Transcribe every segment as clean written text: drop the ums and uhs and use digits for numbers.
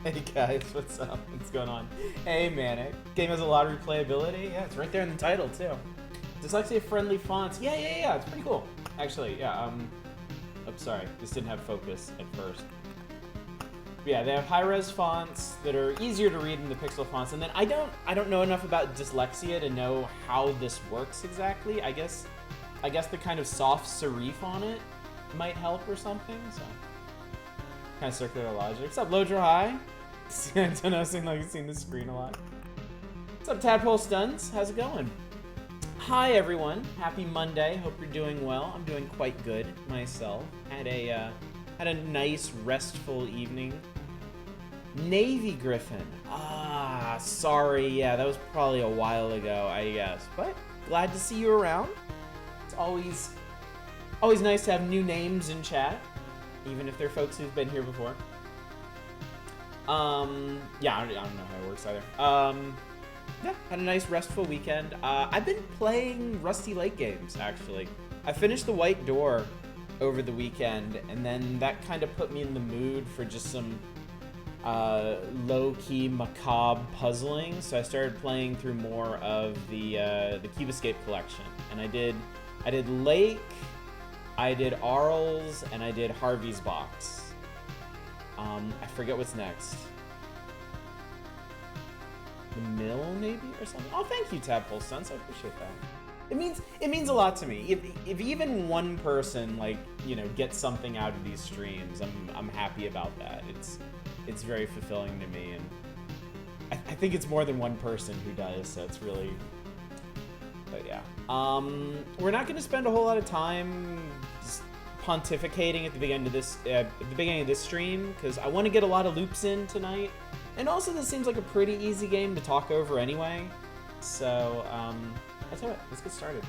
Hey guys, what's up? What's going on? Hey Manic. Game has a lot of replayability. Yeah, it's right there in the title too. Dyslexia friendly fonts. Yeah. It's pretty cool. Actually, yeah. Oops, sorry. This didn't have focus at first. Yeah, they have high-res fonts that are easier to read than the pixel fonts. And then I don't know enough about dyslexia to know how this works exactly. I guess the kind of soft serif on it might help or something. So kind of circular logic. What's up, Lodra High? Antonio seems like you've seen the screen a lot. What's up, Tadpole Stunts? How's it going? Hi everyone. Happy Monday. Hope you're doing well. I'm doing quite good myself. Had a nice restful evening. Navy Griffin. Ah, sorry. Yeah, that was probably a while ago, I guess. But glad to see you around. It's always nice to have new names in chat, even if they're folks who've been here before. Yeah, I don't know how it works either. Yeah, had a nice restful weekend. I've been playing Rusty Lake games, actually. I finished The White Door over the weekend, and then that kind of put me in the mood for just some low-key macabre puzzling, so I started playing through more of the Cube Escape collection. And I did Lake, I did Arles, and I did Harvey's Box. I forget what's next. The Mill, maybe, or something? Oh, thank you, Tadpole Stunts. I appreciate that. It means a lot to me. If even one person, like, you know, gets something out of these streams, I'm happy about that. It's very fulfilling to me, and I think it's more than one person who does, so it's really... But yeah. We're not going to spend a whole lot of time pontificating at the beginning of this stream, because I want to get a lot of loops in tonight, and also this seems like a pretty easy game to talk over anyway. So that's it. Let's get started.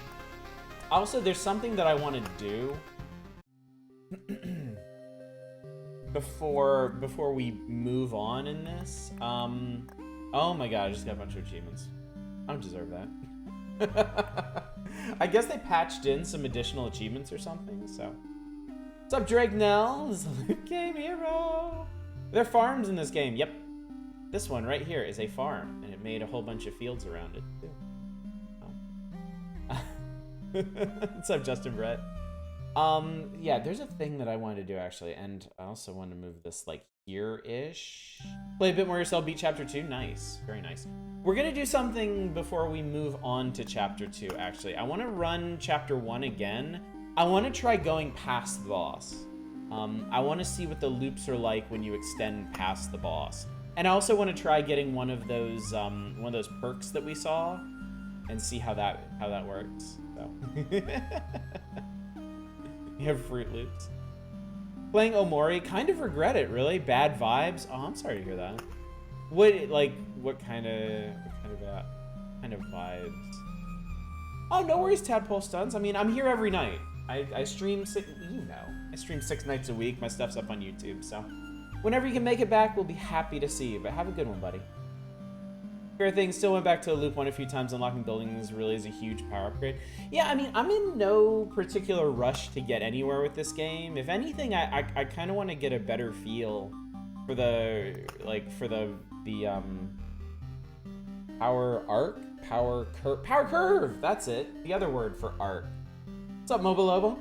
Also, there's something that I want to do before we move on in this. Oh my god, I just got a bunch of achievements. I don't deserve that. I guess they patched in some additional achievements or something, so. What's up, Dragnell? This is a Loot Game Hero. There are farms in this game, yep. This one right here is a farm, and it made a whole bunch of fields around it, too. Oh. What's up, Justin Brett? Yeah, there's a thing that I wanted to do, actually, and I also want to move this, like, here-ish. Play a bit more yourself, beat Chapter 2. Nice. Very nice. We're gonna do something before we move on to Chapter 2, actually. I want to run Chapter 1 again. I want to try going past the boss. I want to see what the loops are like when you extend past the boss. And I also want to try getting one of those perks that we saw and see how that works. So. You have Fruit Loops. Playing Omori, kind of regret it, really. Bad vibes. Oh, I'm sorry to hear that. What kind of vibes? Oh, no worries, Tadpole Stunts. I mean, I'm here every night. I stream I stream 6 nights a week. My stuff's up on YouTube, so whenever you can make it back, we'll be happy to see you. But have a good one, buddy. Fair thing, still went back to Loop 1 a few times. Unlocking buildings really is a huge power upgrade. Yeah, I mean, I'm in no particular rush to get anywhere with this game. If anything, I kind of want to get a better feel for the power curve. That's it. The other word for arc. What's up, Mobile Lobo?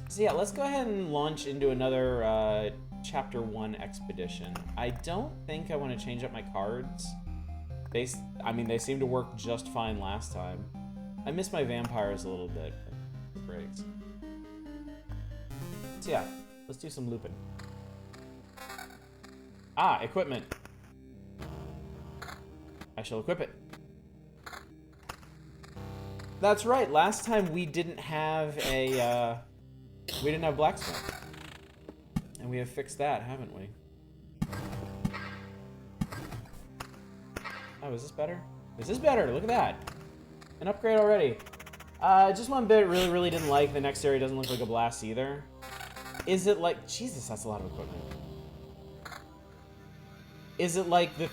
So yeah, let's go ahead and launch into another Chapter 1 expedition. I don't think I want to change up my cards. They seem to work just fine last time. I miss my vampires a little bit. It breaks. So yeah, let's do some looping. Ah, equipment. I shall equip it. That's right, last time we didn't have blacksmith. And we have fixed that, haven't we? Oh, is this better? Is this better? Look at that. An upgrade already. Just one bit really, really didn't like. The next area doesn't look like a blast either. Is it like... Jesus, that's a lot of equipment. Is it like the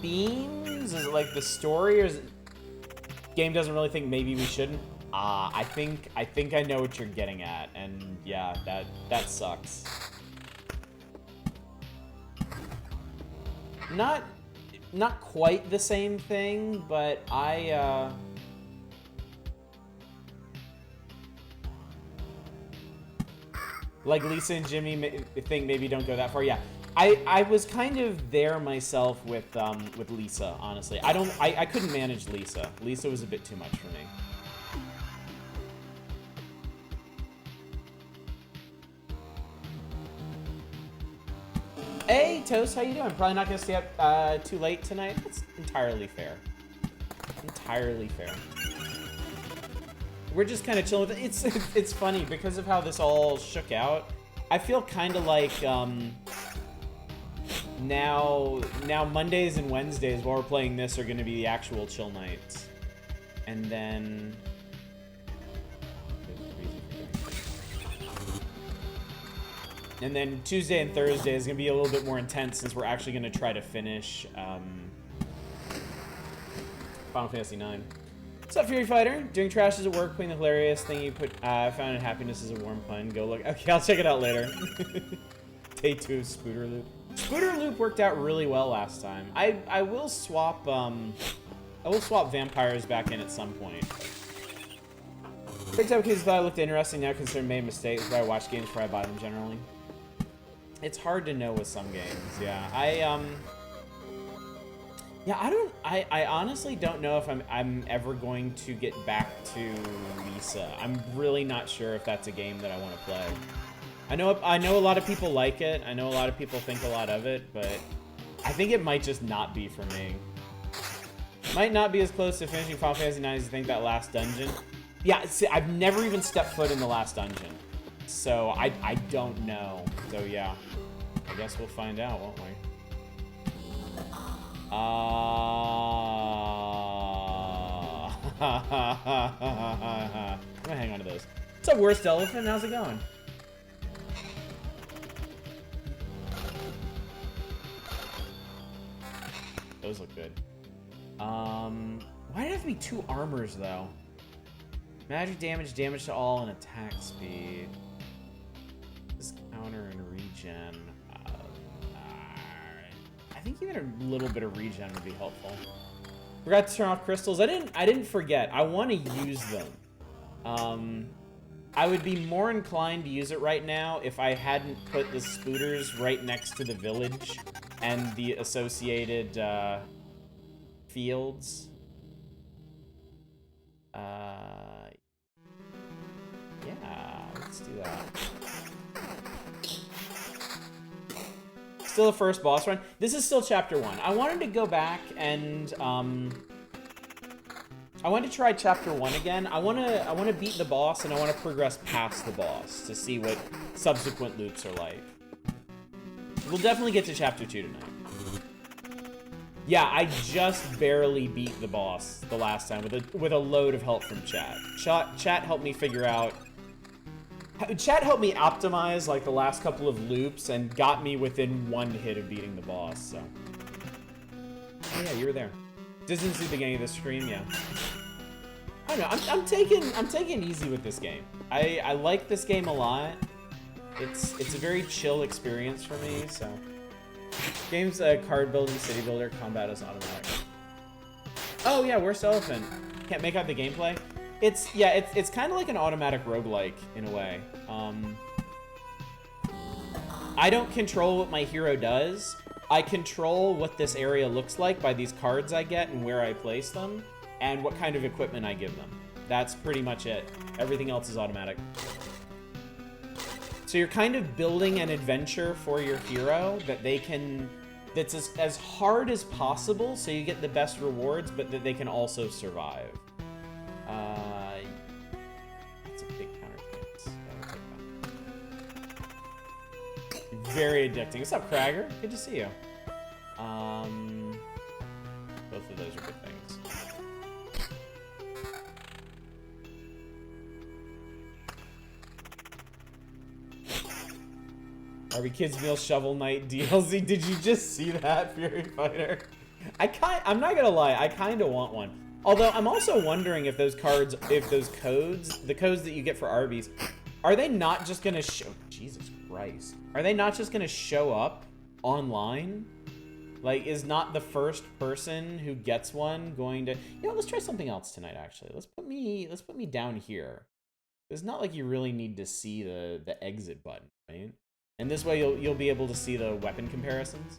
themes? Is it like the story? Or is it... Game doesn't really think maybe we shouldn't? I think I know what you're getting at. And yeah, that sucks. Not quite the same thing, but like Lisa and Jimmy think maybe don't go that far. Yeah, I was kind of there myself with Lisa. Honestly, I couldn't manage Lisa. Lisa was a bit too much for me. Hey, Toast, how you doing? Probably not gonna stay up too late tonight. That's entirely fair. Entirely fair. We're just kind of chilling with it. It's funny because of how this all shook out. I feel kind of like now Mondays and Wednesdays while we're playing this are gonna be the actual chill nights, and then. And then Tuesday and Thursday is going to be a little bit more intense since we're actually going to try to finish Final Fantasy IX. What's up, Fury Fighter? Doing trashes at work, playing the hilarious thing you put found in happiness is a warm pun. Go look. Okay, I'll check it out later. Day 2 of Spooter Loop. Spooter Loop worked out really well last time. I will swap vampires back in at some point. Picked up kids thought I looked interesting, now consider made mistakes, but I watch games before I buy them generally. It's hard to know with some games, yeah. I honestly don't know if I'm ever going to get back to Lisa. I'm really not sure if that's a game that I want to play. I know a lot of people like it. I know a lot of people think a lot of it, but I think it might just not be for me. Might not be as close to finishing Final Fantasy IX as you think that last dungeon. Yeah, see, I've never even stepped foot in the last dungeon, so I don't know. So yeah, I guess we'll find out, won't we? I'm gonna hang on to those. What's up, Worst Elephant? How's it going? Those look good. Why did it have to be 2 armors though? Magic damage, damage to all, and attack speed. This counter and regen. I think even a little bit of regen would be helpful. Forgot to turn off crystals. I didn't forget. I want to use them. I would be more inclined to use it right now if I hadn't put the spooters right next to the village and the associated fields. Yeah, let's do that. Still the first boss run. This is still chapter 1. I wanted to go back and I want to try chapter 1 again. I want to beat the boss and I want to progress past the boss to see what subsequent loops are like. We'll definitely get to chapter 2 tonight. Yeah, I just barely beat the boss the last time with a load of help from chat. Chat helped me figure out. Chat helped me optimize like the last couple of loops and got me within 1 hit of beating the boss. So. Oh yeah, you were there. Distance at the beginning of the stream, yeah. I don't know. I'm taking it easy with this game. I like this game a lot. It's a very chill experience for me. So. Game's card building, city builder, combat is automatic. Oh yeah, Worst Elephant. Can't make out the gameplay. It's kind of like an automatic roguelike in a way. I don't control what my hero does. I control what this area looks like by these cards I get and where I place them, and what kind of equipment I give them. That's pretty much it. Everything else is automatic. So you're kind of building an adventure for your hero that's as hard as possible so you get the best rewards, but that they can also survive. That's a big counterpoint. Very addicting. What's up, Cragger? Good to see you. Both of those are good things. RB Kids Meal Shovel Knight DLC. Did you just see that, Fury Fighter? I'm not gonna lie, I kinda want one. Although I'm also wondering if those cards, the codes that you get for Arby's, are they not just gonna show? Jesus Christ, are they not just gonna show up online? Like, is not the first person who gets one going to... You know, let's try something else tonight, actually. Let's put me down here. It's not like you really need to see the exit button, right? And this way you'll be able to see the weapon comparisons.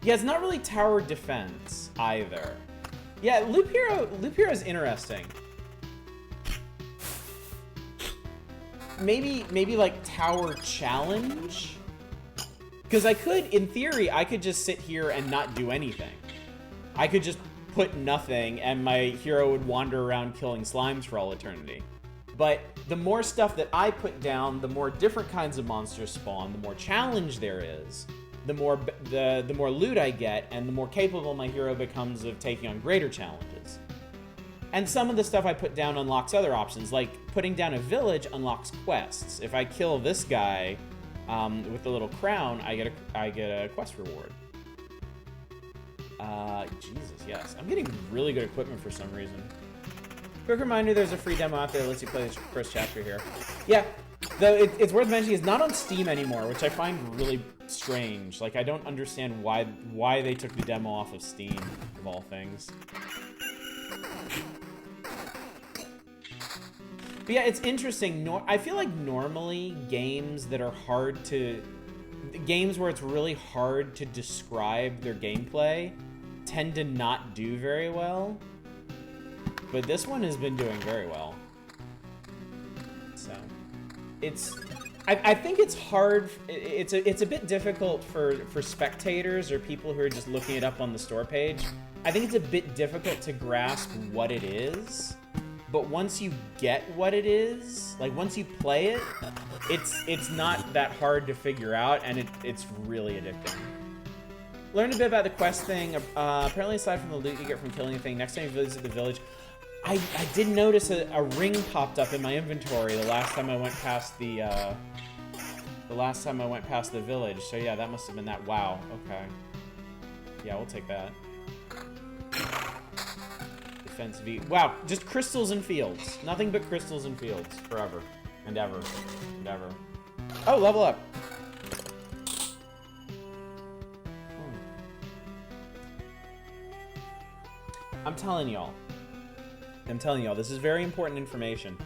Yeah, it's not really tower defense either. Yeah, Loop Hero is interesting. Maybe like tower challenge? Because in theory, I could just sit here and not do anything. I could just put nothing and my hero would wander around killing slimes for all eternity. But the more stuff that I put down, the more different kinds of monsters spawn, the more challenge there is, the more loot I get, and the more capable my hero becomes of taking on greater challenges. And some of the stuff I put down unlocks other options, like putting down a village unlocks quests. If I kill this guy with the little crown, I get a quest reward. Jesus, yes. I'm getting really good equipment for some reason. Quick reminder, there's a free demo out there that lets you play the first chapter here. Yeah, though it's worth mentioning, it's not on Steam anymore, which I find really strange. Like, I don't understand why they took the demo off of Steam, of all things. But yeah, it's interesting. I feel like normally games that are games where it's really hard to describe their gameplay tend to not do very well. But this one has been doing very well. So, I think it's hard. It's a bit difficult for spectators or people who are just looking it up on the store page. I think it's a bit difficult to grasp what it is. But once you get what it is, like once you play it, it's not that hard to figure out, and it's really addicting. Learned a bit about the quest thing. Apparently, aside from the loot you get from killing a thing, next time you visit the village, I did notice a ring popped up in my inventory the last time I went past the village. So yeah, that must have been that. Wow. Okay. Yeah, we'll take that. Defense V. Wow, just crystals and fields. Nothing but crystals and fields forever and ever and ever. Oh, level up. I'm telling y'all, this is very important information.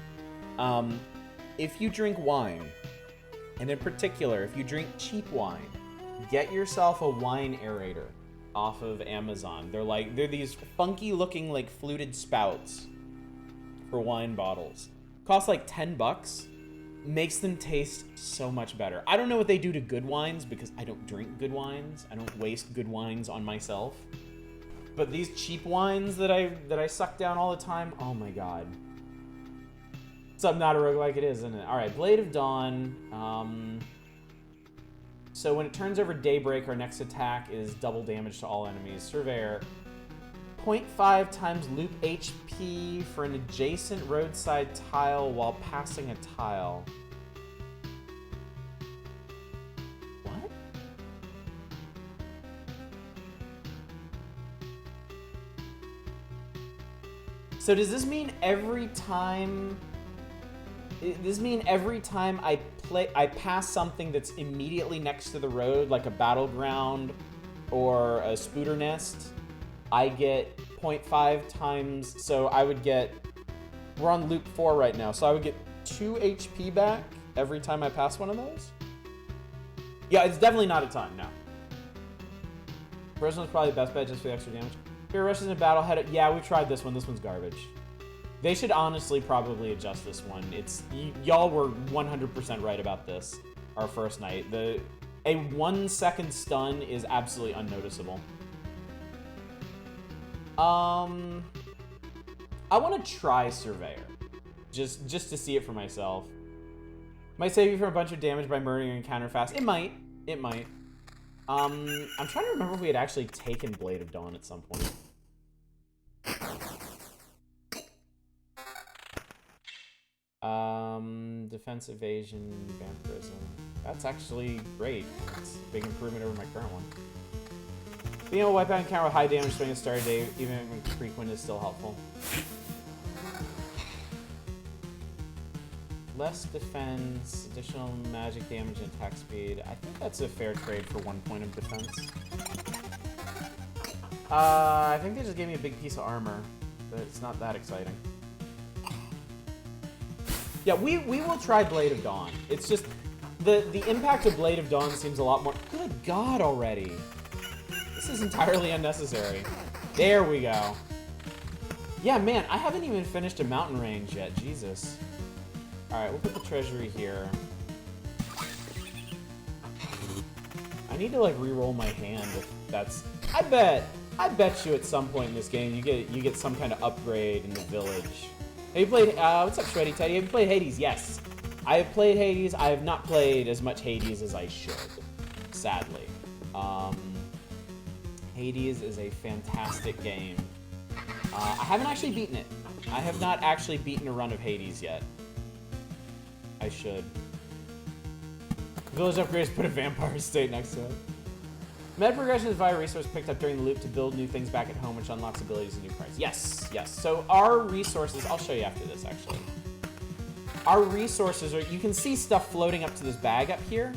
If you drink wine, and in particular, if you drink cheap wine, get yourself a wine aerator off of Amazon. They're these funky looking like fluted spouts for wine bottles. Cost like $10. Makes them taste so much better. I don't know what they do to good wines because I don't drink good wines. I don't waste good wines on myself. But these cheap wines that I suck down all the time, oh my god. Something not a roguelike it is, isn't it? Alright, Blade of Dawn. So when it turns over Daybreak, our next attack is double damage to all enemies. Surveyor. 0.5 times loop HP for an adjacent roadside tile while passing a tile. What? So does this mean every time... Does this mean every time I pass something that's immediately next to the road, like a battleground or a spooter nest, I get 0.5 times, so I would get, we're on loop 4 right now, so I would get 2 HP back every time I pass one of those? Yeah, it's definitely not a ton, no. First one's probably the best bet just for the extra damage. Hero rushes in battle, yeah, we tried this one, this one's garbage. They should honestly probably adjust this one. Y'all were 100% right about this, our first night. A 1 second stun is absolutely unnoticeable. I want to try Surveyor, just to see it for myself. Might save you from a bunch of damage by murdering your encounter fast. It might. I'm trying to remember if we had actually taken Blade of Dawn at some point. Defense evasion, vampirism. That's actually great. That's a big improvement over my current one. Being able to wipe out encounter with high damage during the start of day, even when frequent, is still helpful. Less defense, additional magic damage and attack speed. I think that's a fair trade for 1 point of defense. I think they just gave me a big piece of armor, but it's not that exciting. Yeah, we will try Blade of Dawn. It's just, the impact of Blade of Dawn seems a lot more... Good God already. This is entirely unnecessary. There we go. Yeah, man, I haven't even finished a mountain range yet. Jesus. Alright, we'll put the treasury here. I need to, like, re-roll my hand if that's... I bet you at some point in this game you get some kind of upgrade in the village. Have you played, what's up, Shreddy Teddy? Have you played Hades? Yes. I have played Hades. I have not played as much Hades as I should, sadly. Hades is a fantastic game. I haven't actually beaten it. I have not actually beaten a run of Hades yet. I should. Village upgrades, put a vampire estate next to it. Med progression is via resource picked up during the loop to build new things back at home, which unlocks abilities and new cards. Yes, yes. So our resources, I'll show you after this, actually. Our resources are, you can see stuff floating up to this bag up here.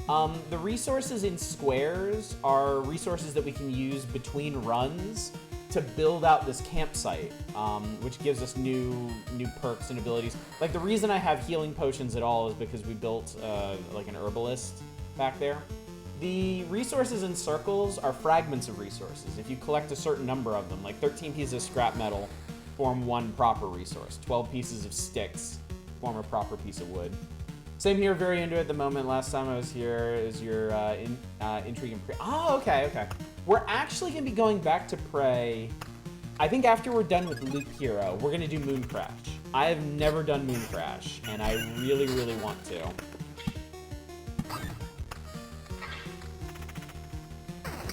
The resources in squares are resources that we can use between runs to build out this campsite, which gives us new perks and abilities. Like, the reason I have healing potions at all is because we built like an herbalist back there. The resources in circles are fragments of resources. If you collect a certain number of them, like 13 pieces of scrap metal form one proper resource. 12 pieces of sticks form a proper piece of wood. Same here, very into it at the moment. Last time I was here is your intrigue and prey. Oh, okay, okay. We're actually going to be going back to Prey. I think after we're done with Loop Hero, we're going to do Moon Crash. I have never done Moon Crash, and I really, really want to.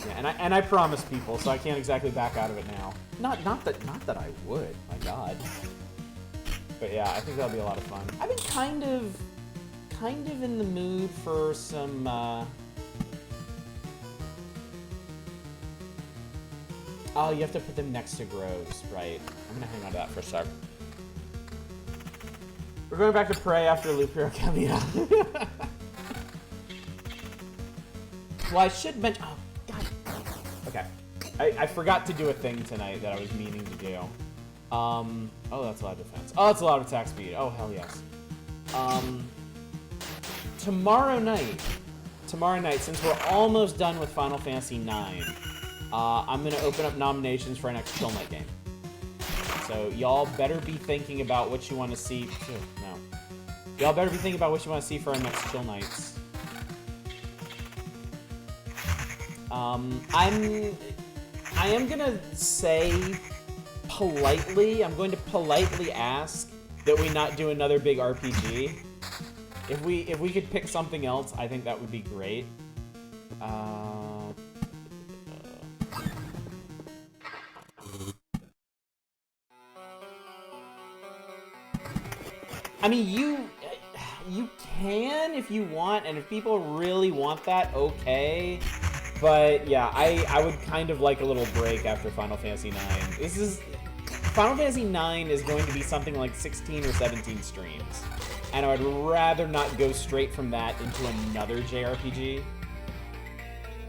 Yeah, and I promise people, so I can't exactly back out of it now. Not that I would, my God. But yeah, I think that'll be a lot of fun. I've been kind of in the mood for some oh, you have to put them next to groves, right? I'm gonna hang on to that for a sec. We're going back to Prey after Loop Hero coming out. Well, I should mention. Oh, God. Okay. I forgot to do a thing tonight that I was meaning to do. Oh, that's a lot of defense. Oh, that's a lot of attack speed. Oh, hell yes. Tomorrow night, since we're almost done with Final Fantasy IX, I'm going to open up nominations for our next Chill Night game. So y'all better be thinking about what you want to see. No. Y'all better be thinking about what you want to see for our next Chill Nights. I am going to say politely, I'm going to politely ask that we not do another big RPG. If we could pick something else, I think that would be great. I mean, you can if you want, and if people really want that, okay. But yeah, I would kind of like a little break after Final Fantasy IX. Final Fantasy IX is going to be something like 16 or 17 streams. And I would rather not go straight from that into another JRPG.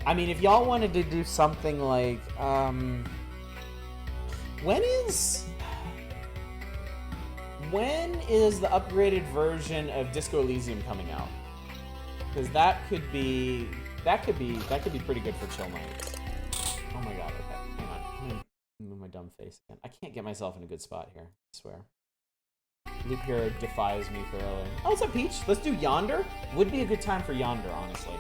I mean, if y'all wanted to do something like, when is the upgraded version of Disco Elysium coming out? Because that could be pretty good for Chill Nights. Oh my God, okay, hang on. I'm gonna move my dumb face again. I can't get myself in a good spot here, I swear. Loop Hero defies me thoroughly. Oh, what's up, Peach? Let's do Yonder. Would be a good time for Yonder, honestly.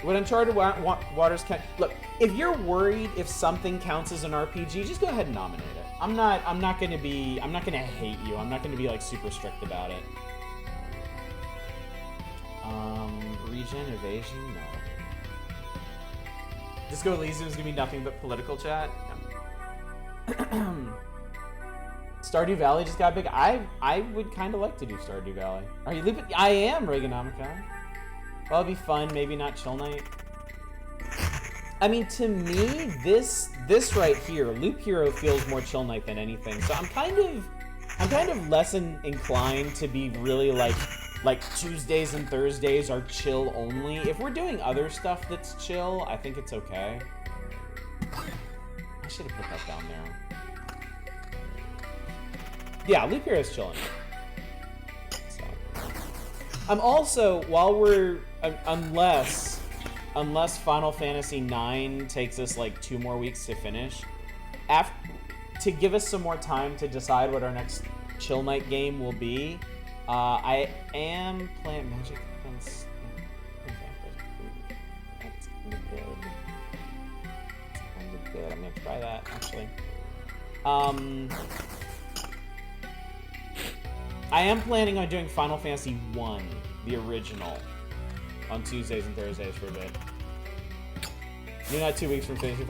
Would Uncharted Waters count? Look, if you're worried if something counts as an RPG, just go ahead and nominate it. I'm not gonna hate you. I'm not gonna be like super strict about it. Regen, evasion, no. Disco Elysium is gonna be nothing but political chat. No. Stardew Valley just got big. I would kind of like to do Stardew Valley. Are you leaving? I am, Reaganomica. Well, it'll be fun. Maybe not Chill Night. I mean, to me, this right here, Loop Hero feels more Chill Night than anything. So I'm kind of I'm kind of less inclined to be really like Tuesdays and Thursdays are chill only. If we're doing other stuff that's chill, I think it's okay. I should have put that down there. Yeah, Leap Year is chilling. So. I'm also, while we're, unless Final Fantasy IX takes us like 2 more weeks to finish, to give us some more time to decide what our next chill night game will be, I am playing Magic Defense. That's kind of good. That's kind of good. I'm gonna try that actually. I am planning on doing Final Fantasy 1, the original, on Tuesdays and Thursdays for a bit. You're not 2 weeks from finishing.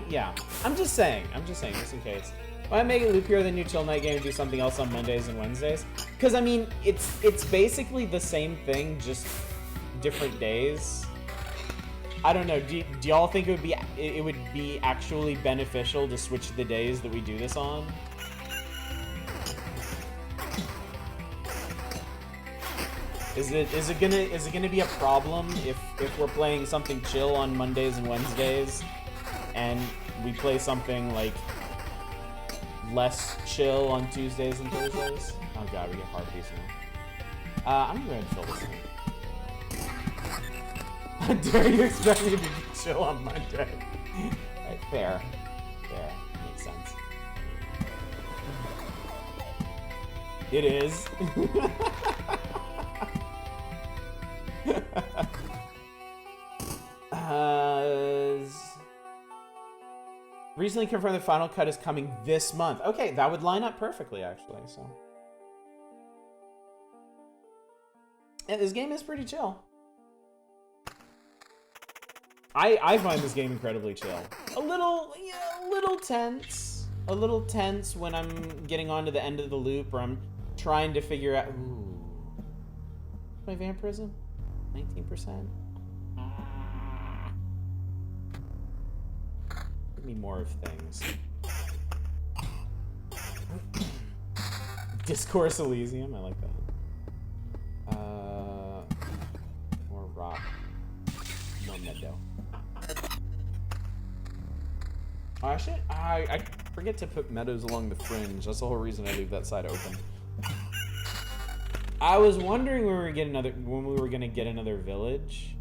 Yeah. I'm just saying, just in case. Why not make it Loop Hero the new chill night game and do something else on Mondays and Wednesdays? Because, I mean, it's basically the same thing, just different days. I don't know, do y'all think it would be actually beneficial to switch the days that we do this on? Is it gonna be a problem if we're playing something chill on Mondays and Wednesdays, and we play something like less chill on Tuesdays and Thursdays? Oh god, we get harpies now. I'm gonna go ahead and fill this in. How dare you expect me to be chill on Monday? Right, fair, makes sense. It is. Recently confirmed the Final Cut is coming this month. Okay, that would line up perfectly, actually, so. Yeah, this game is pretty chill. I find this game incredibly chill. A little tense. A little tense when I'm getting onto the end of the loop, or I'm trying to figure out... Ooh. My vampirism? 19%? Give me more of things. Discourse Elysium, I like that. More rock. More meadow. Oh, actually, I forget to put meadows along the fringe. That's the whole reason I leave that side open. I was wondering when we were gonna get another village.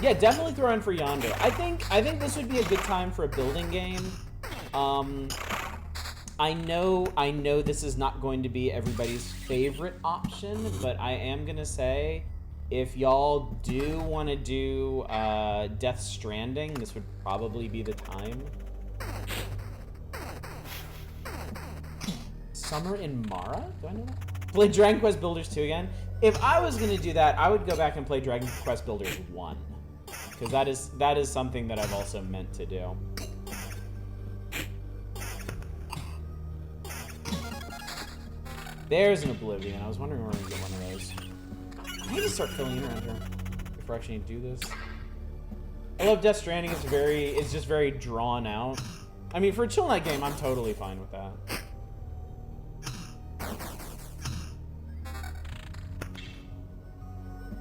Yeah, definitely throw in for Yonder. I think this would be a good time for a building game. I know this is not going to be everybody's favorite option, but I am gonna say, if y'all do want to do Death Stranding, this would probably be the time. Summer in Mara? Do I know that? Play Dragon Quest Builders 2 again? If I was going to do that, I would go back and play Dragon Quest Builders 1. Because that is something that I've also meant to do. There's an Oblivion. I was wondering where we're going to get one of those. I need to start filling in around here if we're actually going to do this. I love Death Stranding. It's just very drawn out. I mean, for a chill night game, I'm totally fine with that.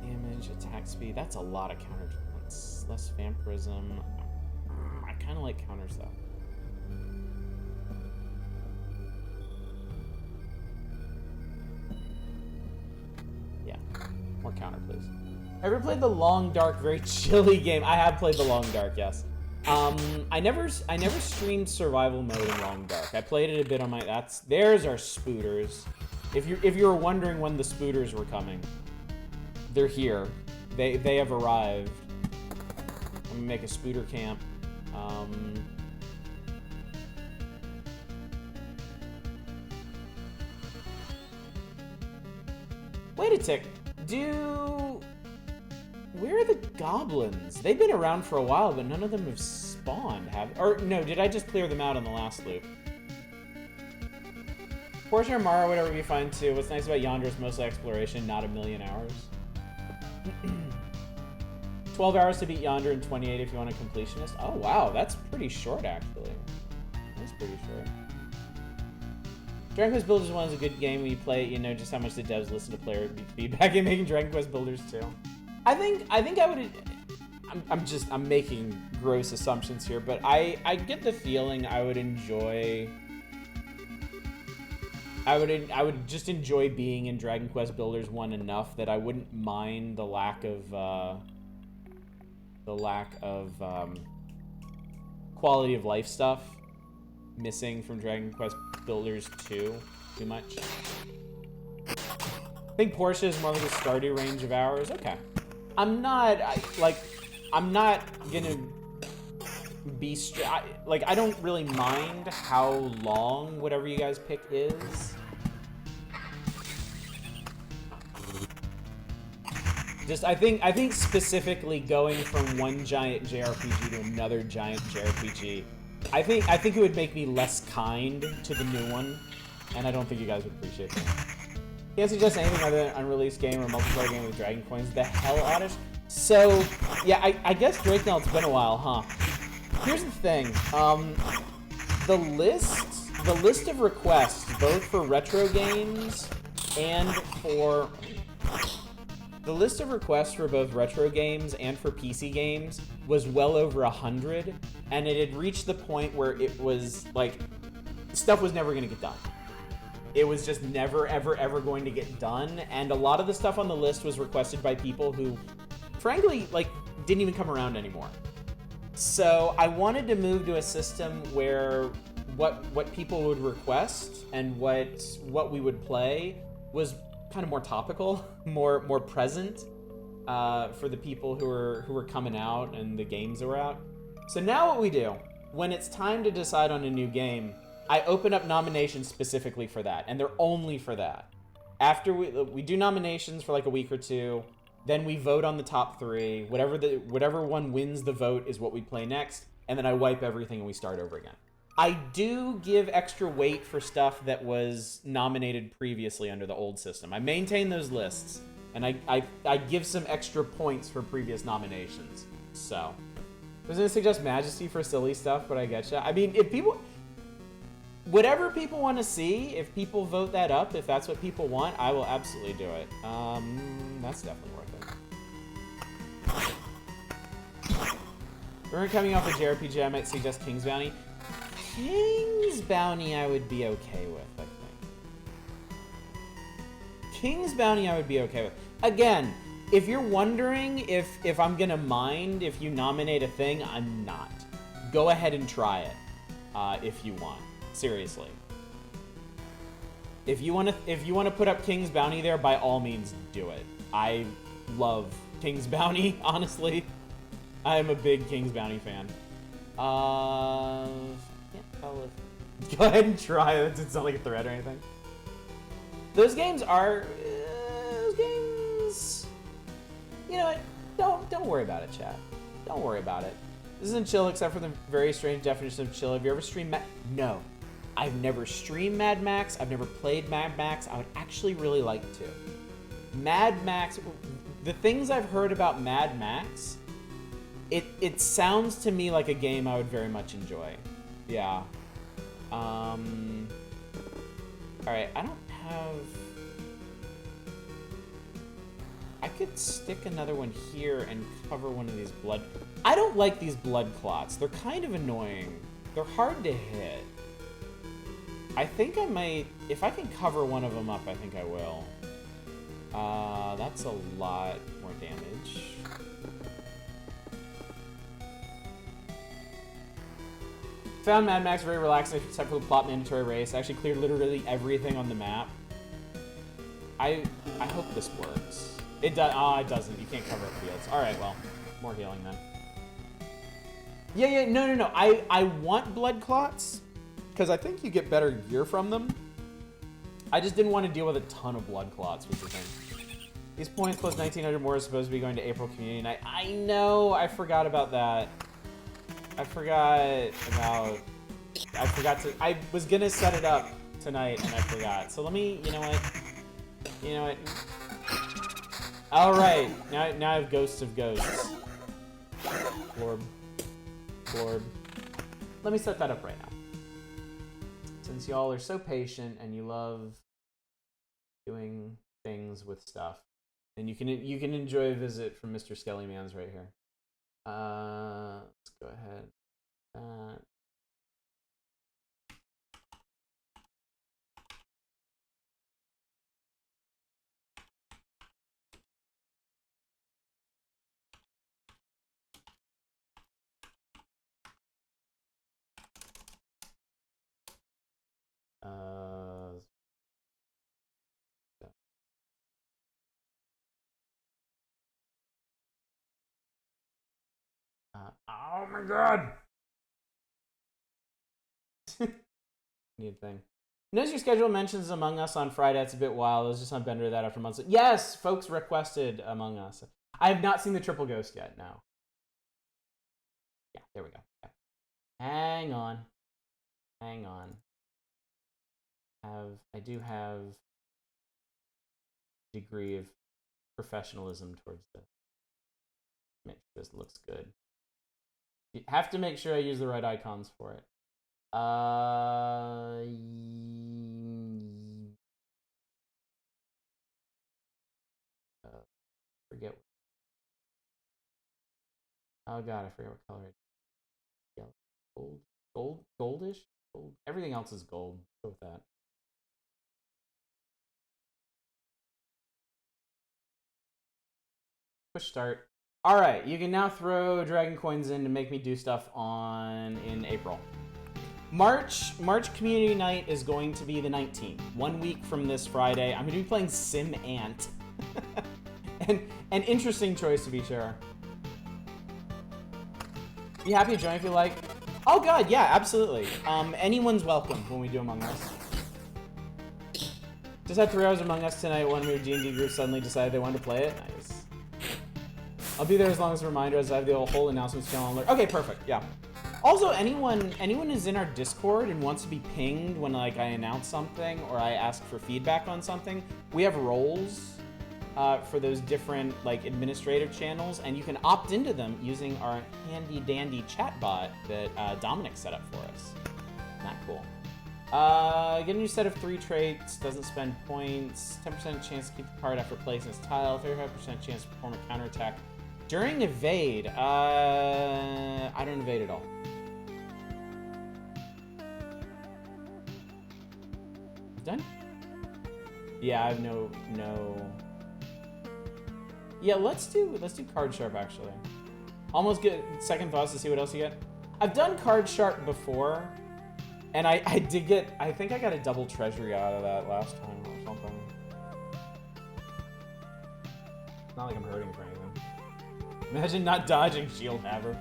Damage, attack speed. That's a lot of counter defense. Less vampirism. I kind of like counters though. Yeah, more counter, please. Ever played the Long Dark, very chilly game? I have played the Long Dark, yes. I never streamed survival mode in Long Dark. I played it a bit on my. There's our spooters. If you were wondering when the spooters were coming, they're here. They have arrived. I'm gonna make a spooter camp. Wait a tick. Where are the goblins? They've been around for a while, but none of them have spawned, or no, did I just clear them out on the last loop? Portion or Mara, whatever we find too. What's nice about Yonder is mostly exploration, not a million hours. 12 hours to beat Yonder and 28 if you want a completionist. Oh, wow. That's pretty short, actually. That's pretty short. Dragon Quest Builders 1 is a good game. When you play it, you know just how much the devs listen to player feedback in making Dragon Quest Builders 2. I think I would... I'm making gross assumptions here, but I get the feeling I would enjoy... I would just enjoy being in Dragon Quest Builders 1 enough that I wouldn't mind the lack of quality of life stuff missing from Dragon Quest Builders 2 too much. I think Portia is more like a Stardew range of hours. Okay. I'm not gonna be I don't really mind how long whatever you guys pick is. Just I think specifically going from one giant JRPG to another giant JRPG, I think it would make me less kind to the new one, and I don't think you guys would appreciate that. Can't suggest anything other than an unreleased game or multiplayer game with Dragon Coins. The hell, Oddish? So, yeah, I guess Drakenell, it's been a while, huh? Here's the thing. The list of requests, both for retro games and for... The list of requests for both retro games and for PC games was well over 100, and it had reached the point where it was, like, stuff was never going to get done. It was just never, ever, ever going to get done, and a lot of the stuff on the list was requested by people who, frankly, like, didn't even come around anymore. So I wanted to move to a system where what people would request and what we would play was kind of more topical, more present for the people who were coming out and the games that were out. So now what we do, when it's time to decide on a new game, I open up nominations specifically for that, and they're only for that. After we do nominations for like a week or two, then we vote on the top 3. Whatever one wins the vote is what we play next, and then I wipe everything and we start over again. I do give extra weight for stuff that was nominated previously under the old system. I maintain those lists, and I give some extra points for previous nominations. So, I was gonna suggest Majesty for silly stuff, but I getcha. I mean, if people... Whatever people want to see, if people vote that up, if that's what people want, I will absolutely do it. That's definitely worth it. We're coming off a JRPG, I might suggest King's Bounty. King's Bounty I would be okay with, I think. King's Bounty I would be okay with. Again, if you're wondering if I'm gonna mind if you nominate a thing, I'm not. Go ahead and try it, if you want. Seriously. If you wanna put up King's Bounty there, by all means do it. I love King's Bounty, honestly. I am a big King's Bounty fan. Can't tell if... Go ahead and try it. It's not like a thread or anything. Those games are... those games... You know what? Don't worry about it, chat. Don't worry about it. This isn't chill except for the very strange definition of chill. Have you ever streamed No. I've never streamed Mad Max. I've never played Mad Max. I would actually really like to. Mad Max... The things I've heard about Mad Max... It sounds to me like a game I would very much enjoy. Yeah. Alright, I don't have... I could stick another one here and cover one of these blood... I don't like these blood clots. They're kind of annoying. They're hard to hit. I think I might... If I can cover one of them up, I think I will. That's a lot more damage. Found Mad Max very relaxing except for the plot mandatory race. I actually cleared literally everything on the map. I hope this works. It does. Oh, it doesn't. You can't cover up fields. All right, well, more healing then. Yeah, no. I want blood clots because I think you get better gear from them. I just didn't want to deal with a ton of blood clots, was the thing. These points plus 1900 more is supposed to be going to April Community Night. I know. I forgot about that. I was gonna set it up tonight and I forgot. So let me, you know what? All right, now I have Ghosts of Ghosts. Glorb. Glorb. Let me set that up right now. Since y'all are so patient and you love doing things with stuff, and you can enjoy a visit from Mr. Skellyman's right here. Let's go ahead. Oh my god! Need thing. Knows your schedule mentions Among Us on Friday. It's a bit wild. I was just on Bender that after months. Yes, folks requested Among Us. I have not seen the Triple Ghost yet. No. Yeah, there we go. Okay. Hang on. Hang on. I do have a degree of professionalism towards this. Make sure this looks good. You have to make sure I use the right icons for it. Forget. Oh god, I forget what color it is. Yellow, goldish. Gold. Everything else is gold. Go with that. Push start. All right, you can now throw Dragon Coins in to make me do stuff in April. March Community Night is going to be the 19th. 1 week from this Friday. I'm going to be playing Sim Ant. And an interesting choice to be sure. Be happy to join if you like. Oh god, yeah, absolutely. Anyone's welcome when we do Among Us. Just had 3 hours Among Us tonight. One of your D&D groups suddenly decided they wanted to play it. Nice. I'll be there as long as a reminder, as I have the whole announcements channel alert. Okay, perfect. Yeah. Also, anyone is in our Discord and wants to be pinged when like I announce something or I ask for feedback on something, we have roles for those different like administrative channels, and you can opt into them using our handy dandy chat bot that Dominic set up for us. Not cool. Get a new set of 3 traits, doesn't spend points, 10% chance to keep the card after placing its tile, 35% chance to perform a counterattack during evade. I don't evade at all. Done? Yeah, I have no. Yeah, let's do Card Sharp actually. Almost get second thoughts to see what else you get. I've done Card Sharp before, and I did get. I think I got a double treasury out of that last time or something. It's not like I'm hurting for anything. Imagine not dodging Shield Haver.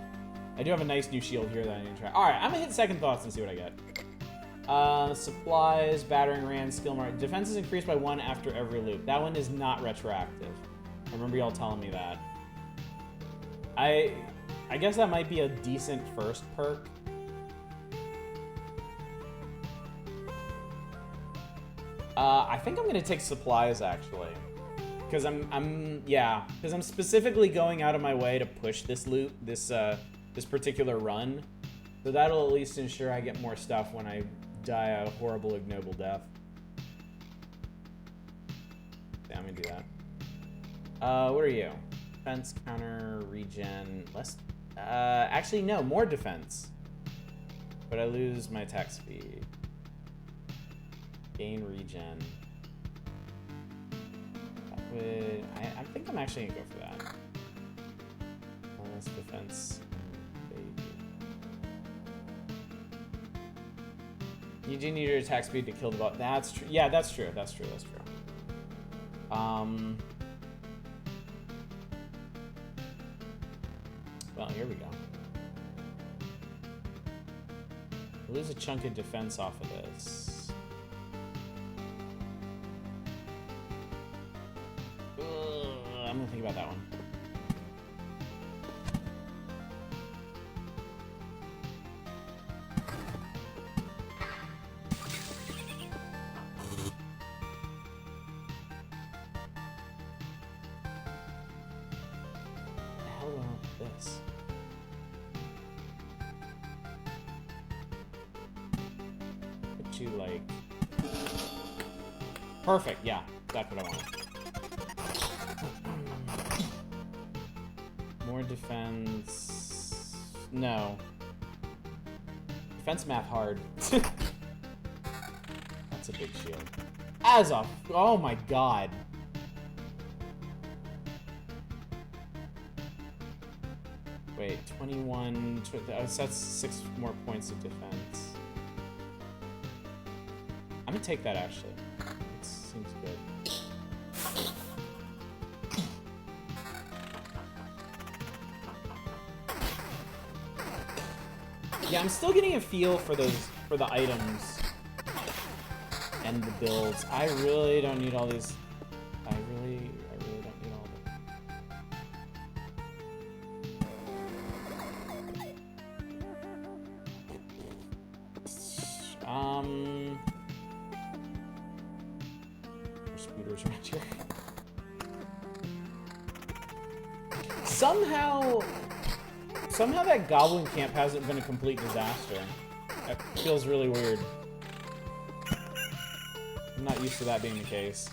I do have a nice new shield here that I need to try. All right, I'm gonna hit second thoughts and see what I get. Supplies, battering ram, skill mark. Defense is increased by 1 after every loop. That one is not retroactive. I remember y'all telling me that. I guess that might be a decent first perk. I think I'm gonna take supplies actually, because I'm specifically going out of my way to push this loot, this particular run, so that'll at least ensure I get more stuff when I die a horrible, ignoble death. Yeah, I'm gonna do that. What are you? Defense, counter, regen, less. Actually, no, more defense. But I lose my attack speed. Gain regen. I think I'm actually gonna go for that. Less defense. You do need your attack speed to kill the bot. That's true. Yeah, that's true. That's true. That's true. Well, here we go. Lose a chunk of defense off of this. I'm gonna think about that one. to, like... Perfect, yeah. That's what I wanted. More defense... No. Defense math hard. That's a big shield. As a... Oh my god. Wait, 21... That's 6 more points of defense. I'm gonna take that, actually. It seems good. Yeah, I'm still getting a feel for the items and the builds. I really don't need all these. I really don't need all of them. There's scooters around here. Somehow that goblin camp hasn't been a complete disaster. That feels really weird. I'm not used to that being the case.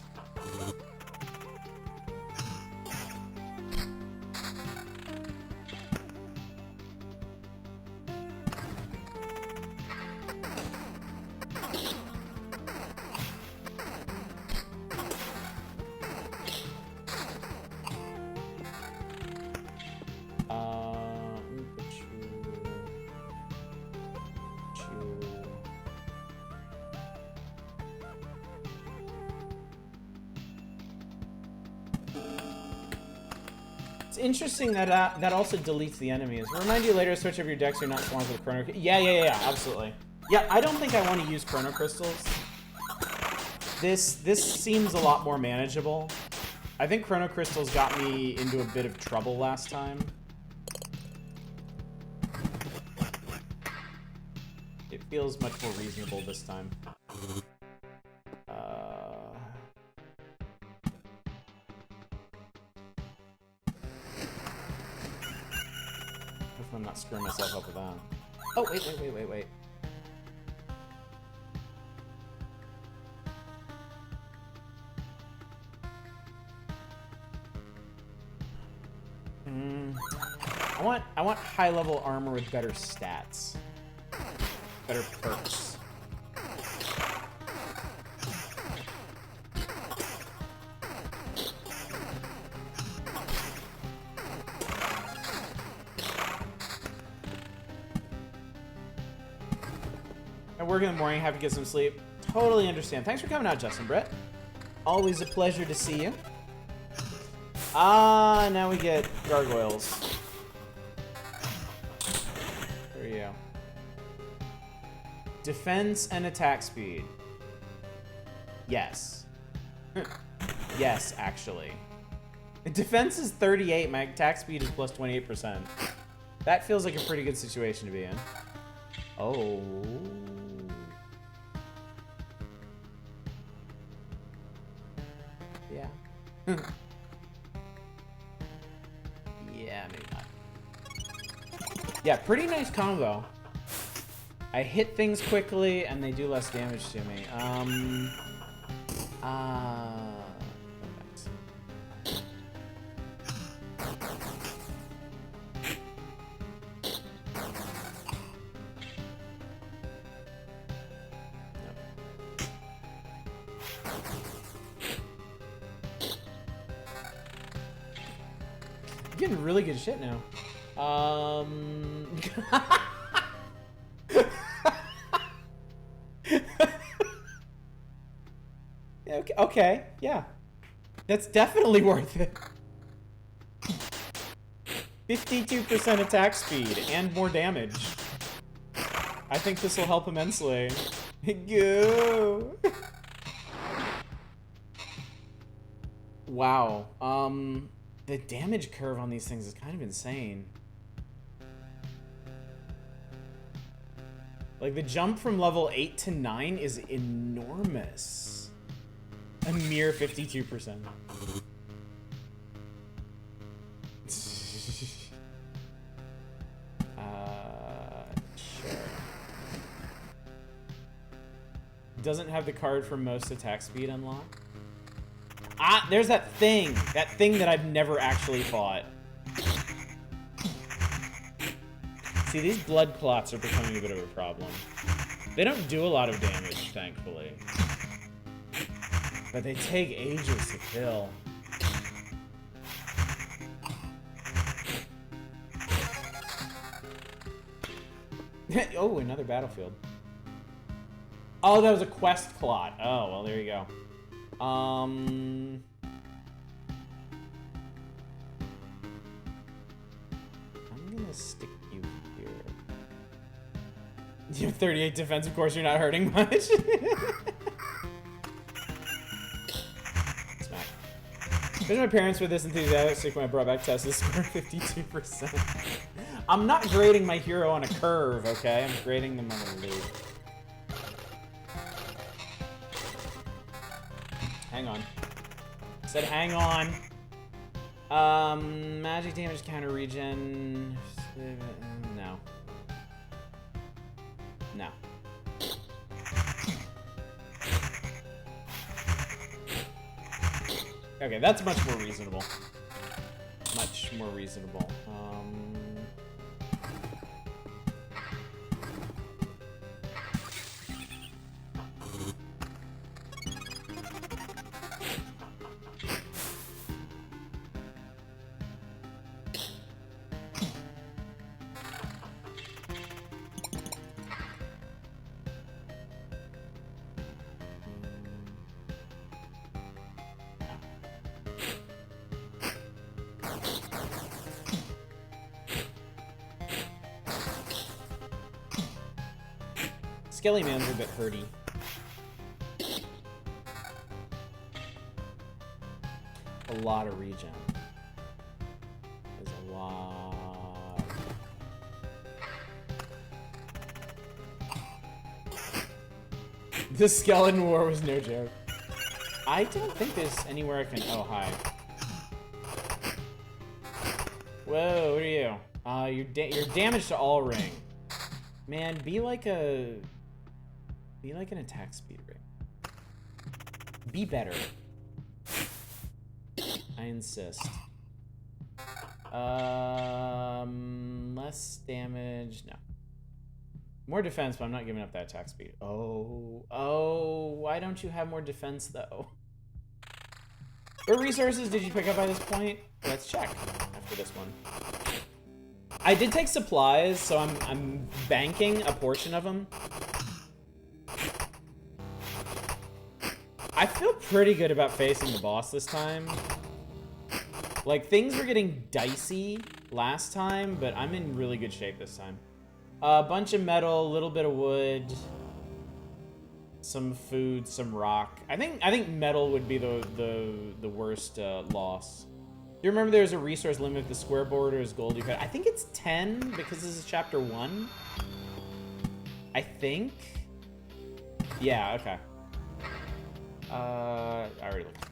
Interesting that that also deletes the enemies. Remind you later to switch up your decks. You're not spawned with chrono. Yeah, absolutely. Yeah, I don't think I want to use chrono crystals. This seems a lot more manageable. I think chrono crystals got me into a bit of trouble last time. It feels much more reasonable this time. I'm not screwing myself up with that. Oh, wait. I want high-level armor with better stats. Better perks. Work in the morning, have to get some sleep. Totally understand. Thanks for coming out, Justin Brett. Always a pleasure to see you. Now we get gargoyles. There we go. Defense and attack speed. Yes. Yes, actually. Defense is 38, my attack speed is plus 28%. That feels like a pretty good situation to be in. Oh. Yeah. Yeah, maybe not. Yeah, pretty nice combo. I hit things quickly and they do less damage to me. Getting really good shit now. Okay, yeah. That's definitely worth it. 52% attack speed and more damage. I think this will help immensely. Go! Wow. The damage curve on these things is kind of insane. Like, the jump from level 8 to 9 is enormous. A mere 52%. Sure. Doesn't have the card for most attack speed unlocked. Ah, there's that thing. That thing that I've never actually fought. See, these blood clots are becoming a bit of a problem. They don't do a lot of damage, thankfully. But they take ages to kill. Oh, another battlefield. Oh, that was a quest clot. Oh, well, there you go. I'm gonna stick you here. You have 38 defense, of course you're not hurting much. Smack. Because my parents were this enthusiastic when I brought back Tessa's score 52%. I'm not grading my hero on a curve, okay? I'm grading them on a loop. Hang on. I said hang on. Magic damage counter regen. No. No. Okay, that's much more reasonable. Much more reasonable. Skelly Man's a bit hurty. A lot of regen. There's a lot. The Skeleton War was no joke. I don't think there's anywhere I can... Oh, hi. Whoa, what are you? You're damage to all ring. Man, be like an attack speed ring. Be better. I insist. Less damage. No. More defense, but I'm not giving up that attack speed. Oh, why don't you have more defense though? What resources did you pick up by this point? Let's check after this one. I did take supplies, so I'm banking a portion of them. I feel pretty good about facing the boss this time. Like, things were getting dicey last time, but I'm in really good shape this time. A bunch of metal, a little bit of wood, some food, some rock. I think metal would be the worst loss. Do you remember there's a resource limit with the square borders, gold you could? I think it's 10 because this is chapter 1. I think. Yeah, okay. I already looked.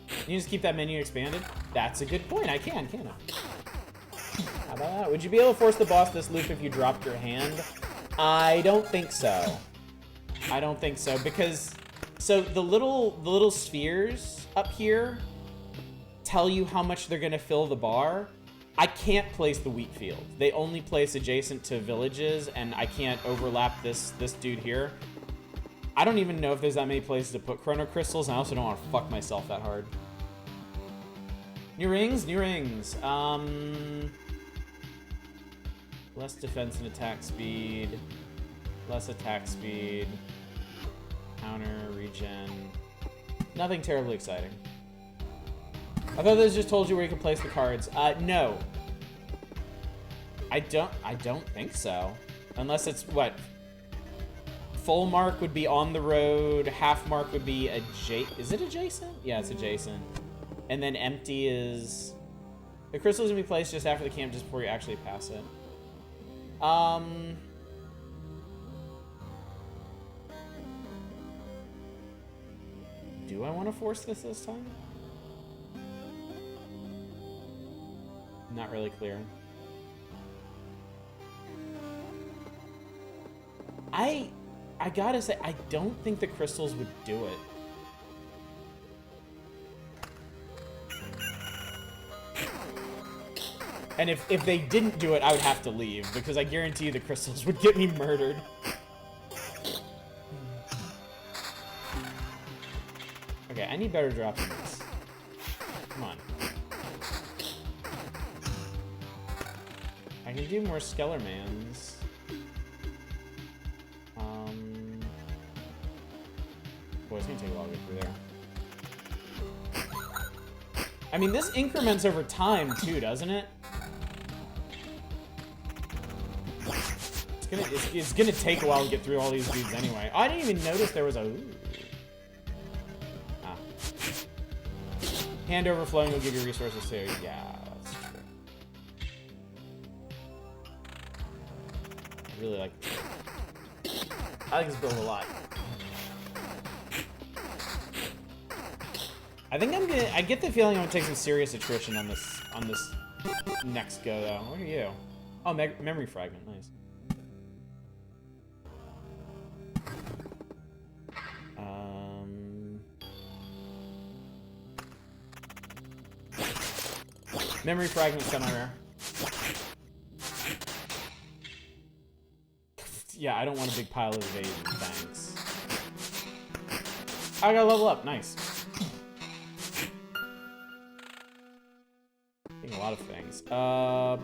Can you just keep that menu expanded? That's a good point. I can I? How about that? Would you be able to force the boss this loop if you dropped your hand? I don't think so. I don't think so because so the little spheres up here tell you how much they're gonna fill the bar. I can't place the wheat field. They only place adjacent to villages, and I can't overlap this dude here. I don't even know if there's that many places to put chrono crystals, and I also don't want to fuck myself that hard. New rings, new rings. Less defense and attack speed. Less attack speed. Counter, regen. Nothing terribly exciting. I thought this just told you where you could place the cards. No. I don't think so. Unless it's, what? Full mark would be on the road, half mark would be adjacent. Is it adjacent? Yeah, it's adjacent. And then empty is... The crystal's gonna be placed just after the camp, just before you actually pass it. Do I want to force this time? Not really clear. I gotta say, I don't think the crystals would do it. And if they didn't do it, I would have to leave, because I guarantee you the crystals would get me murdered. Okay, I need better drops than this. Come on. I can do more Skellermans. Boy, it's gonna take a while to get through there. I mean, this increments over time, too, doesn't it? It's gonna take a while to get through all these dudes anyway. Oh, I didn't even notice there was a... Ooh. Ah. Hand overflowing will give you resources too. Yeah, that's true. I really like this. I like this build a lot. I think I get the feeling I'm gonna take some serious attrition on this next go though. What are you? Oh, memory fragment, nice. Memory fragment semi-rare. Yeah, I don't want a big pile of evasion, thanks. I gotta level up, nice. Doing a lot of things. Alright.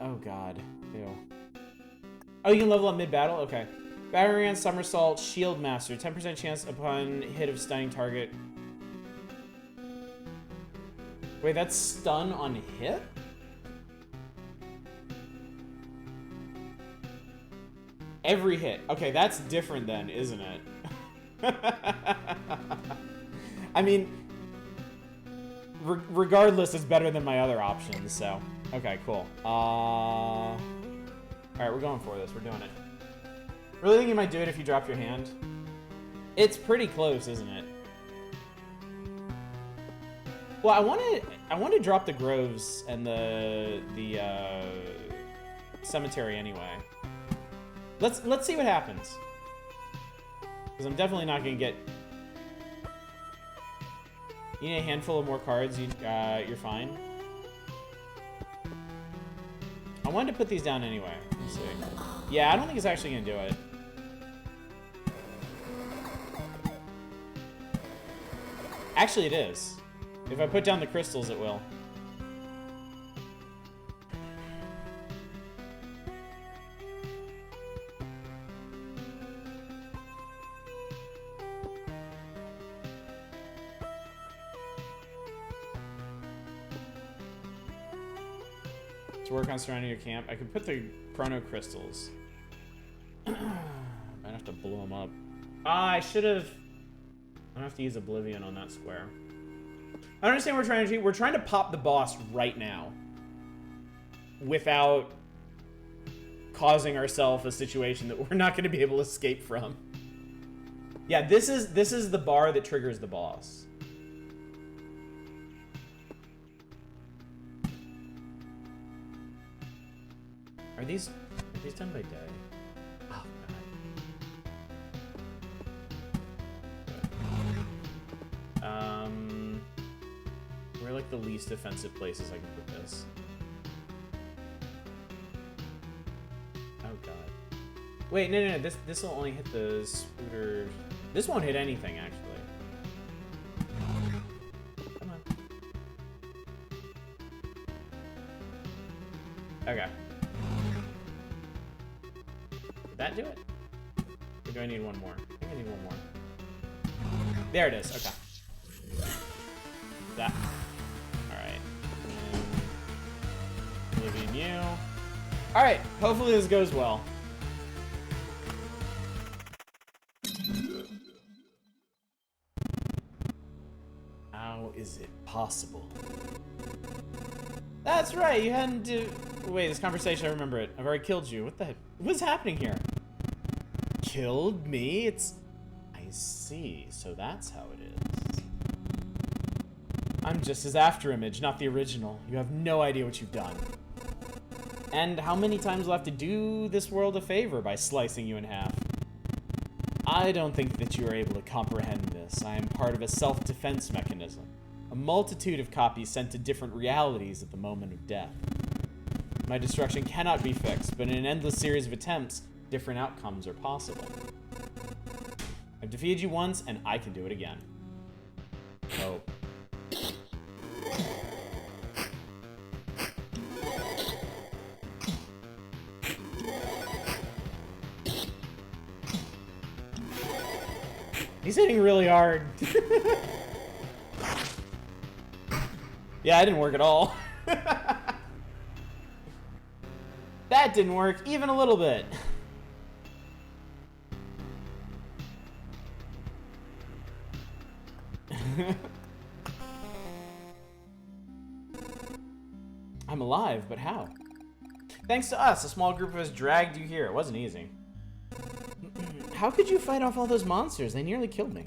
Oh god. Ew. Oh, you can level up mid-battle? Okay. Battery Ram, Somersault, Shield Master. 10% chance upon hit of stunning target. Wait, that's stun on hit? Every hit. Okay, that's different then, isn't it? I mean, regardless, it's better than my other options, so. Okay, cool. Alright, we're going for this. We're doing it. Really think you might do it if you drop your hand? It's pretty close, isn't it? Well, I want to drop the groves and the cemetery anyway. Let's see what happens. Because I'm definitely not gonna get. You need a handful of more cards. You're fine. I wanted to put these down anyway. Let's see. Yeah, I don't think it's actually gonna do it. Actually, it is. If I put down the crystals, it will. To work on surrounding your camp, I could put the chrono crystals. Might have to blow them up. Ah, I should have. I don't have to use Oblivion on that square. I don't understand what we're trying to do. We're trying to pop the boss right now. Without causing ourselves a situation that we're not going to be able to escape from. Yeah, this is the bar that triggers the boss. Are these done by day? Oh god. Where are like the least offensive places I can put this? Oh god. Wait, no. This will only hit the scooter. This won't hit anything actually. Come on. Okay. Did that do it? Or do I need one more? I think I need one more. There it is. Okay. That. Alright. Oblivion you. Alright, hopefully this goes well. How is it possible? That's right, you hadn't do. Wait, this conversation, I remember it. I've already killed you. What the heck? What's happening here? Killed me? It's. I see. So that's how it is. I'm just his afterimage, not the original. You have no idea what you've done. And how many times will I have to do this world a favor by slicing you in half? I don't think that you are able to comprehend this. I am part of a self-defense mechanism. A multitude of copies sent to different realities at the moment of death. My destruction cannot be fixed, but in an endless series of attempts, different outcomes are possible. I've defeated you once, and I can do it again. Oh. He's hitting really hard. Yeah, it didn't work at all. That didn't work even a little bit. I'm alive, but how? Thanks to us, a small group of us dragged you here. It wasn't easy. How could you fight off all those monsters? They nearly killed me.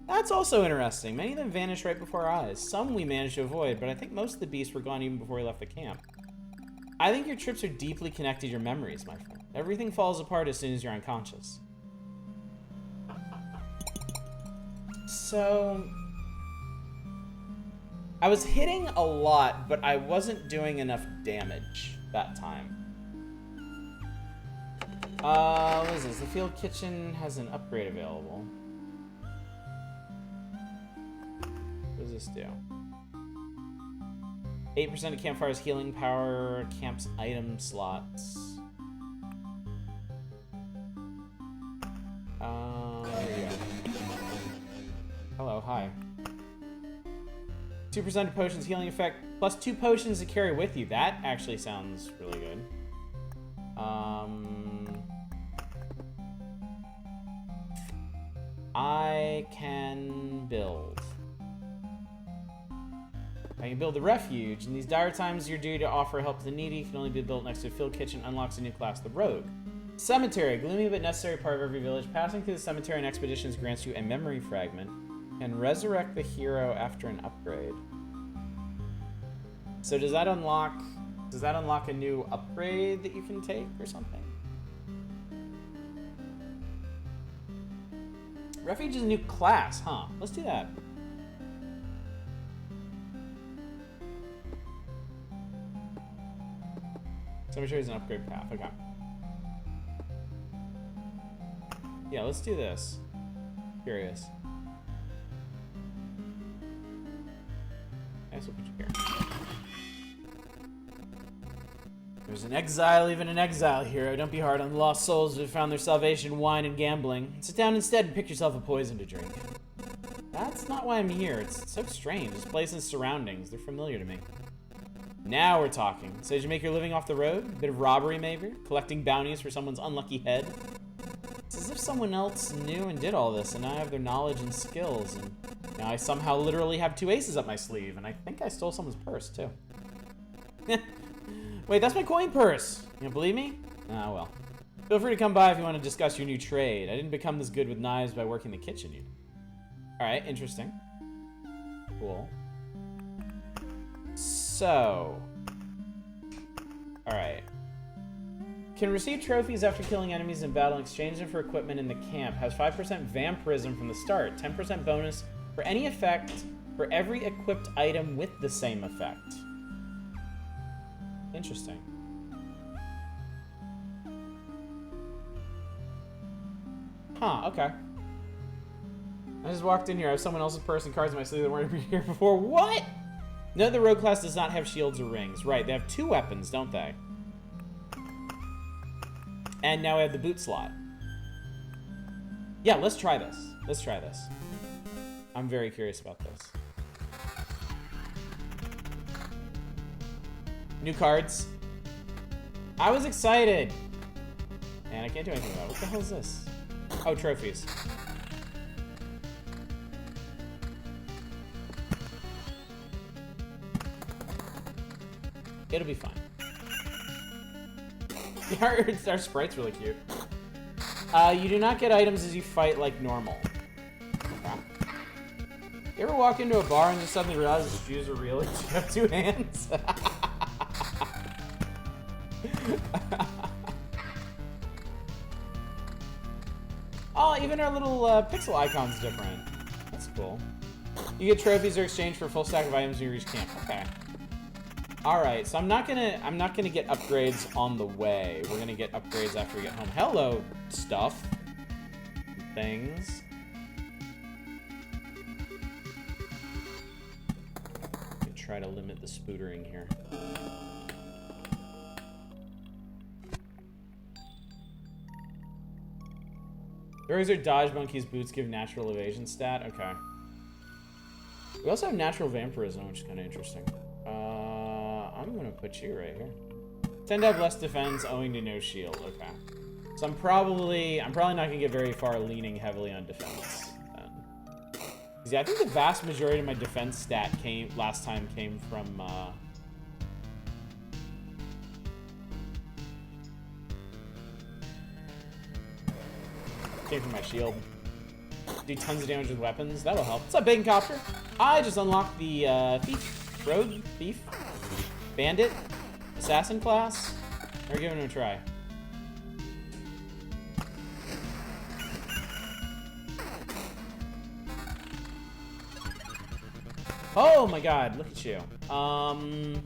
That's also interesting. Many of them vanished right before our eyes. Some we managed to avoid, but I think most of the beasts were gone even before we left the camp. I think your trips are deeply connected to your memories, my friend. Everything falls apart as soon as you're unconscious. So... I was hitting a lot, but I wasn't doing enough damage that time. What is this? The field kitchen has an upgrade available. What does this do? 8% of campfire's healing power, camp's item slots. There you go. Hello, hi. 2% of potions healing effect, plus 2 potions to carry with you. That actually sounds really good. I can build. I can build the refuge. In these dire times, your duty to offer help to the needy can only be built next to a field kitchen. Unlocks a new class, the rogue. Cemetery, a gloomy but necessary part of every village. Passing through the cemetery on expeditions grants you a memory fragment. And resurrect the hero after an upgrade. So does that unlock a new upgrade that you can take or something? Refuge is a new class, huh? Let's do that. Cemetery is an upgrade path, okay. Yeah, let's do this. Curious. I guess we'll put you here. There's an exile, even an exile hero. Don't be hard on the lost souls who have found their salvation in wine and gambling. Sit down instead and pick yourself a poison to drink. That's not why I'm here. It's so strange. This place and surroundings, they're familiar to me. Now we're talking. So did you make your living off the road? A bit of robbery, maybe? Collecting bounties for someone's unlucky head? It's as if someone else knew and did all this, and now I have their knowledge and skills, and now I somehow literally have 2 aces up my sleeve, and I think I stole someone's purse, too. Wait, that's my coin purse! You don't believe me? Ah, well. Feel free to come by if you want to discuss your new trade. I didn't become this good with knives by working the kitchen, you know. Alright, interesting. Cool. So... Alright. Can receive trophies after killing enemies in battle and exchange them for equipment in the camp. Has 5% vampirism from the start. 10% bonus for any effect for every equipped item with the same effect. Interesting. Huh, okay. I just walked in here. I have someone else's purse and cards in my sleeve that weren't here before. What? No, the rogue class does not have shields or rings. Right, they have 2 weapons, don't they? And now we have the boot slot. Yeah, let's try this. Let's try this. I'm very curious about this. New cards. I was excited. And I can't do anything about it. What the hell is this? Oh, trophies. It'll be fine. Our sprite's really cute. You do not get items as you fight like normal. Okay. You ever walk into a bar and just suddenly realize the shoes are real? You have 2 hands? Oh, even our little pixel icon's different. That's cool. You get trophies or exchange for a full stack of items when you reach camp. Okay. All right, so I'm not gonna get upgrades on the way. We're gonna get upgrades after we get home. Hello, stuff. Things. Try to limit the spootering here. Those are dodge monkeys. Boots give natural evasion stat. Okay. We also have natural vampirism, which is kind of interesting. I'm gonna put you right here. Tend to have less defense owing to no shield. Okay. So I'm probably not gonna get very far leaning heavily on defense. Yeah, I think the vast majority of my defense stat last time came from my shield. Do tons of damage with weapons. That'll help. What's up, Bacon Copter? I just unlocked the thief, rogue, thief, bandit, assassin class. We're giving it a try. Oh my god, look at you. Oh,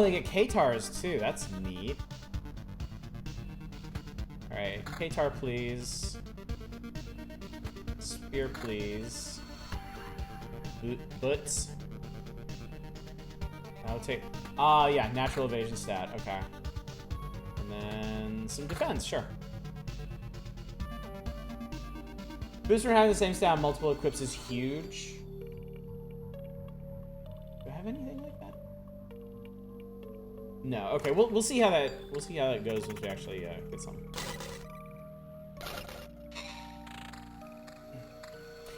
they get K-Tars too. That's neat. Alright, K-Tar please. Spear please. Boots. I'll take... yeah, natural evasion stat. Okay. And then some defense, sure. Boost for having the same stat on multiple equips is huge. Anything like that? No. Okay. We'll see how that goes once we actually get some.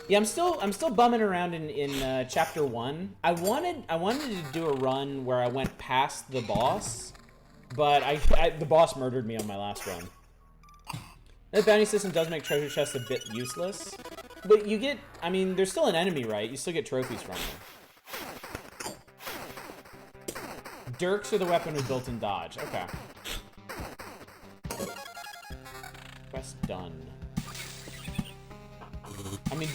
Yeah, I'm still bumming around in chapter 1. I wanted to do a run where I went past the boss, but the boss murdered me on my last run. The bounty system does make treasure chests a bit useless, but you get. I mean, there's still an enemy, right? You still get trophies from them. Dirks are the weapon with built-in dodge. Okay. Quest done. I mean,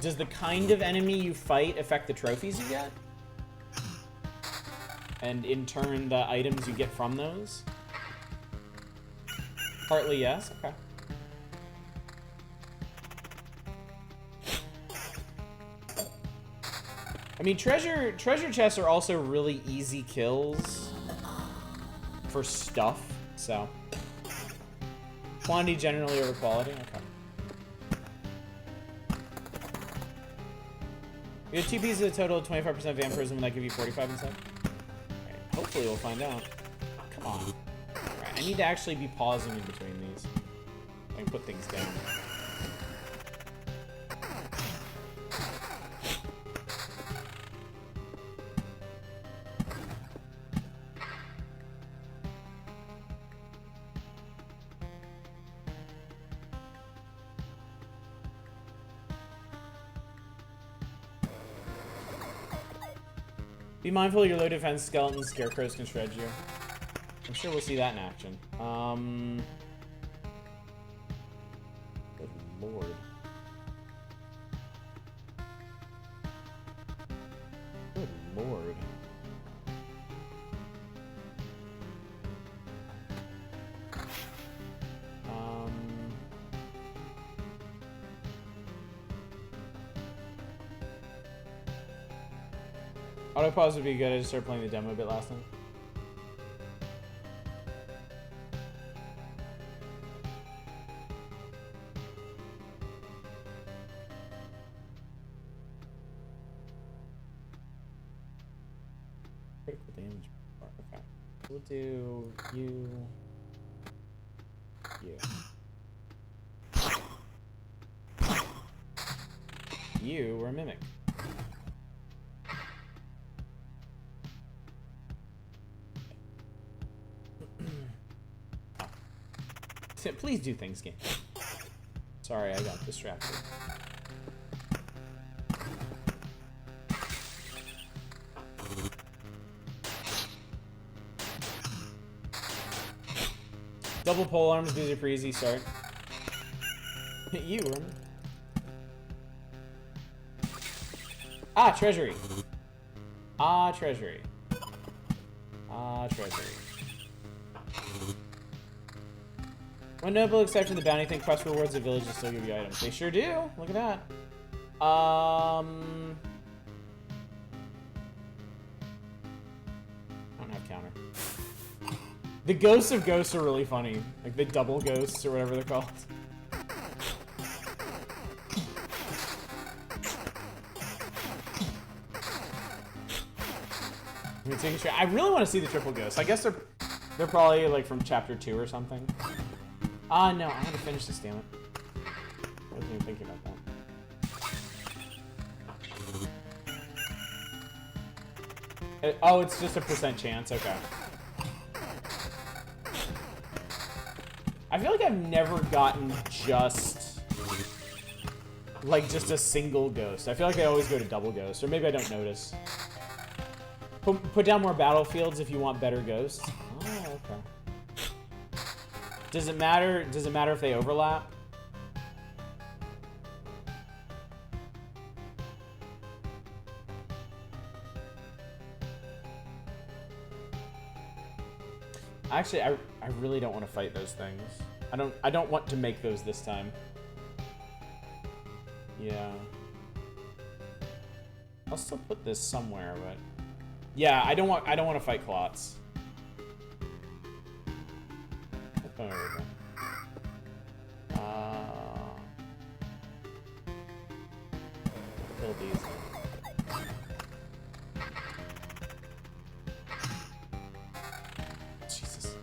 does the kind of enemy you fight affect the trophies you get? And in turn, the items you get from those? Partly yes. Okay. I mean, treasure chests are also really easy kills for stuff, so quantity generally over quality. Okay. You have 2 pieces of total of 25% vampirism, and that give you 45 instead. Right, hopefully we'll find out. Come on. All right, I need to actually be pausing in between these. I can put things down. Be mindful of your low defense. Skeletons, scarecrows can shred you. I'm sure we'll see that in action. Good lord. Good lord. Autopause would be good. I just started playing the demo a bit last time. Critical damage. Okay. We'll do you. You were a mimic. Please do things, game. Sorry, I got distracted. Double pole arms gives you a pretty easy start. You, Roman. Ah, treasury. Ah, treasury. Ah, treasury. One notable exception, the bounty thing, quest rewards the villages still give you items. They sure do. Look at that. I don't have counter. The ghosts of ghosts are really funny. Like the double ghosts or whatever they're called. I really want to see the triple ghosts. I guess they're probably like from chapter 2 or something. Ah, no, I had to finish this, damn it. I wasn't even thinking about that. Oh, it's just a % chance, okay. I feel like I've never gotten just a single ghost. I feel like I always go to double ghosts, or maybe I don't notice. Put down more battlefields if you want better ghosts. Oh, okay. Does it matter? Does it matter if they overlap? Actually, I really don't want to fight those things. I don't want to make those this time. Yeah. I'll still put this somewhere, but yeah, I don't want to fight Clots. Kill these. Jesus.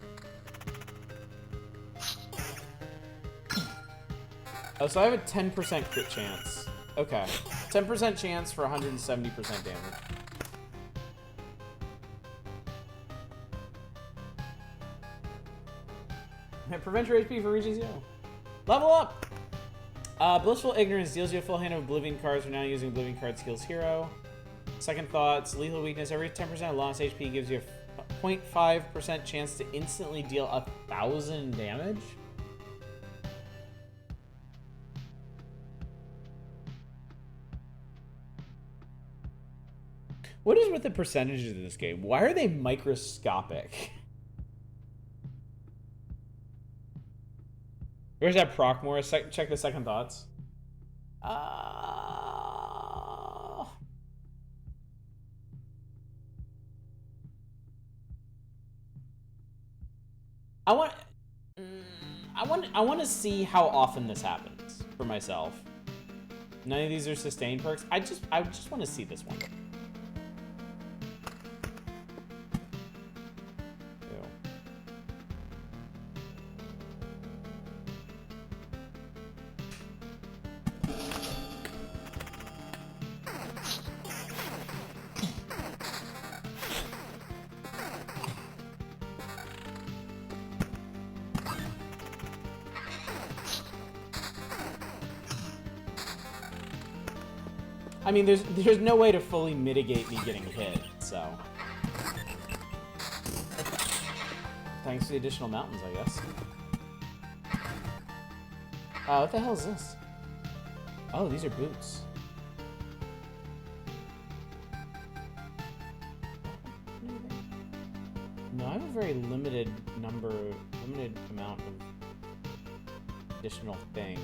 Oh, so I have a 10% crit chance. Okay. 10% chance for 170% damage. Prevent your HP for reaching 0. Level up! Blissful Ignorance deals you a full hand of Oblivion cards. We're now using Oblivion card skills hero. Second Thoughts, Lethal Weakness. Every 10% of lost HP gives you a 0.5% chance to instantly deal 1,000 damage. What is with the percentages in this game? Why are they microscopic? Where's that Proc-more? Check the Second Thoughts. I want to see how often this happens for myself. None of these are sustained perks. I just want to see this one. I mean, there's no way to fully mitigate me getting hit, so. Thanks to the additional mountains, I guess. What the hell is this? Oh, these are boots. No, I have a very limited amount of additional things.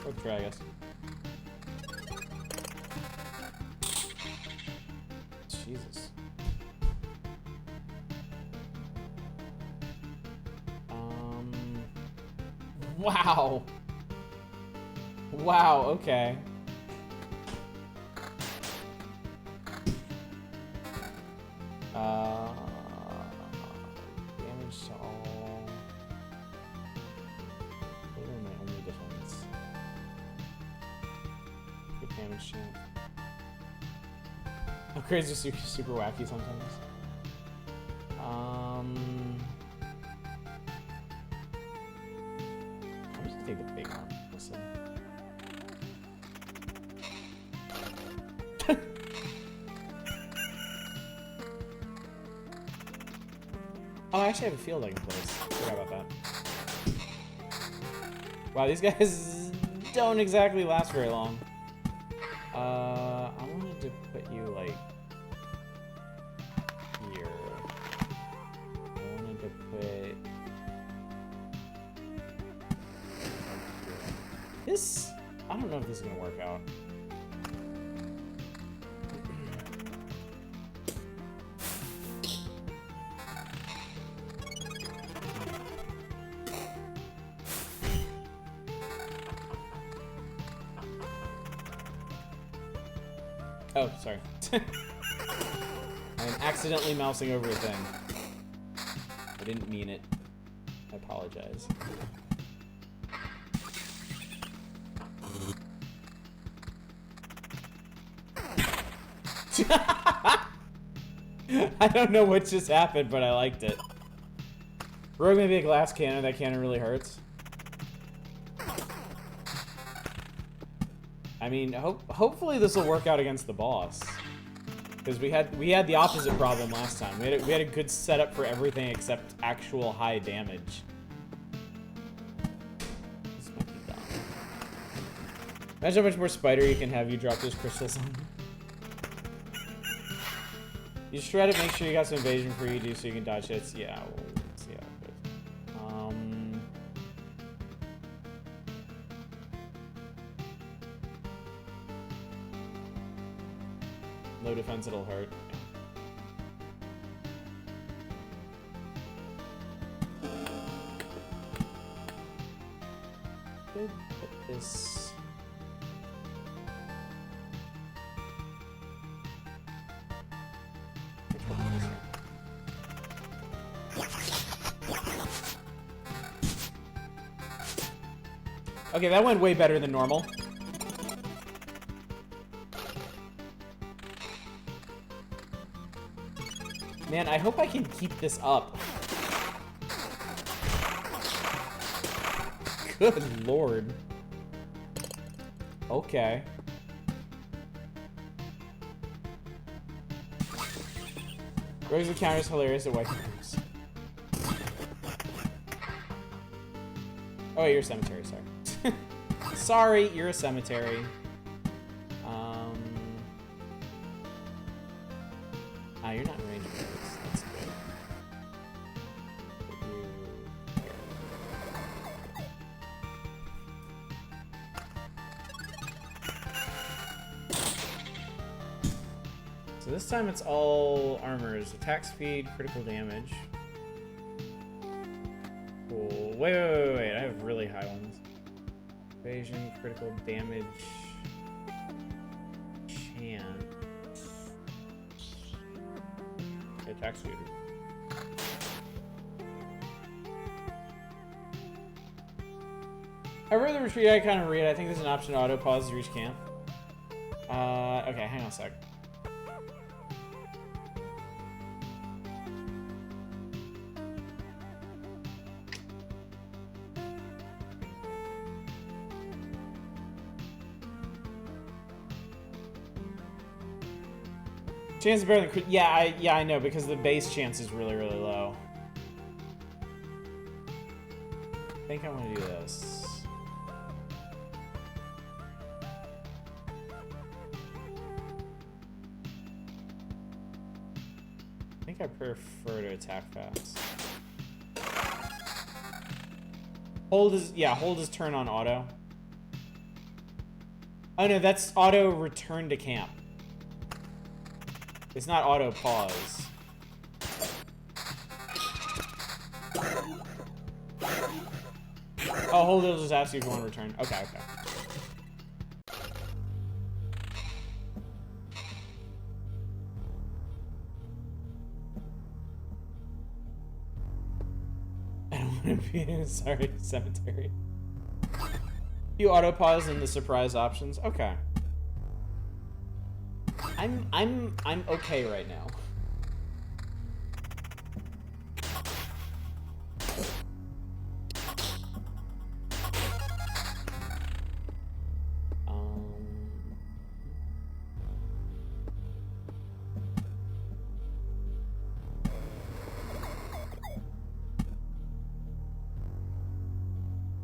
Worth a try, I guess. Jesus. Wow. Wow, okay. Damage to all. Those are my only difference. Good damage chance. Upgrades are super wacky sometimes. I'm just gonna take the big one. Listen. Oh, I actually have a field I can place. Forgot about that. Wow, these guys don't exactly last very long. I wanted to put you, like, here. I wanted to put... This... I don't know if this is gonna work out. Oh, sorry. I'm accidentally mousing over a thing. I didn't mean it. I apologize. I don't know what just happened, but I liked it. Rogue may be a glass cannon. That cannon really hurts. I mean, hopefully this will work out against the boss, because we had the opposite problem last time. We had a good setup for everything except actual high damage. This might be dumb. Imagine how much more spider you can have you drop those crystals on. You just try to make sure you got some evasion for you do so you can dodge hits. Yeah, we'll see how it goes. Low defense, it'll hurt. Could put this. Okay, that went way better than normal. Man, I hope I can keep this up. Good lord. Okay. Rogue's encounter is hilarious at wiping groups. Oh, wait, you're a cemetery, sorry. Sorry, you're a cemetery. Ah, you're not in range of those. That's good. Put you here. So this time it's all armors. Attack speed, critical damage. Cool. Wait. I have really high ones. Evasion, critical damage, chance. Okay, attack speed. I read the retreat icon and read. I think there's an option to auto pause to reach camp. Okay, hang on a sec. Chance is better than yeah, I know, because the base chance is really, really low. I think I want to do this. I think I prefer to attack fast. Hold is turn on auto. Oh no, that's auto return to camp. It's not auto pause. Oh, hold it will just ask you if you want to return. Okay. I don't want to be in a sorry cemetery. You auto pause in the surprise options. Okay. I'm okay right now.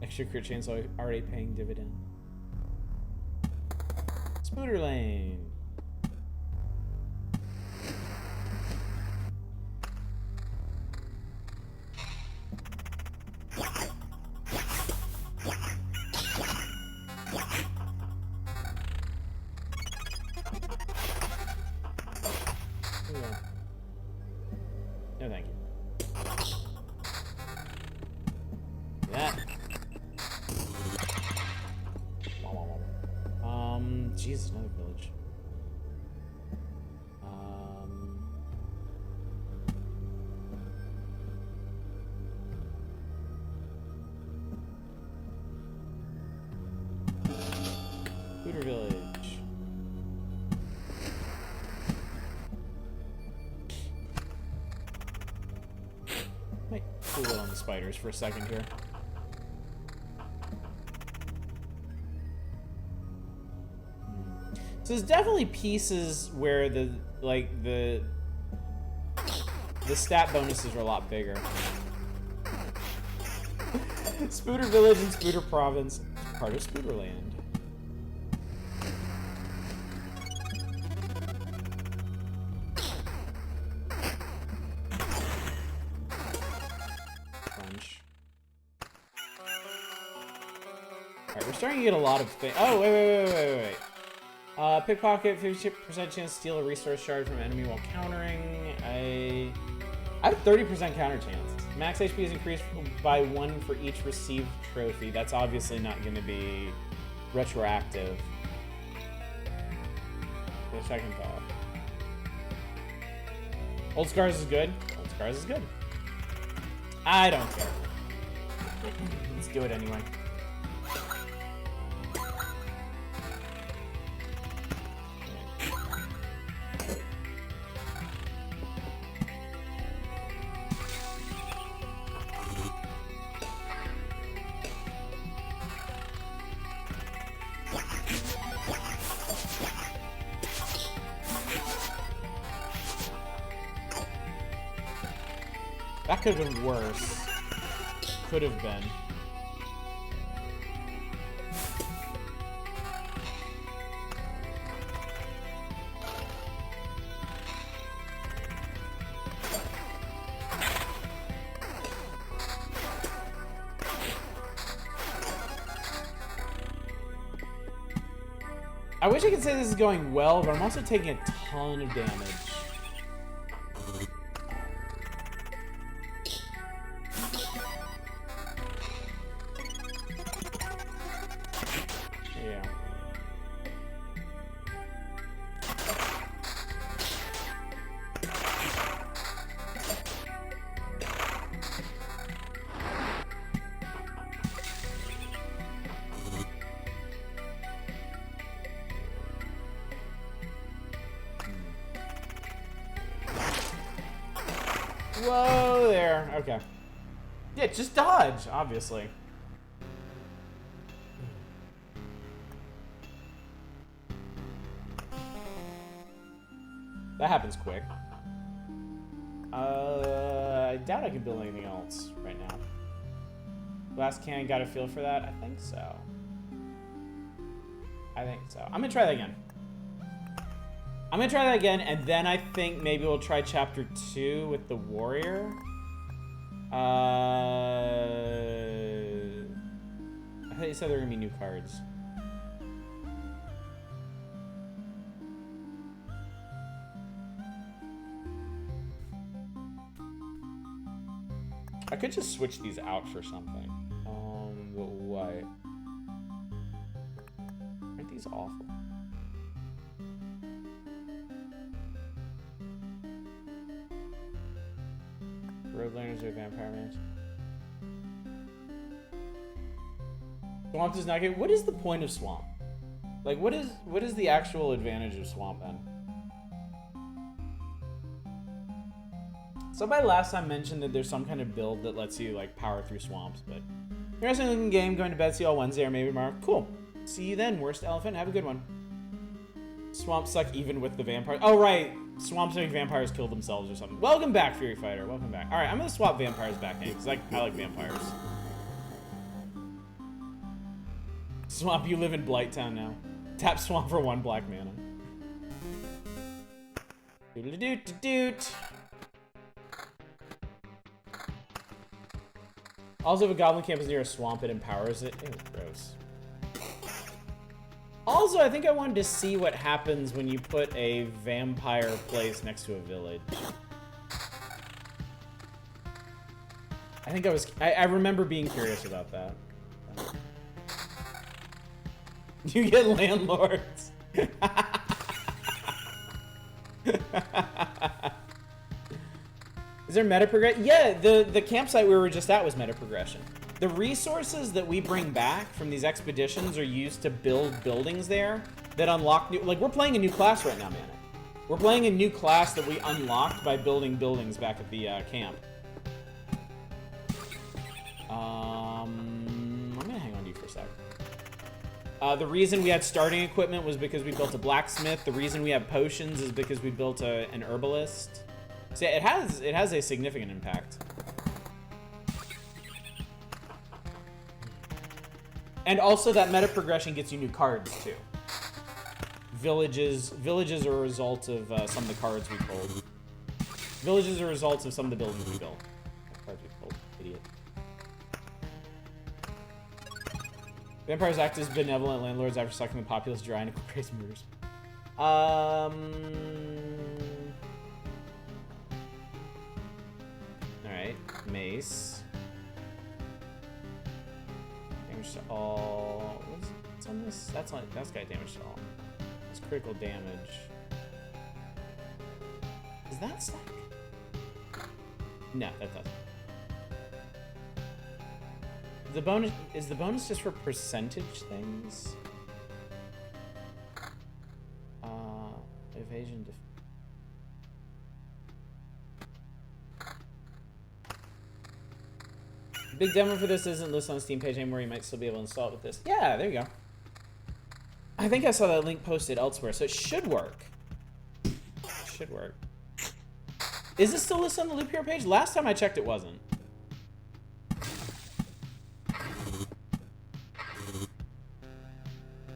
Extra crit chance already paying dividend. Spooter Lane. No, thank you. That. Jesus, another village. Hooter Village. Might cool it on the spiders for a second here. So there's definitely pieces where the stat bonuses are a lot bigger. Spooter Village and Spooter Province, part of Spooterland. Crunch. Alright, we're starting to get a lot of things. Oh, wait. Pickpocket, 50% chance to steal a resource shard from enemy while countering. I have 30% counter chance. Max HP is increased by 1 for each received trophy. That's obviously not going to be retroactive. For a second thought. Old Scars is good. Old Scars is good. I don't care. Let's do it anyway. That could have been worse. Could have been. I wish I could say this is going well, but I'm also taking a ton of damage. Whoa there. Okay. Yeah, just dodge, obviously. That happens quick. I doubt I can build anything else right now. Last can, got a feel for that? I think so. I'm gonna try that again. And then I think maybe we'll try chapter 2 with the warrior. I thought you said there were gonna be new cards. I could just switch these out for something. What? Aren't these awful? Roadlanders or Vampire Mage. Swamp does not get. What is the point of Swamp? Like, what is the actual advantage of Swamp then? Somebody last time mentioned that there's some kind of build that lets you like power through swamps, but interesting looking game. Going to bed. See you all Wednesday or maybe tomorrow. Cool. See you then. Worst Elephant. Have a good one. Swamps suck even with the vampires. Oh right. Swamps make vampires kill themselves or something. Welcome back, Fury Fighter. Welcome back. All right, I'm gonna swap vampires back in because I like vampires. Swamp, you live in Blighttown now. Tap Swamp for 1 black mana. Doot-a-doot-a-doot. Also, if a goblin camp is near a swamp, it empowers it. Ew, gross. Also, I think I wanted to see what happens when you put a vampire place next to a village. I think I remember being curious about that. You get landlords. Is there meta progression? Yeah, the campsite we were just at was meta progression. The resources that we bring back from these expeditions are used to build buildings there that unlock new... Like, we're playing a new class right now, man. We're playing a new class that we unlocked by building buildings back at the camp. I'm gonna hang on to you for a sec. The reason we had starting equipment was because we built a blacksmith. The reason we have potions is because we built an herbalist. So it has a significant impact. And also that meta progression gets you new cards too. Villages are a result of some of the cards we pulled. Villages are results of some of the buildings we built. Cards we pulled, idiot. Vampires act as benevolent landlords after sucking the populace dry and crazy murders. Alright, mace. Damage to all. What's on this? That's got damage to all. It's critical damage. Is that stuck? No, that doesn't. The bonus is the bonus just for percentage things? Evasion. Big demo for this isn't listed on the Steam page anymore. You might still be able to install it with this. Yeah, there you go. I think I saw that link posted elsewhere, so it should work. Should work. Is this still listed on the Loop Hero page? Last time I checked, it wasn't.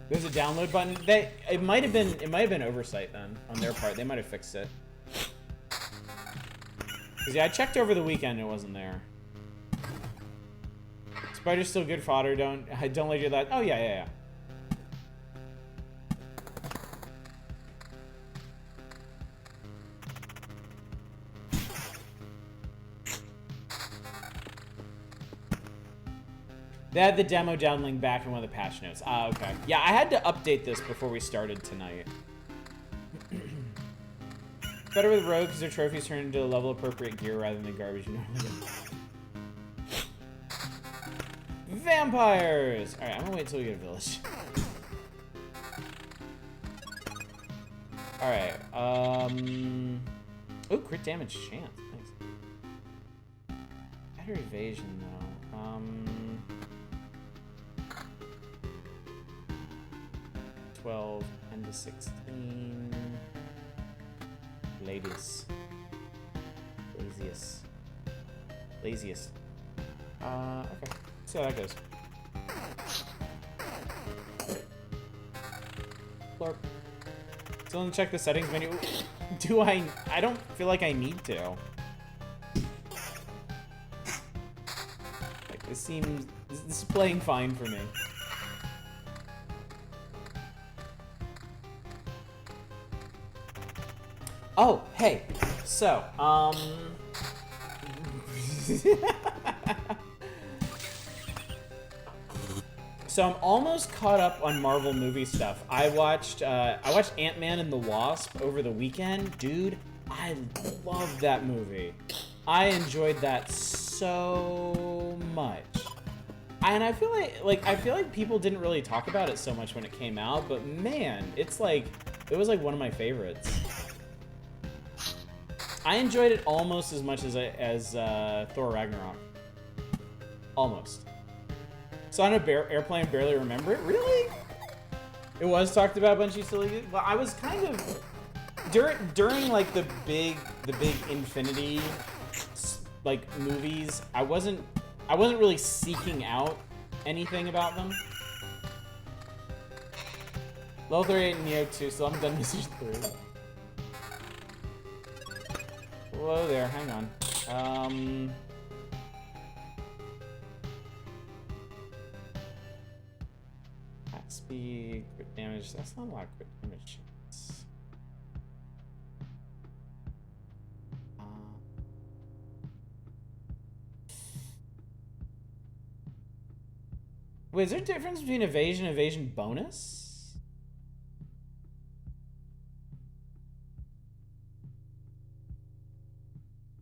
There's a download button. It might have been oversight then on their part. They might have fixed it. 'Cause yeah, I checked over the weekend. It wasn't there. Spider's still good fodder. Don't let your that. Oh yeah. They had the demo downlink back in one of the patch notes. Ah, okay. Yeah, I had to update this before we started tonight. Better with rogue because their trophies turn into level appropriate gear rather than the garbage you normally get. Vampires! Alright, I'm gonna wait until we get a village. Alright, oh, crit damage chance. Nice. Better evasion, though. 12, 10 to 16. Ladies. Laziest. Okay. See how that goes. Florp. Still need to check the settings menu. Do I don't feel like I need to. Like, this is playing fine for me. Oh, hey. So, So I'm almost caught up on Marvel movie stuff. I watched Ant-Man and the Wasp over the weekend. Dude, I loved that movie. I enjoyed that so much. And I feel like people didn't really talk about it so much when it came out, but man, it was like one of my favorites. I enjoyed it almost as much as Thor Ragnarok. Almost. So on an airplane, barely remember it. Really? It was talked about a bunch of silly. Well, I was kind of during like the big Infinity like movies. I wasn't really seeking out anything about them. Level 38 and Neo 2, so I'm done Message 3. Whoa there, hang on. Attack speed, crit damage. That's not a lot of crit damage. Wait, is there a difference between evasion and evasion bonus?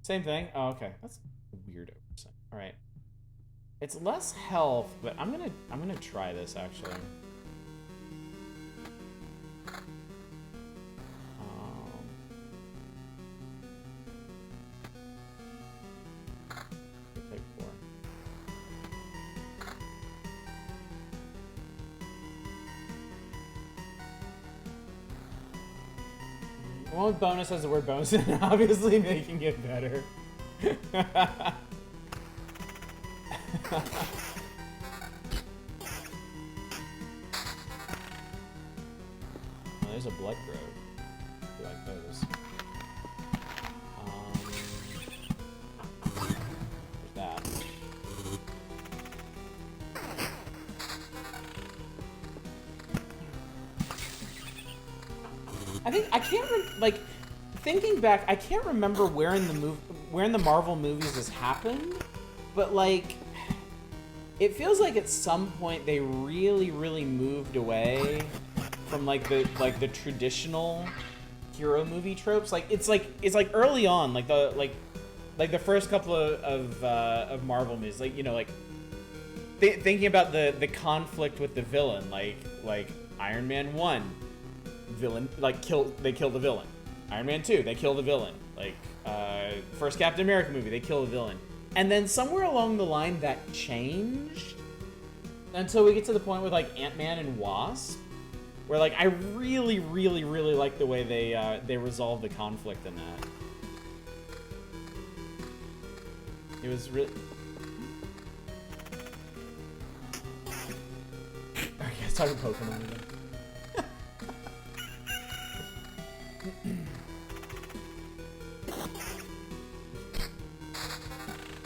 Same thing? Oh, okay. That's weird. All right. It's less health, but I'm gonna try this actually. One with bonus has the word bonus and obviously making it better. Oh, there's a blood grove. I like those. There's that. I can't like thinking back. I can't remember where in the Marvel movies this happened, but like it feels like at some point they really moved away from like the traditional hero movie tropes. Like it's like early on, like the first couple of Marvel movies, like, you know, like thinking about the conflict with the villain, like Iron Man 1. Villain, like, they kill the villain. Iron Man 2, they kill the villain. Like, first Captain America movie, they kill the villain. And then somewhere along the line that changed until we get to the point with like Ant-Man and Wasp, where like I really like the way they resolved the conflict in that. It was really. Okay, let's talk about Pokemon again.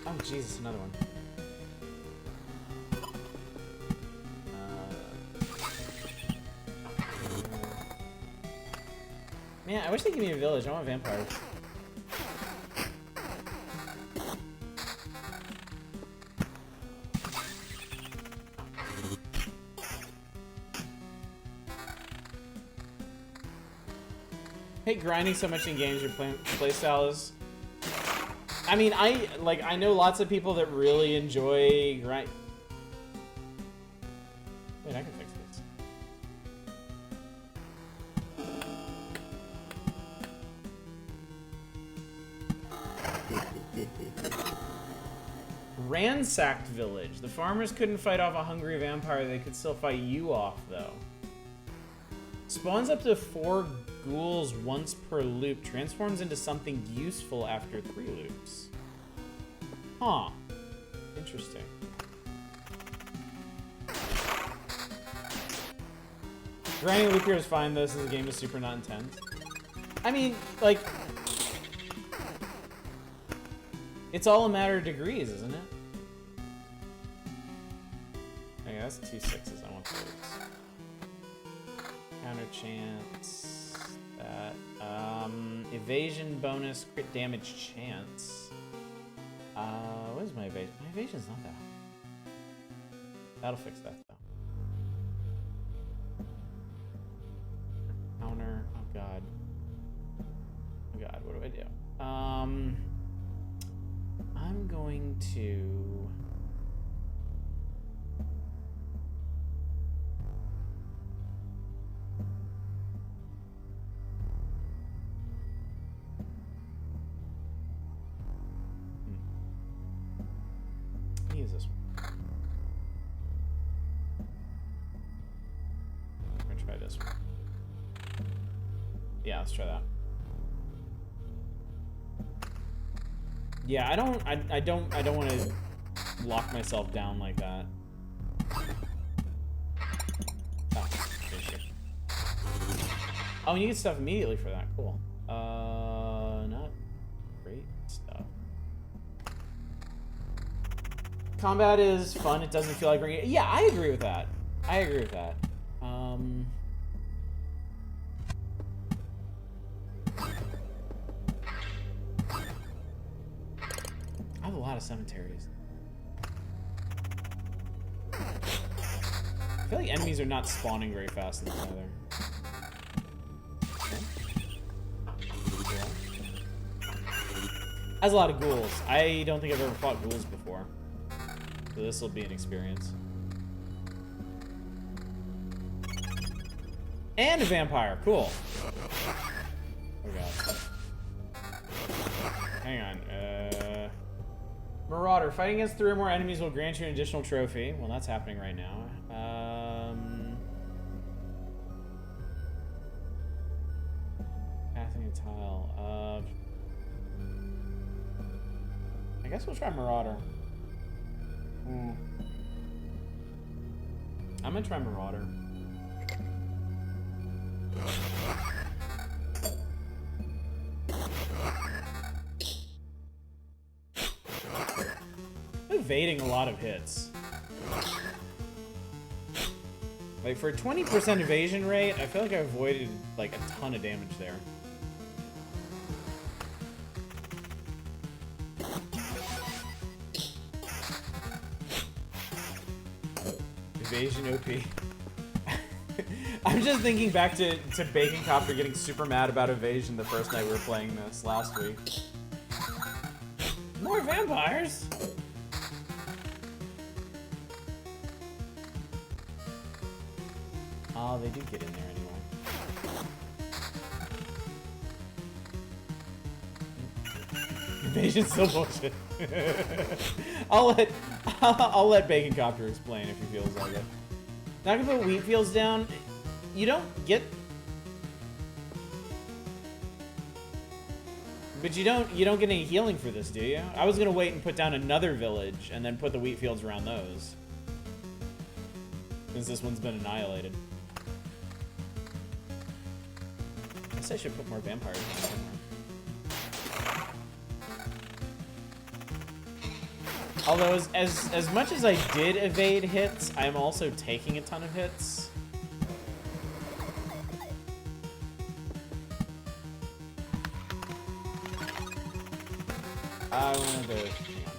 Oh Jesus, another one. Man, I wish they'd give me a village. I want vampires. I hate grinding so much in games. Your playstyle is. I mean, I know lots of people that really enjoy grind. Wait, I can fix this. Ransacked village. The farmers couldn't fight off a hungry vampire. They could still fight you off, though. Spawns up to 4 ghouls once per loop. Transforms into something useful after 3 loops. Huh. Interesting. Grinding loop here is fine though, since the game is super not intense. I mean, like, it's all a matter of degrees, isn't it? Okay, that's 2 6s. I want those. Counter chance. That. Evasion bonus, crit damage chance. What is my evasion? My evasion's not that high. That'll fix that though. Counter. Oh god. Oh god, what do I do? I'm going to. Use this one. I'm gonna try this one. Yeah, let's try that. Yeah, I don't want to lock myself down like that. Oh, okay, sure. Oh, and you get stuff immediately for that. Cool. Not great stuff. Combat is fun. It doesn't feel like bringing. Yeah, I agree with that. I agree with that. I have a lot of cemeteries. I feel like enemies are not spawning very fast in this either. Has a lot of ghouls. I don't think I've ever fought ghouls before. So this will be an experience. And a vampire. Cool. Oh god. Hang on. Marauder. Fighting against 3 or more enemies will grant you an additional trophy. Well, that's happening right now. Passing a tile. I guess we'll try Marauder. I'm gonna try Marauder. I'm evading a lot of hits. Like, for a 20% evasion rate, I feel like I avoided, like, a ton of damage there. Evasion OP. I'm just thinking back to Bacon Copter getting super mad about evasion the first night we were playing this last week. More vampires? Oh, they do get in there anyway. Evasion's still bullshit. I'll let Bacon Copter explain if he feels like it. Not gonna put wheat fields down. You don't get, but you don't get any healing for this, do you? I was gonna wait and put down another village and then put the wheat fields around those, since this one's been annihilated. I guess I should put more vampires in somewhere. Although, as much as I did evade hits, I'm also taking a ton of hits. I want to... Hang on.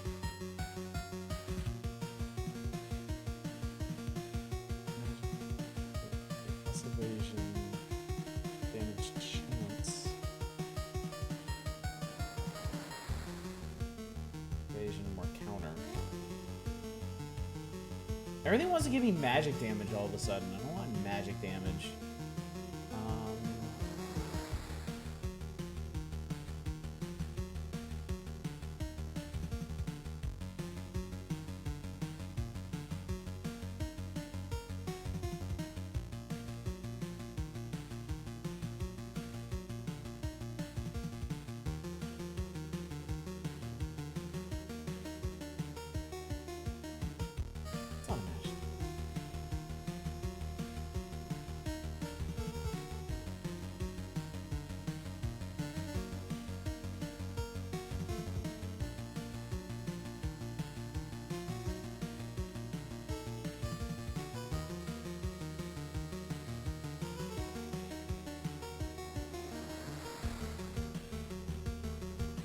Plus evasion, damage chance. Evasion, more counter. Everything wants to give me magic damage all of a sudden. I don't want magic damage.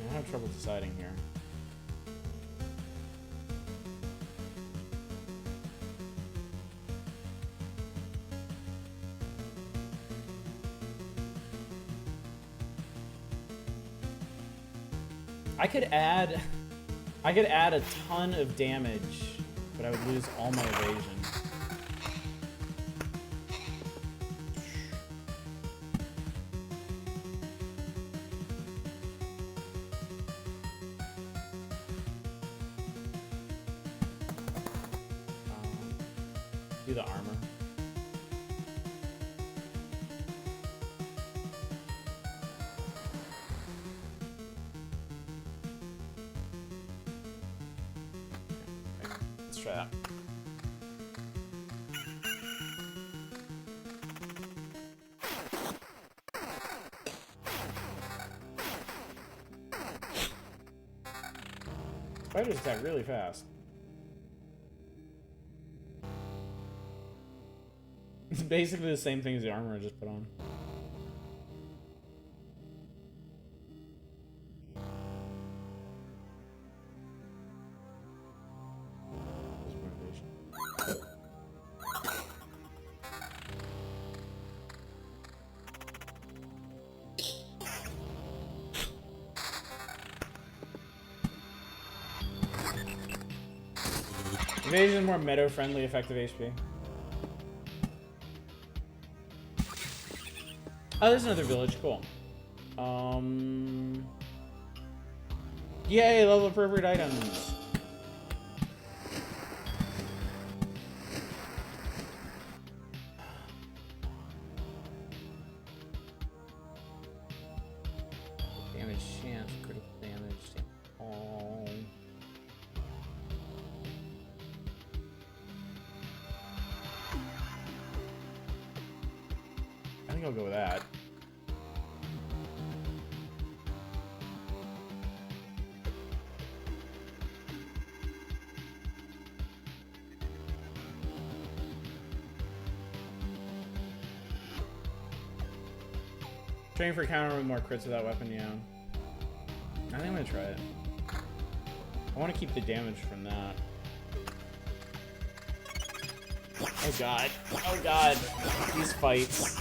I have trouble deciding here. I could add a ton of damage, but I would lose all my evasion. Do the armor. Okay, let's try that. Spiders attack really fast. It's basically the same thing as the armor I just put on. Evasion is more meadow-friendly, effective HP. Oh, there's another village. Cool. Yay, level appropriate items. Damage chance, critical damage. Oh. I think I'll go with that. Training for counter with more crits with that weapon, yeah. I think I'm gonna try it. I want to keep the damage from that. Oh god. Oh god. These fights.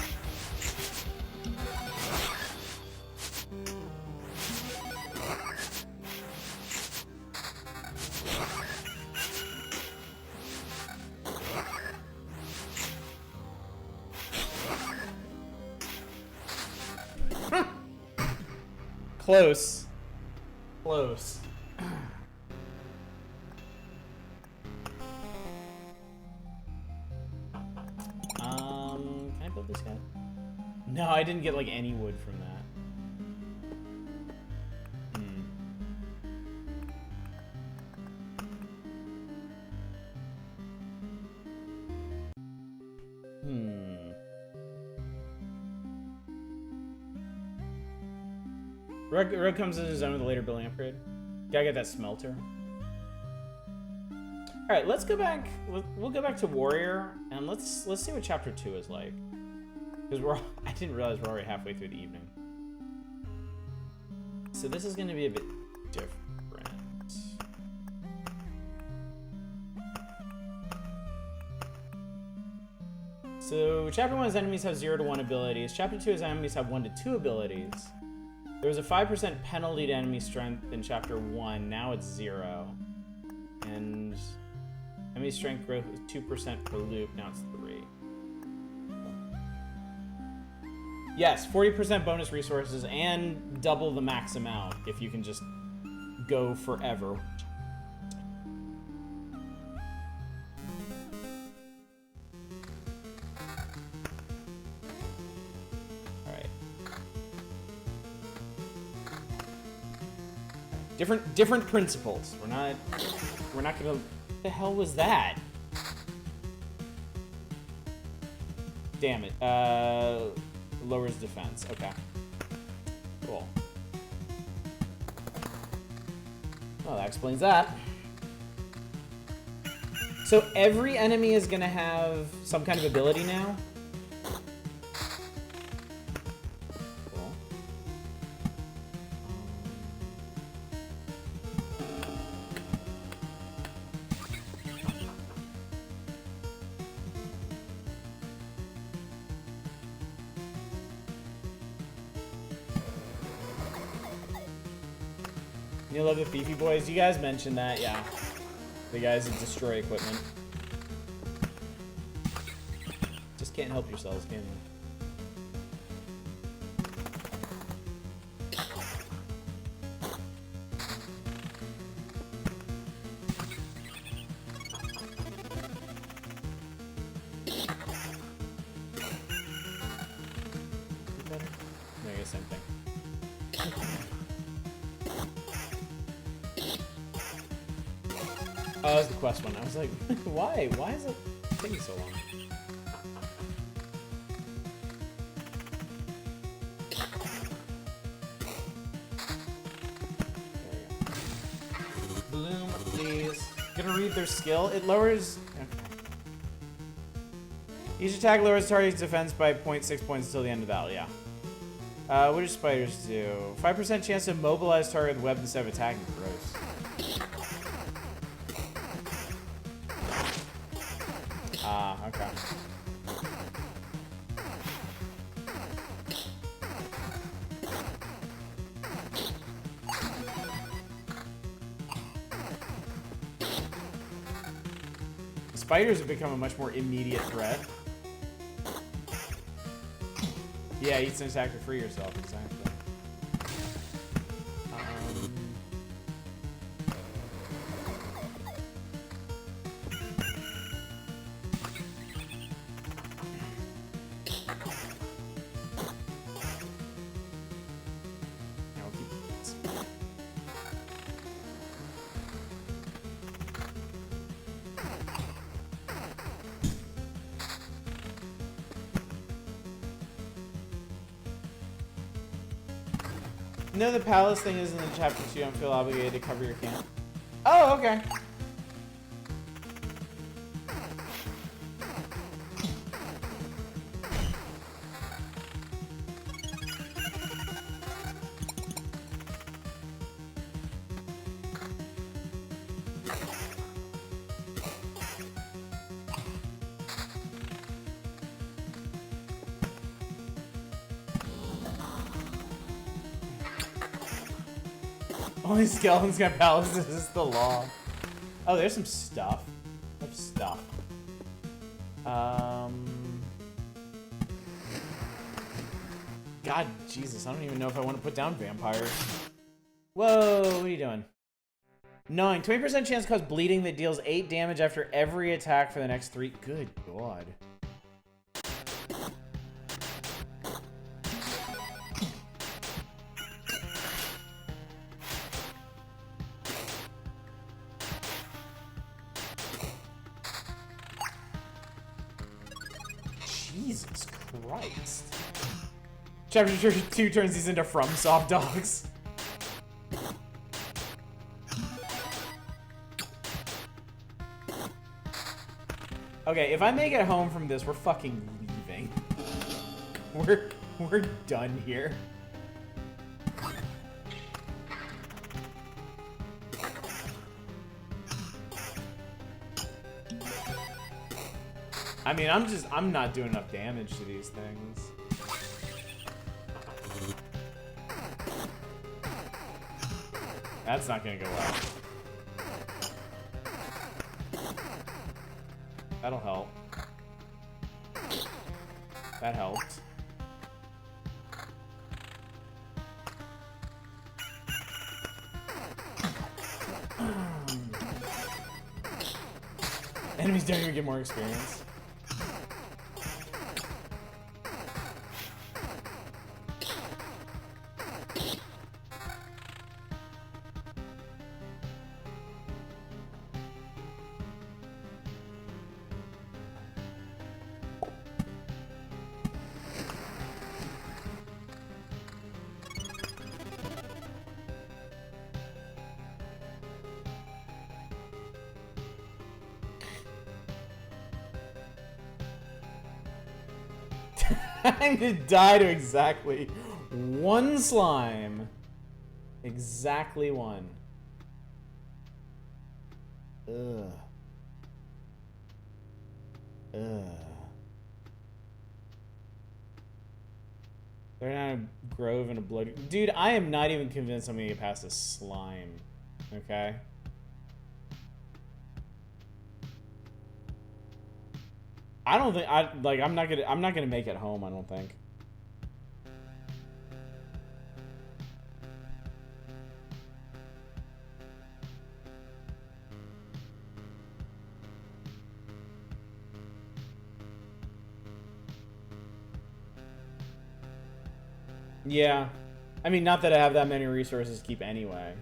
Close. Close. Can I build this guy? No, I didn't get like any wood from that. Rogue comes in his own with a later building upgrade. Gotta get that smelter. All right, let's go back. We'll go back to warrior and let's see what chapter 2 is like. Because I didn't realize we're already halfway through the evening. So this is going to be a bit different. So chapter 1's enemies have 0 to 1 abilities. Chapter 2's enemies have 1 to 2 abilities. There was a 5% penalty to enemy strength in chapter 1. Now it's 0. And enemy strength growth was 2% per loop. Now it's 3. Yes, 40% bonus resources and double the max amount if you can just go forever. Different principles. We're not gonna. What the hell was that? Damn it. Lowers defense. Okay. Cool. Well, that explains that. So every enemy is gonna have some kind of ability now. You love the Fifi boys? You guys mentioned that, yeah. The guys that destroy equipment. Just can't help yourselves, can you? No, I guess same thing. Oh, that was the quest one. I was like, why? Why is it taking so long? There we go. Bloom. Gonna read their skill. It lowers... Okay. Each attack lowers target's defense by 0.6 points until the end of the battle, yeah. What do spiders do? 5% chance to immobilize target with web instead of attacking. Gross. Ah, okay. Spiders have become a much more immediate threat. Yeah, eat some attack to free yourself, exactly. No, the palace thing isn't in chapter 2. You don't feel obligated to cover your camp. Oh, okay. Only skeletons got palaces is the law. Oh, there's some stuff. There's stuff. God, Jesus, I don't even know if I want to put down vampires. Whoa, what are you doing? 9. 20% chance to cause bleeding that deals 8 damage after every attack for the next 3. Good God. Jesus Christ. Chapter 2 turns these into FromSoft dogs. Okay, if I make it home from this, we're fucking leaving. We're done here. I mean, I'm not doing enough damage to these things. That's not gonna go well. That'll help. That helped. Enemies don't even get more experience. Time to die to exactly 1 slime. Exactly 1. Ugh. Ugh. They're not a grove and a bloody... Dude, I am not even convinced I'm gonna get past a slime. Okay? I don't think I'm not gonna make it home, I don't think. Yeah. I mean, not that I have that many resources to keep anyway.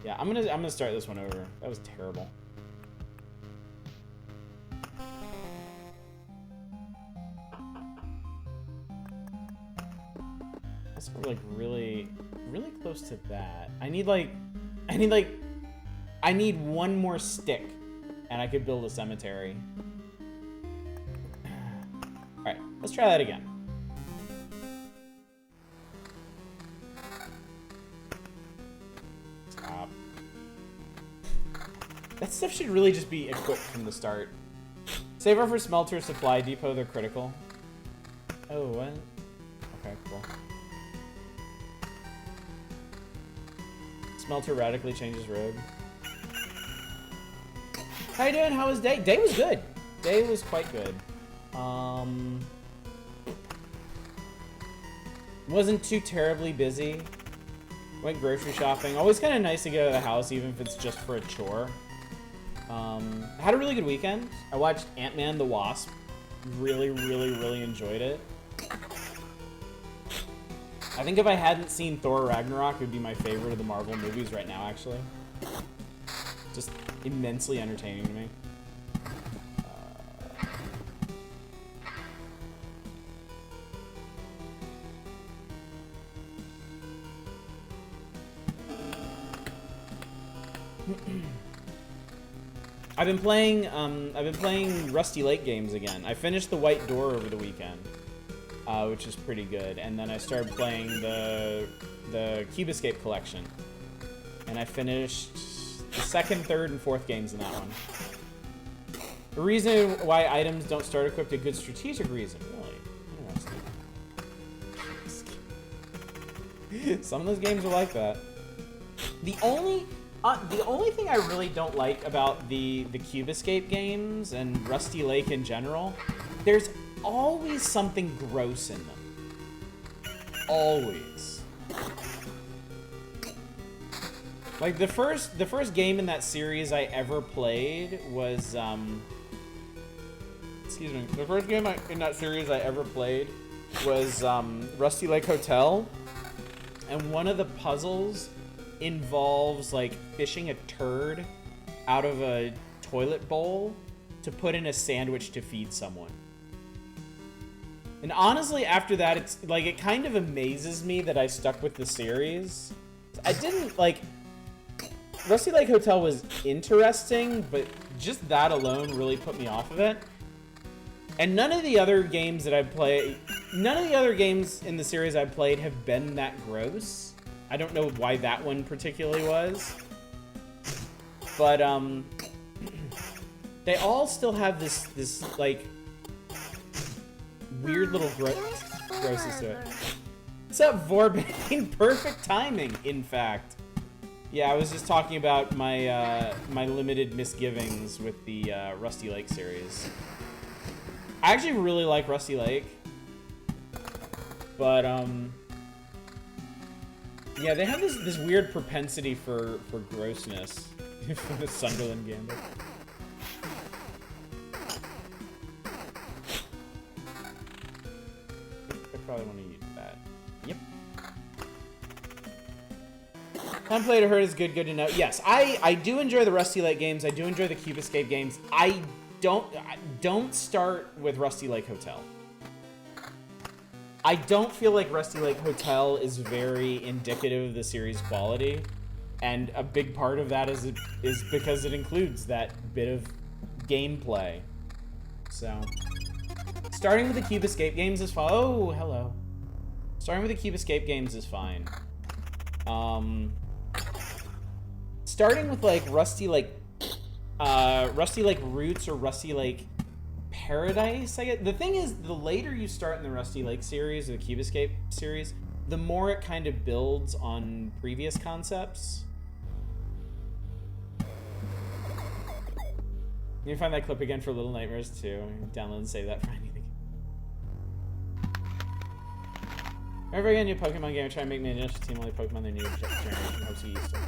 Yeah, I'm gonna start this one over. That was terrible. We're like really close to that. I need like I need one more stick, and I could build a cemetery. All right, let's try that again. Stop. That stuff should really just be equipped from the start. Save over for smelter, supply depot, they're critical. Oh, what? Okay, cool. Smelter radically changes road. How you doing? How was day? Day was good. Day was quite good. Wasn't too terribly busy. Went grocery shopping. Always kind of nice to get out of the house, even if it's just for a chore. Had a really good weekend. I watched Ant-Man the Wasp. Really, really, really enjoyed it. I think if I hadn't seen Thor Ragnarok, it would be my favorite of the Marvel movies right now, actually. Just immensely entertaining to me. I've been playing Rusty Lake games again. I finished The White Door over the weekend, which is pretty good. And then I started playing the Cube Escape collection, and I finished the second, third, and fourth games in that one. The reason why items don't start equipped, a good strategic reason. Really interesting. Some of those games are like that. The only thing I really don't like about the Cube Escape games and Rusty Lake in general, there's always something gross in them. Always. Like the first game in that series I ever played was excuse me. The first game in that series I ever played was Rusty Lake Hotel, and one of the puzzles involves like fishing a turd out of a toilet bowl to put in a sandwich to feed someone. And honestly, after that, it's like it kind of amazes me that I stuck with the series. I didn't like Rusty Lake Hotel was interesting, but just that alone really put me off of it. And none of the other games that I've played, none of the other games in the series I've played have been that gross. I don't know why that one particularly was, but they all still have this like weird little grossness to it. What's up, Vorbane? Perfect timing, in fact. Yeah, I was just talking about my my limited misgivings with the Rusty Lake series. I actually really like Rusty Lake, but yeah, they have this weird propensity for grossness from the Sunderland Gambit. I probably want to use that. Yep. Template to hurt is good to know. Yes, I do enjoy the Rusty Lake games. I do enjoy the Cube Escape games. I don't start with Rusty Lake Hotel. I don't feel like Rusty Lake Hotel is very indicative of the series quality, and a big part of that is because it includes that bit of gameplay. So, starting with the Cube Escape games is fine. Oh, hello. Starting with the Cube Escape games is fine. Starting with like Rusty Lake Roots or Rusty Lake Paradise, I guess. The thing is, the later you start in the Rusty Lake series or the Cube Escape series, the more it kind of builds on previous concepts. You can find that clip again for Little Nightmares too. Download and save that for anything. Whenever I get a new Pokemon game, I try to make my initial team only Pokemon they new generation. Hopes you used to.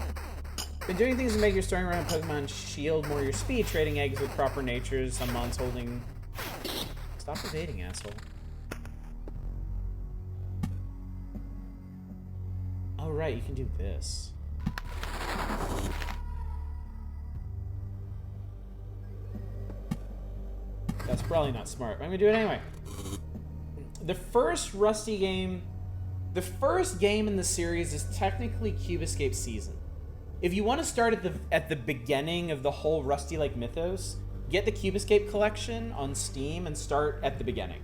Been doing things to make your storing around Pokemon Shield more your speed, trading eggs with proper natures, some mons holding... Stop evading, asshole. Oh, right, you can do this. That's probably not smart, but I'm gonna do it anyway. The first Rusty game... The first game in the series is technically Cube Escape Season. if you want to start at the beginning of the whole Rusty Lake mythos, get the Cube Escape collection on Steam and start at the beginning.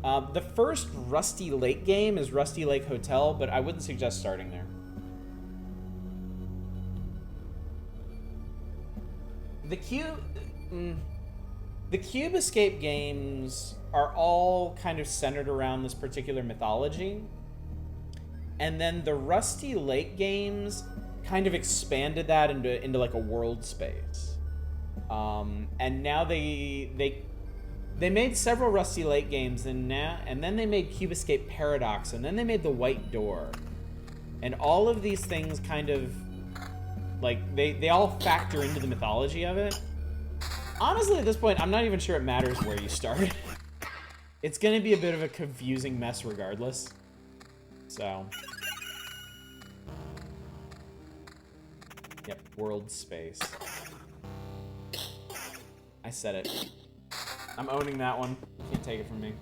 The first Rusty Lake game is Rusty Lake Hotel, but I wouldn't suggest starting there. The Cube Escape games are all kind of centered around this particular mythology. And then the Rusty Lake games kind of expanded that into like a world space. And now they made several Rusty Lake games, and then they made Cube Escape Paradox, and then they made The White Door. And all of these things kind of, like, they all factor into the mythology of it. Honestly, at this point, I'm not even sure it matters where you start. It's gonna be a bit of a confusing mess regardless. So. Yep, world space. I said it. I'm owning that one. You can't take it from me.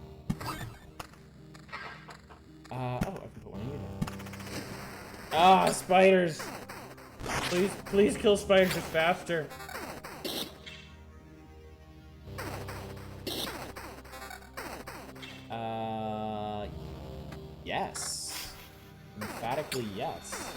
Oh, I can put one in here. Ah, spiders! Please kill spiders faster. Yes. Emphatically yes.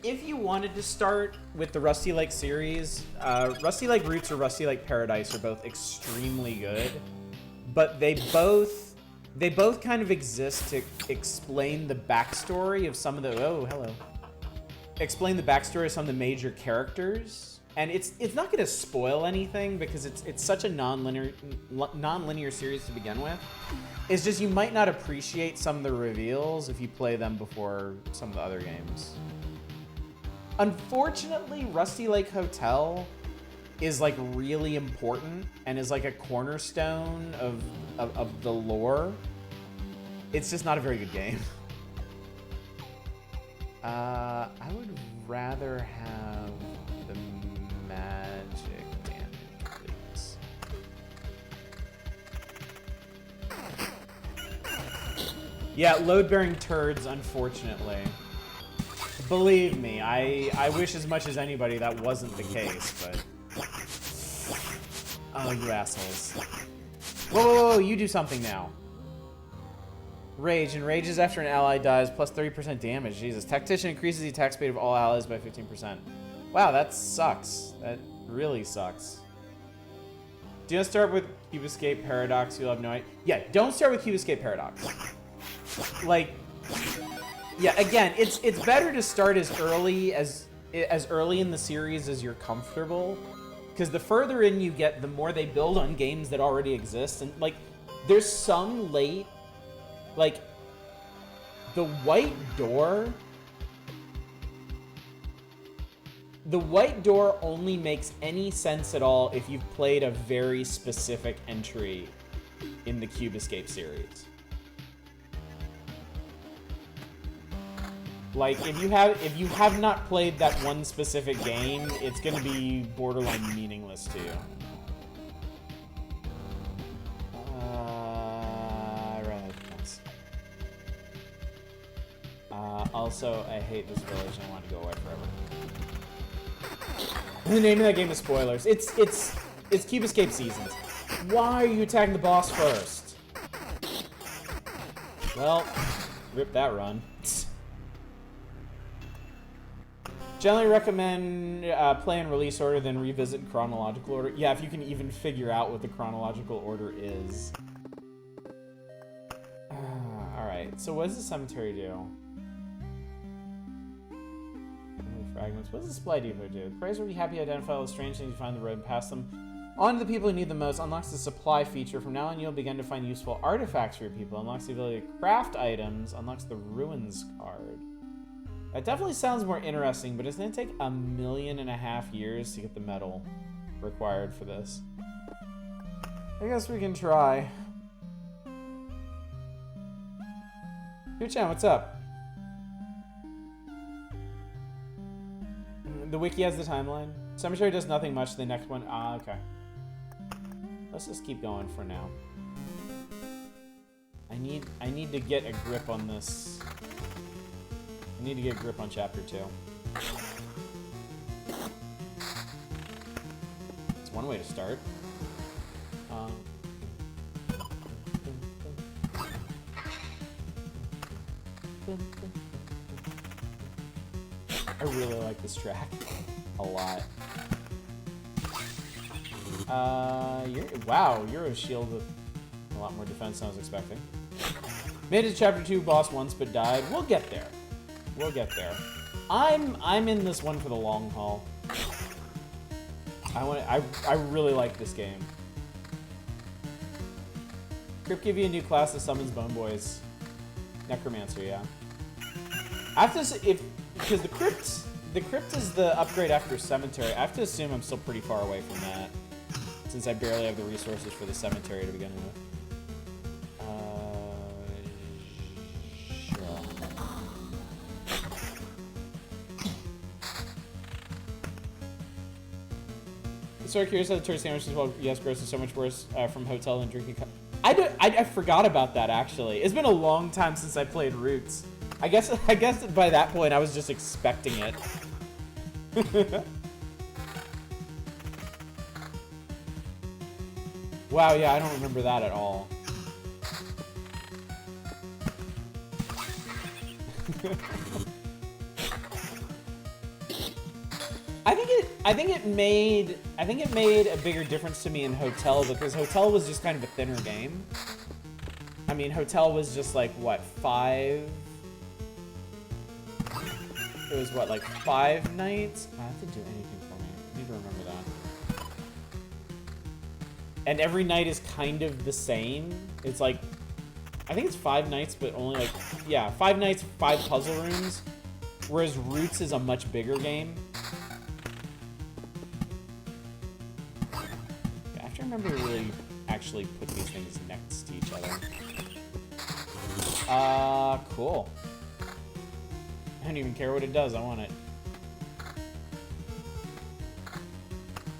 If you wanted to start with the Rusty Lake series, Rusty Lake Roots or Rusty Lake Paradise are both extremely good, but they both kind of exist to explain the backstory of some of the explain the backstory of some of the major characters. And it's not going to spoil anything because it's such a non-linear series to begin with. It's just you might not appreciate some of the reveals if you play them before some of the other games. Unfortunately, Rusty Lake Hotel is like really important and is like a cornerstone of the lore. It's just not a very good game. I would rather have the magic damage, please. Yeah, load-bearing turds, unfortunately. Believe me, I wish as much as anybody that wasn't the case, but... Oh, you assholes. Whoa, you do something now. Rage. Enrages after an ally dies, plus 30% damage. Jesus. Tactician increases the attack speed of all allies by 15%. Wow, that sucks. That really sucks. Do you want to start with Cube Escape Paradox? You'll have no idea. Yeah, don't start with Cube Escape Paradox. Like... Yeah, again, it's better to start as early in the series as you're comfortable, because the further in you get, the more they build on games that already exist. And like, there's some late, like, the White Door. The White Door only makes any sense at all if you've played a very specific entry in the Cube Escape series. Like, if you have not played that one specific game, it's gonna be borderline meaningless to you. Also, I hate this village and I want to go away forever. The name of that game is spoilers. It's Cube Escape Seasons. Why are you attacking the boss first? Well, rip that run. Generally recommend play in release order, then revisit in chronological order. Yeah, if you can even figure out what the chronological order is. Alright, so what does the cemetery do? Fragments. What does the supply depot do? The players will be happy to identify all the strange things you find on the road and pass them on to the people who need them most. Unlocks the supply feature. From now on, you'll begin to find useful artifacts for your people. Unlocks the ability to craft items. Unlocks the ruins card. That definitely sounds more interesting, but it's going to take 1.5 million years to get the metal required for this. I guess we can try. Yu-chan, what's up? The wiki has the timeline. Cemetery does nothing much. The next one. Ah, okay. Let's just keep going for now. I need to get a grip on this. I need to get a grip on chapter 2. It's one way to start. I really like this track a lot. Wow, Euro Shield with a lot more defense than I was expecting. Made it to chapter 2 boss once but died. We'll get there. We'll get there. I'm in this one for the long haul. I really like this game. Crypt give you a new class that summons Bone Boys. Necromancer, yeah. I have to because the crypt is the upgrade after cemetery. I have to assume I'm still pretty far away from that, since I barely have the resources for the cemetery to begin with. Sure. Sort of curious how the turkey sandwich is, well, yes, gross is so much worse from hotel and drinking. I forgot about that, actually. It's been a long time since I played Roots. I guess by that point I was just expecting it. Wow, yeah, I don't remember that at all. I think it made a bigger difference to me in Hotel, because Hotel was just kind of a thinner game. I mean, Hotel was just like what, 5? It was what, like 5 nights? I have to do anything for me. I need to remember that. And every night is kind of the same. It's like, I think it's 5 nights, but only like, yeah, 5 nights, 5 puzzle rooms. Whereas Roots is a much bigger game. I have to remember to really actually put these things next to each other. Cool. I don't even care what it does. I want it.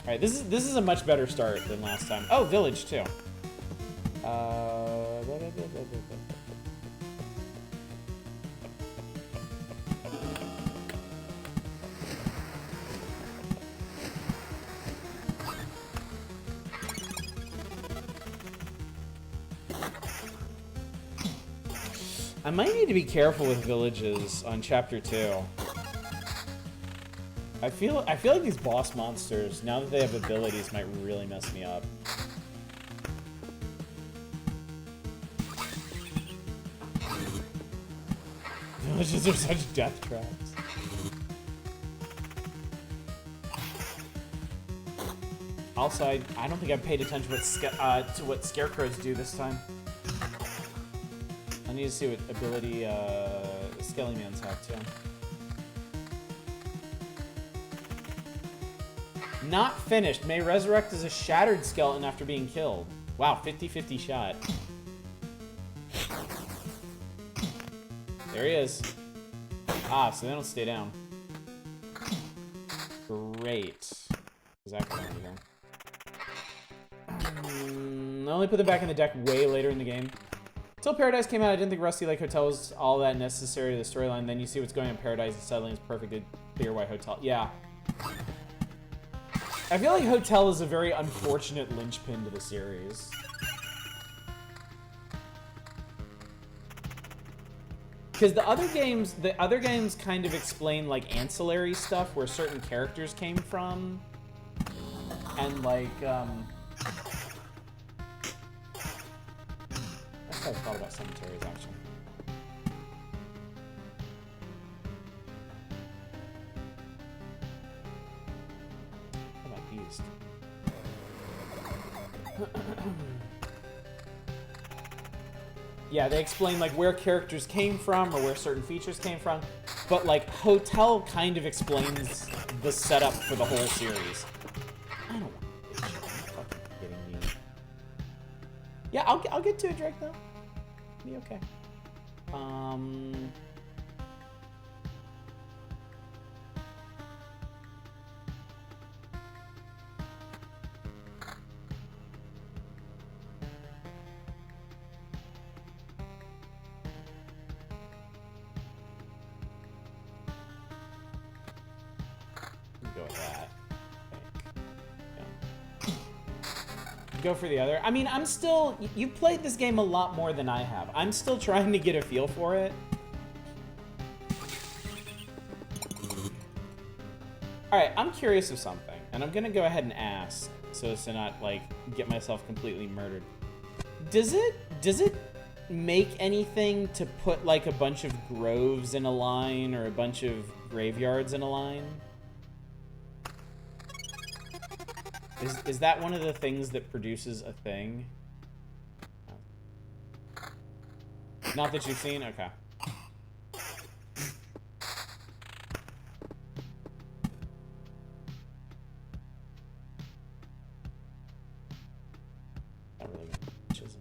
All right, this is a much better start than last time. Oh, village too. I might need to be careful with villages on chapter 2. I feel like these boss monsters, now that they have abilities, might really mess me up. Villages are such death traps. Also, I don't think I paid attention to what scarecrows do this time. I need to see what ability Skelly-Mans have too. Not finished. May resurrect as a shattered skeleton after being killed. Wow, 50-50 shot. There he is. Ah, so they don't stay down. Great. Exactly what I'm doing. I only put them back in the deck way later in the game. Until Paradise came out, I didn't think Rusty Lake Hotel was all that necessary to the storyline. Then you see what's going on in Paradise and suddenly it's perfectly clear why Hotel... Yeah. I feel like Hotel is a very unfortunate linchpin to the series. Because the other games kind of explain like ancillary stuff where certain characters came from. And like, I thought about cemeteries, actually. How about these? Yeah, they explain like where characters came from or where certain features came from, but like Hotel kind of explains the setup for the whole series. I don't want to bitch. Are you fucking kidding me? Yeah, I'll get to it, Drake, though. Be okay. go for the other. I mean, I'm still... You've played this game a lot more than I have. I'm still trying to get a feel for it. Alright, I'm curious of something, and I'm gonna go ahead and ask, so as to not, like, get myself completely murdered. Does it make anything to put, like, a bunch of groves in a line, or a bunch of graveyards in a line? Is that one of the things that produces a thing? Not that you've seen? Okay. Not really good. Chisel.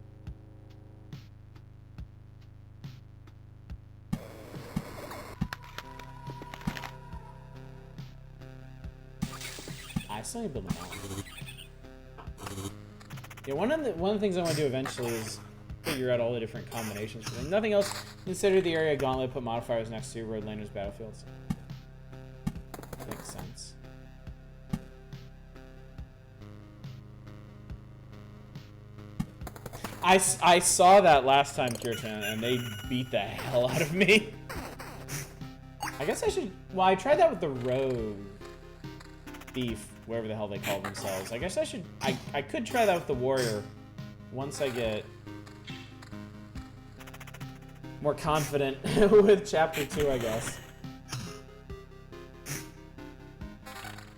I still need to build them out. Yeah, one of the things I want to do eventually is figure out all the different combinations for them. Nothing else. Consider the area gauntlet, put modifiers next to Roadlanders battlefields. Makes sense. I saw that last time, Kirtan, and they beat the hell out of me. I guess I should... Well, I tried that with the Rogue Thief, whatever the hell they call themselves. I guess I should... I could try that with the Warrior once I get more confident with Chapter 2, I guess.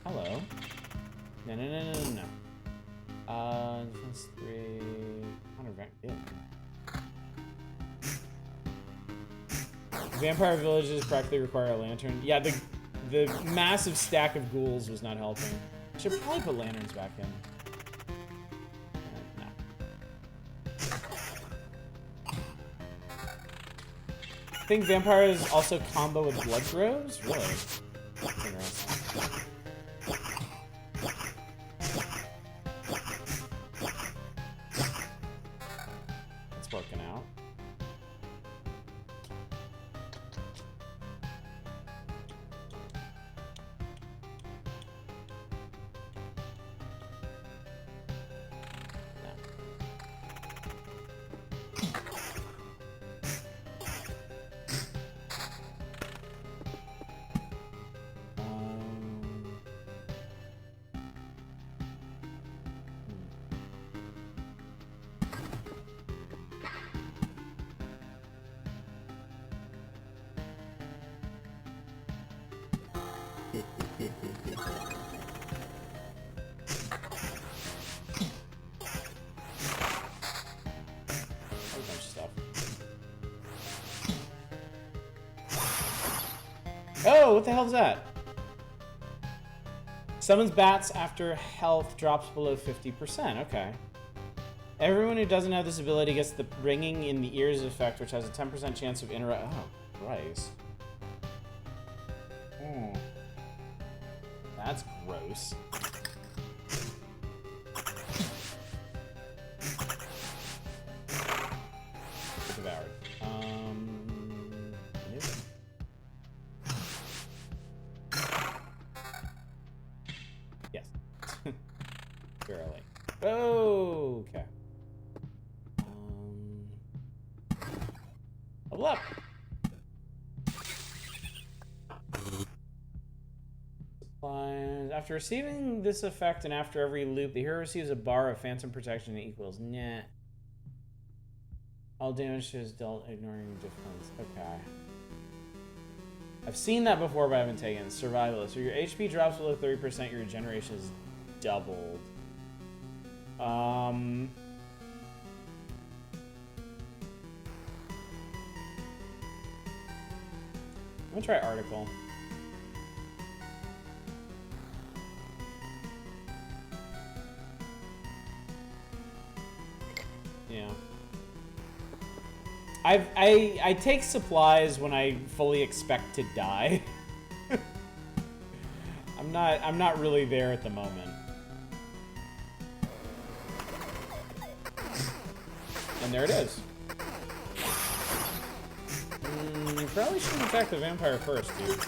Hello. No. Defense 3... Yeah. Vampire villages practically require a lantern. Yeah, the massive stack of ghouls was not helping. I should probably put lanterns back in. No. I think vampires also combo with blood groves? Really? That's interesting. It's working out. Oh, what the hell is that? Summons bats after health drops below 50%. Okay. Everyone who doesn't have this ability gets the ringing in the ears effect, which has a 10% chance of interrupt. Oh, Christ. That's gross. Devoured. Yes. Barely. Okay. Level up. Supplies. After receiving this effect and after every loop, the hero receives a bar of phantom protection that equals nah. All damage is dealt ignoring difference. Okay. I've seen that before, but I haven't taken it. Survivalist. So your HP drops below 30%, your regeneration is doubled. I'm gonna try Article. Yeah. I take supplies when I fully expect to die. I'm not really there at the moment. And there it is. You probably shouldn't attack the vampire first, dude.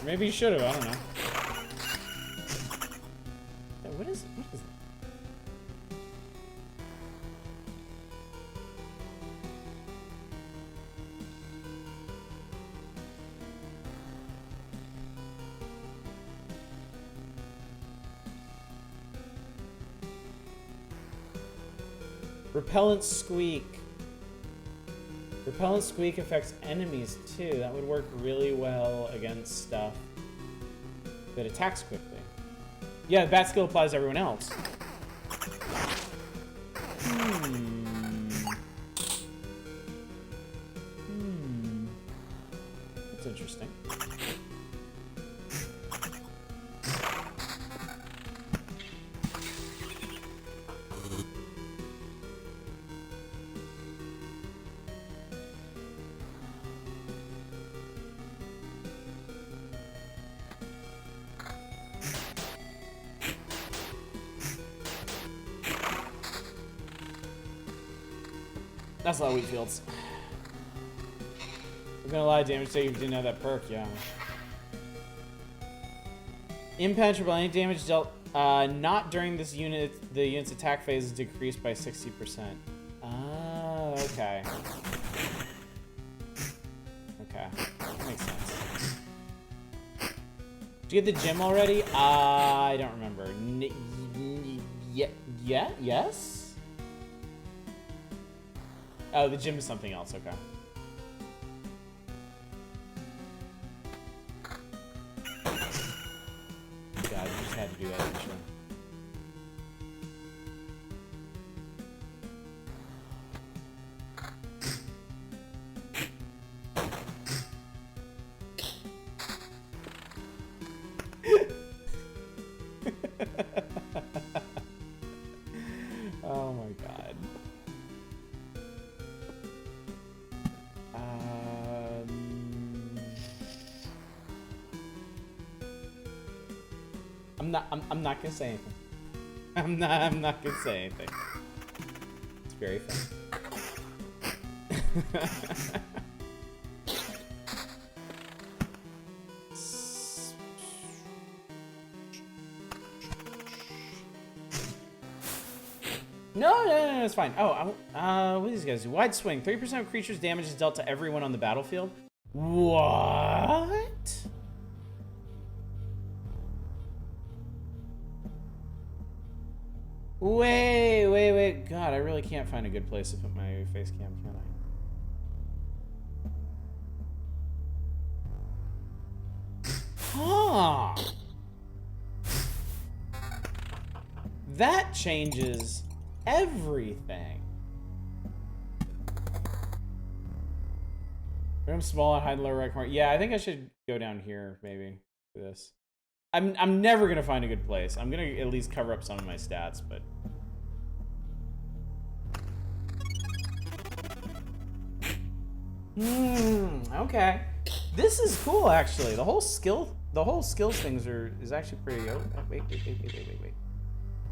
Maybe you should have, I don't know. What is that? Repellent Squeak. Repellent Squeak affects enemies too. That would work really well against stuff that attacks quickly. Yeah, the bat skill applies to everyone else. That's interesting. That's a lot of wheat fields. I'm gonna lie, damage save if you didn't have that perk, yeah. Impenetrable, any damage dealt not during this unit, the unit's attack phase is decreased by 60%. Ah, okay. Okay, that makes sense. Did you get the gem already? I don't remember. Yes? Oh, the gym is something else, okay. God, you just had to do that, didn't you? Oh my god. I'm not gonna say anything. I'm not gonna say anything. It's very fun. No, it's fine. Oh, what do these guys do? Wide swing. 30% of creatures' damage is dealt to everyone on the battlefield. What? Wait. God, I really can't find a good place to put my face cam, can I? Huh. That changes everything. Room small and hide in the lower right corner. Yeah, I think I should go down here, maybe, for this. I'm never gonna find a good place. I'm gonna at least cover up some of my stats, but... Okay. This is cool, actually. The whole skills things is actually pretty... Oh, wait.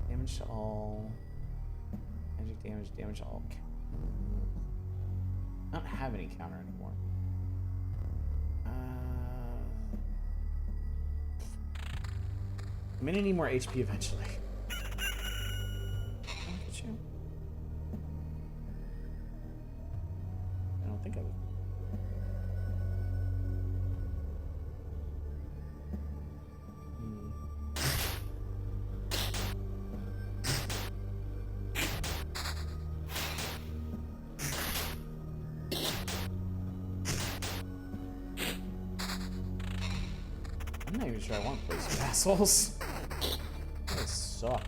Damage to all... Magic damage to all... I don't have any counter anymore. I'm gonna need more HP eventually. I don't think I would. I'm not even sure I want to play some assholes. They suck.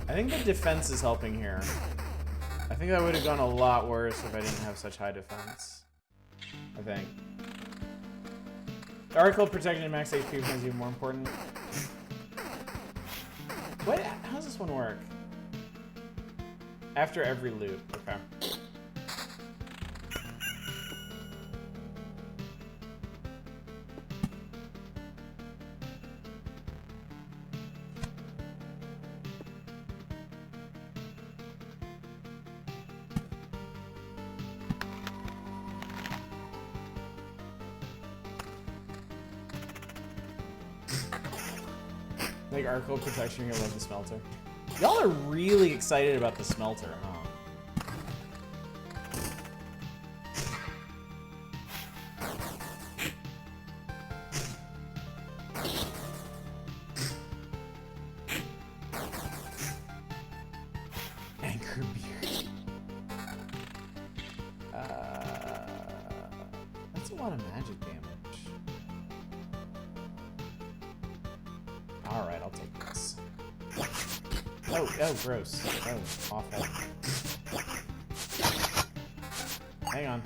I think the defense is helping here. I think that would have gone a lot worse if I didn't have such high defense. I think. The article protecting and max HP becomes even more important. What? How does this one work? After every loop. Okay. Like Arco protection, you're gonna love the smelter. Y'all are really excited about the smelter, huh? Anchor beard. That's a lot of magic damage. Alright, I'll take this. Oh, gross. Oh, awful. Hang on.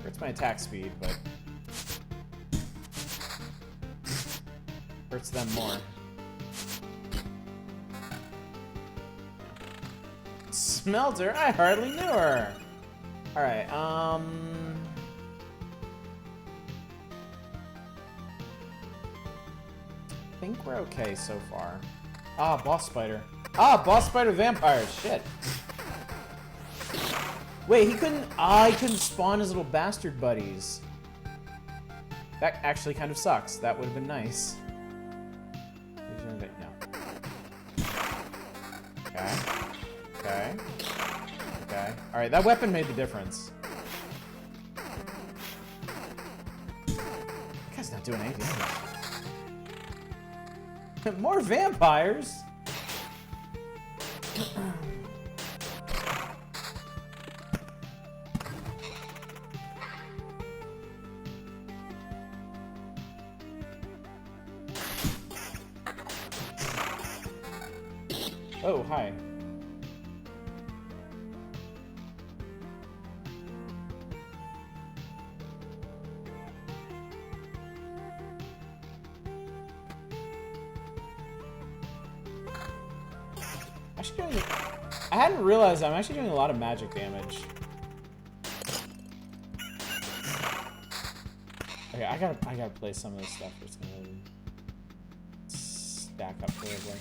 Hurts my attack speed, but hurts them more. Smelter? I hardly knew her! Alright, I think we're okay so far. Ah, boss spider. Ah, boss spider vampire. Shit. Wait, he couldn't. He couldn't spawn his little bastard buddies. That actually kind of sucks. That would have been nice. No. Okay. All right, that weapon made the difference. That guy's not doing anything. More vampires? Oh, hi. I hadn't realized I'm actually doing a lot of magic damage. Okay, I gotta play some of this stuff. It's gonna stack up horribly.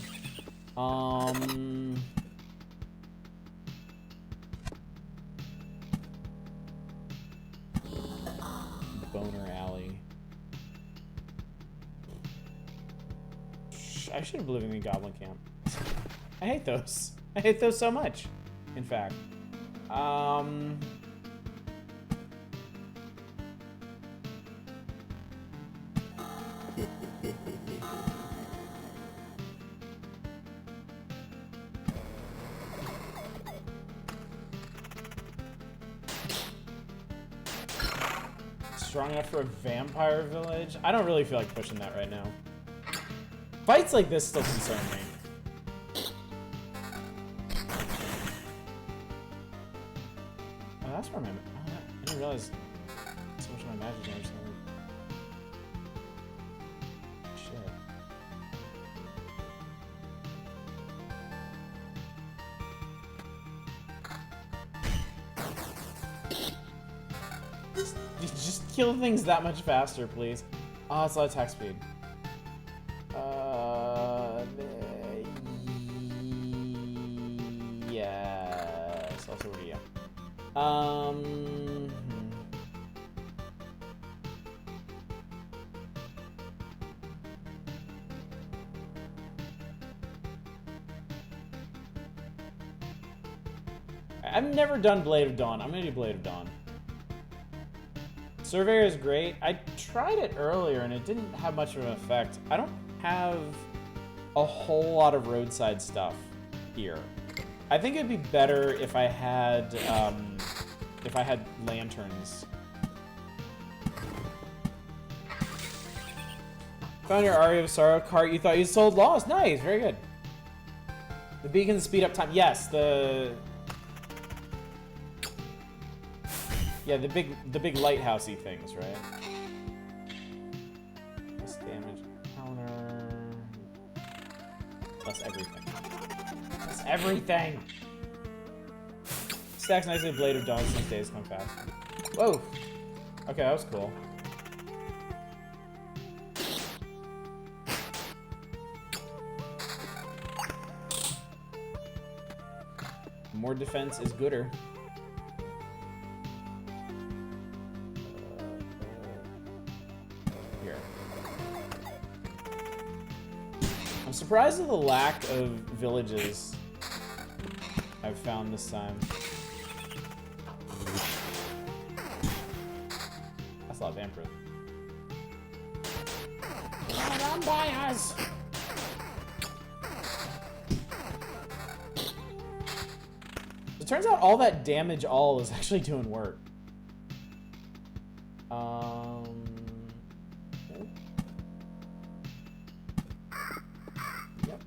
Boner Alley. I should have lived in the Goblin Camp. I hate those. I hate those so much, in fact. Strong enough for a vampire village? I don't really feel like pushing that right now. Fights like this still concern me. Oh, that's where my... Oh, I didn't realize so much of my magic damage. Shit. Just kill things that much faster, please. Oh, it's a lot of attack speed. Yes. Also, yeah. I've never done Blade of Dawn. I'm gonna do Blade of Dawn. Surveyor is great. I tried it earlier and it didn't have much of an effect. I don't have a whole lot of roadside stuff here. I think it'd be better if I had lanterns. Found your Aria of Sorrow cart. You thought you sold Lost. Nice, very good. The beacons speed up time. Yes, the big lighthousey things, right? Less damage counter. Plus everything. Plus everything! Stacks nicely Blade of Dawn since days come fast. Whoa! Okay, that was cool. More defense is gooder. surprised at the lack of villages I've found this time. That's a lot of Vampire. Come by us! It turns out all that damage all is actually doing work. Yep.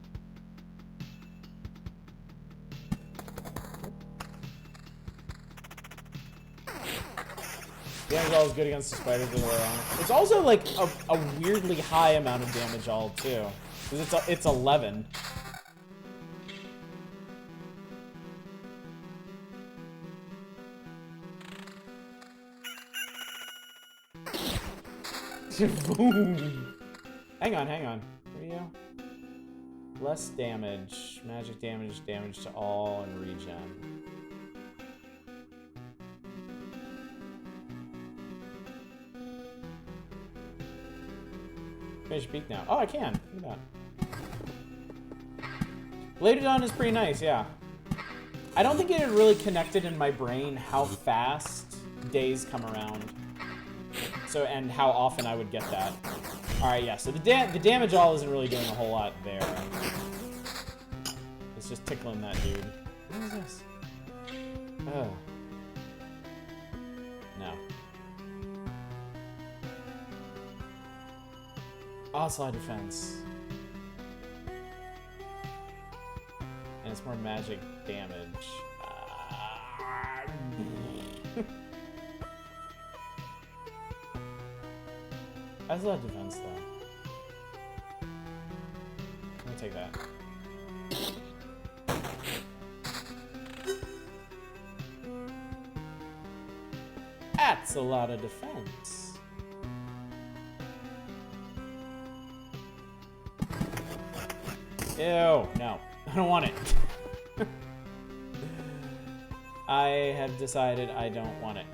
Damage all is good against the spiders the other way around. It's also like a weirdly high amount of damage all too. Because it's 11. Boom! Hang on. Where are you? Less damage. Magic damage, damage to all, and regen. Finish peak now. Oh, I can. Look at that. Bladed On is pretty nice, yeah. I don't think it had really connected in my brain how fast days come around. So, and how often I would get that. Alright, yeah, so the damage all isn't really doing a whole lot there. It's just tickling that dude. What is this? Oh. No. Ocelot defense. And it's more magic damage. That's a lot of defense, though. Let me take that. That's a lot of defense. Ew, no. I don't want it. I have decided I don't want it.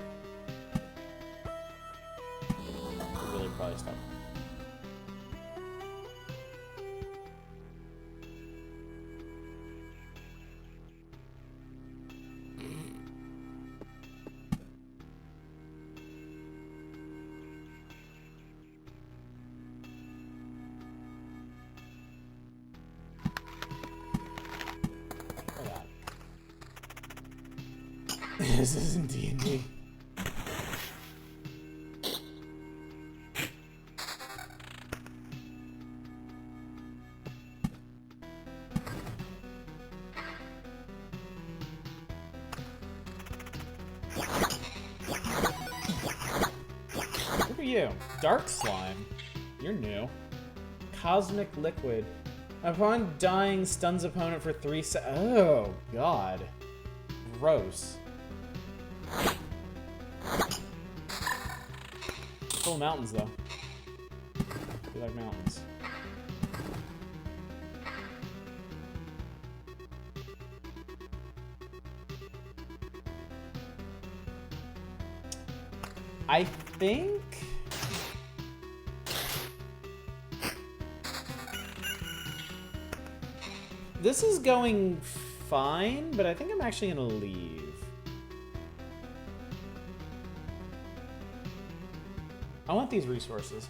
Really probably stop. This isn't D&D. Look at you. Dark Slime. You're new. Cosmic Liquid. Upon dying, stuns opponent for 3 seconds. Oh, God. Gross. Full of mountains, though. You like mountains. I think... this is going fine, but I think I'm actually gonna leave. I want these resources.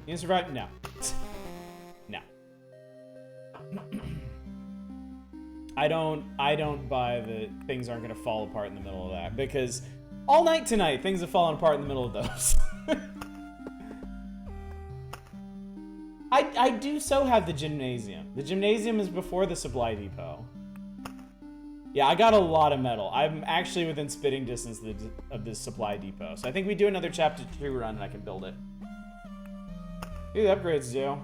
You survive? No. No. I don't buy that things aren't gonna fall apart in the middle of that, because all night tonight things have fallen apart in the middle of those. I do so have the gymnasium. The gymnasium is before the supply depot. Yeah, I got a lot of metal. I'm actually within spitting distance of this supply depot. So I think we do another chapter 2 run and I can build it. What do the upgrades do?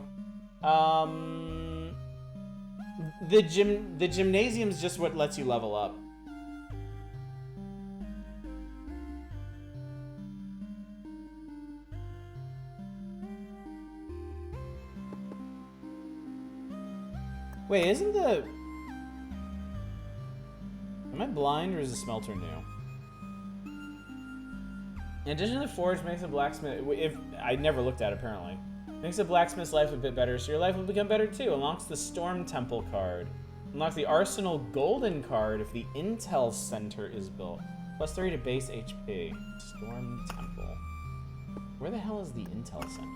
The gymnasium's just what lets you level up. Wait, isn't the... am I blind or is the smelter new? In addition to the forge, makes a blacksmith. If I never looked at it, apparently, makes a blacksmith's life a bit better, so your life will become better too. Unlocks the Storm Temple card. Unlocks the Arsenal Golden card if the Intel Center is built. +3 to base HP. Storm Temple. Where the hell is the Intel Center?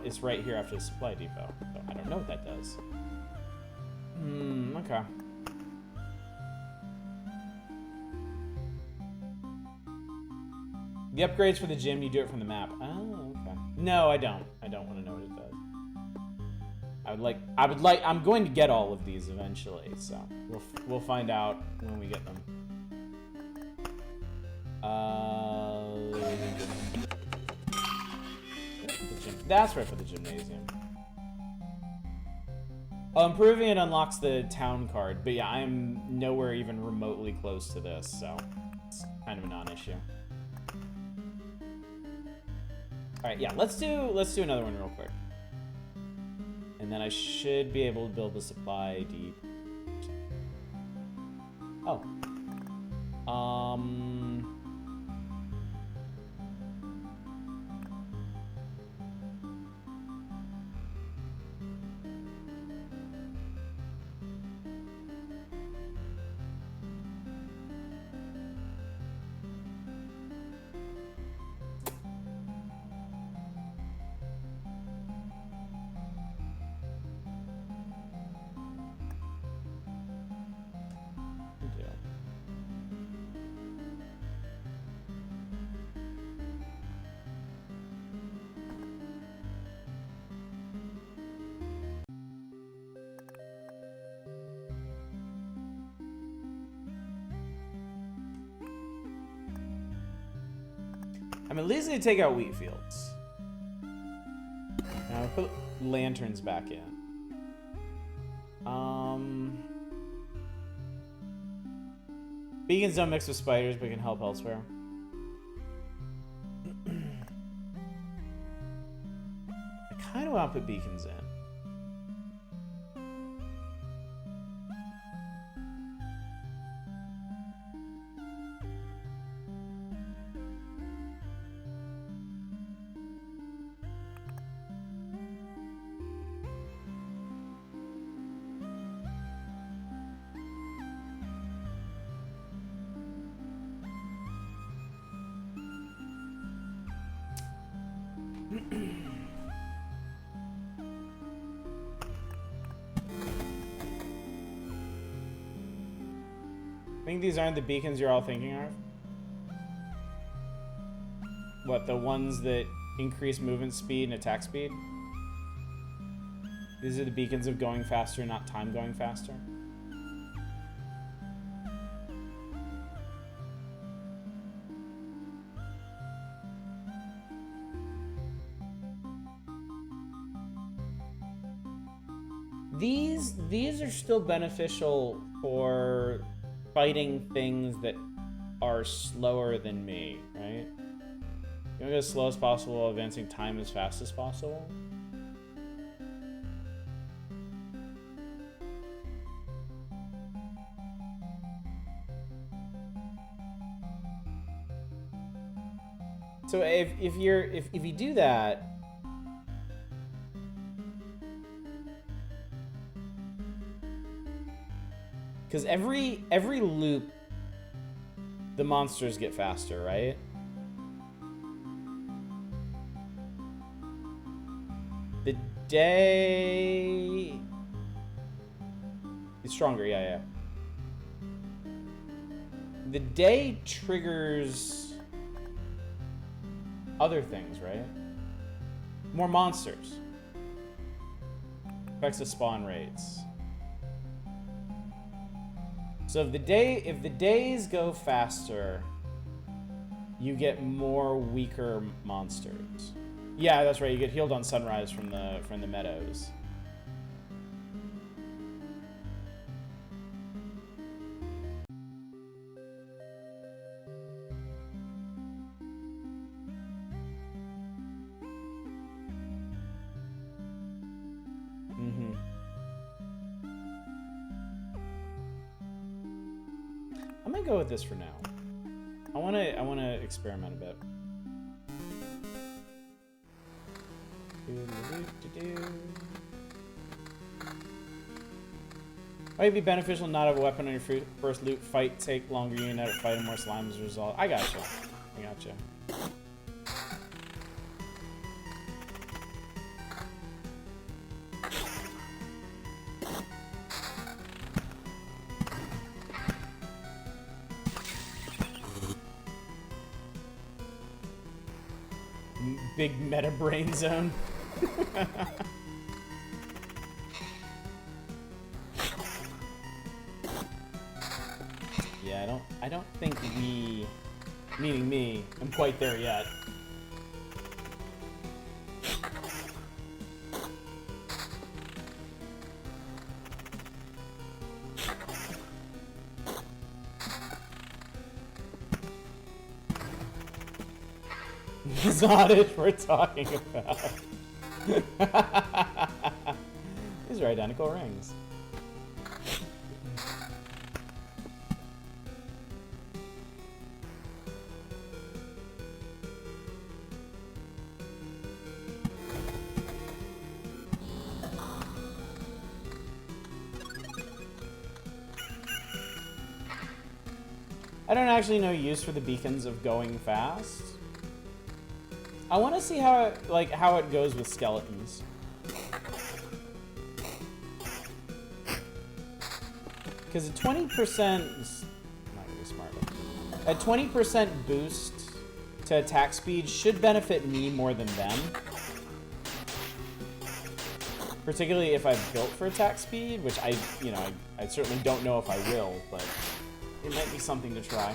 It's right here after the supply depot. So I don't know what that does. Okay. The upgrades for the gym, you do it from the map. Oh, okay. No, I don't. I don't want to know what it does. I'm going to get all of these eventually, so we'll find out when we get them. That's right, for the gymnasium. Improving it unlocks the town card, but yeah, I'm nowhere even remotely close to this, so it's kind of a non-issue. All right, yeah, let's do another one real quick, and then I should be able to build the supply deep. Oh, I'm at least gonna take out wheat fields. Now I'll put lanterns back in. Beacons don't mix with spiders, but can help elsewhere. I kind of want to put beacons in. I think these aren't the beacons you're all thinking of. What, the ones that increase movement speed and attack speed? These are the beacons of going faster, not time going faster. These are still beneficial for fighting things that are slower than me, right? You want to go as slow as possible while advancing time as fast as possible? So if you do that, because every loop, the monsters get faster, right? The day is stronger, yeah. The day triggers other things, right? More monsters. Affects the spawn rates. So if the days go faster, you get more weaker monsters. Yeah, that's right. You get healed on sunrise from the meadows. go with this for now. I wanna experiment a bit. Might be beneficial not have a weapon on your first loot fight, take longer unit fight and more slime as a result. I gotcha. I gotcha. Big meta brain zone. Yeah, I don't think we, meaning me, am quite there yet. Zodish we're talking about. These are identical rings. I don't actually know use for the beacons of going fast. I want to see how it goes with skeletons. Because a 20% is not really smart. A 20% boost to attack speed should benefit me more than them. Particularly if I've built for attack speed, which I certainly don't know if I will, but it might be something to try.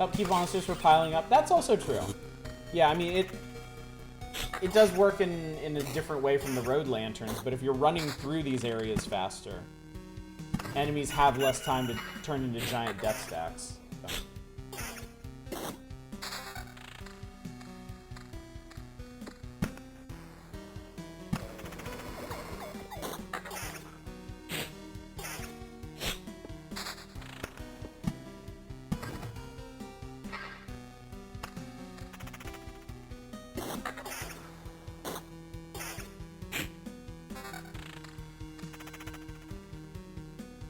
Upkeep monsters for piling up. That's also true. Yeah, I mean, it does work in a different way from the road lanterns, but if you're running through these areas faster, enemies have less time to turn into giant death stacks. So.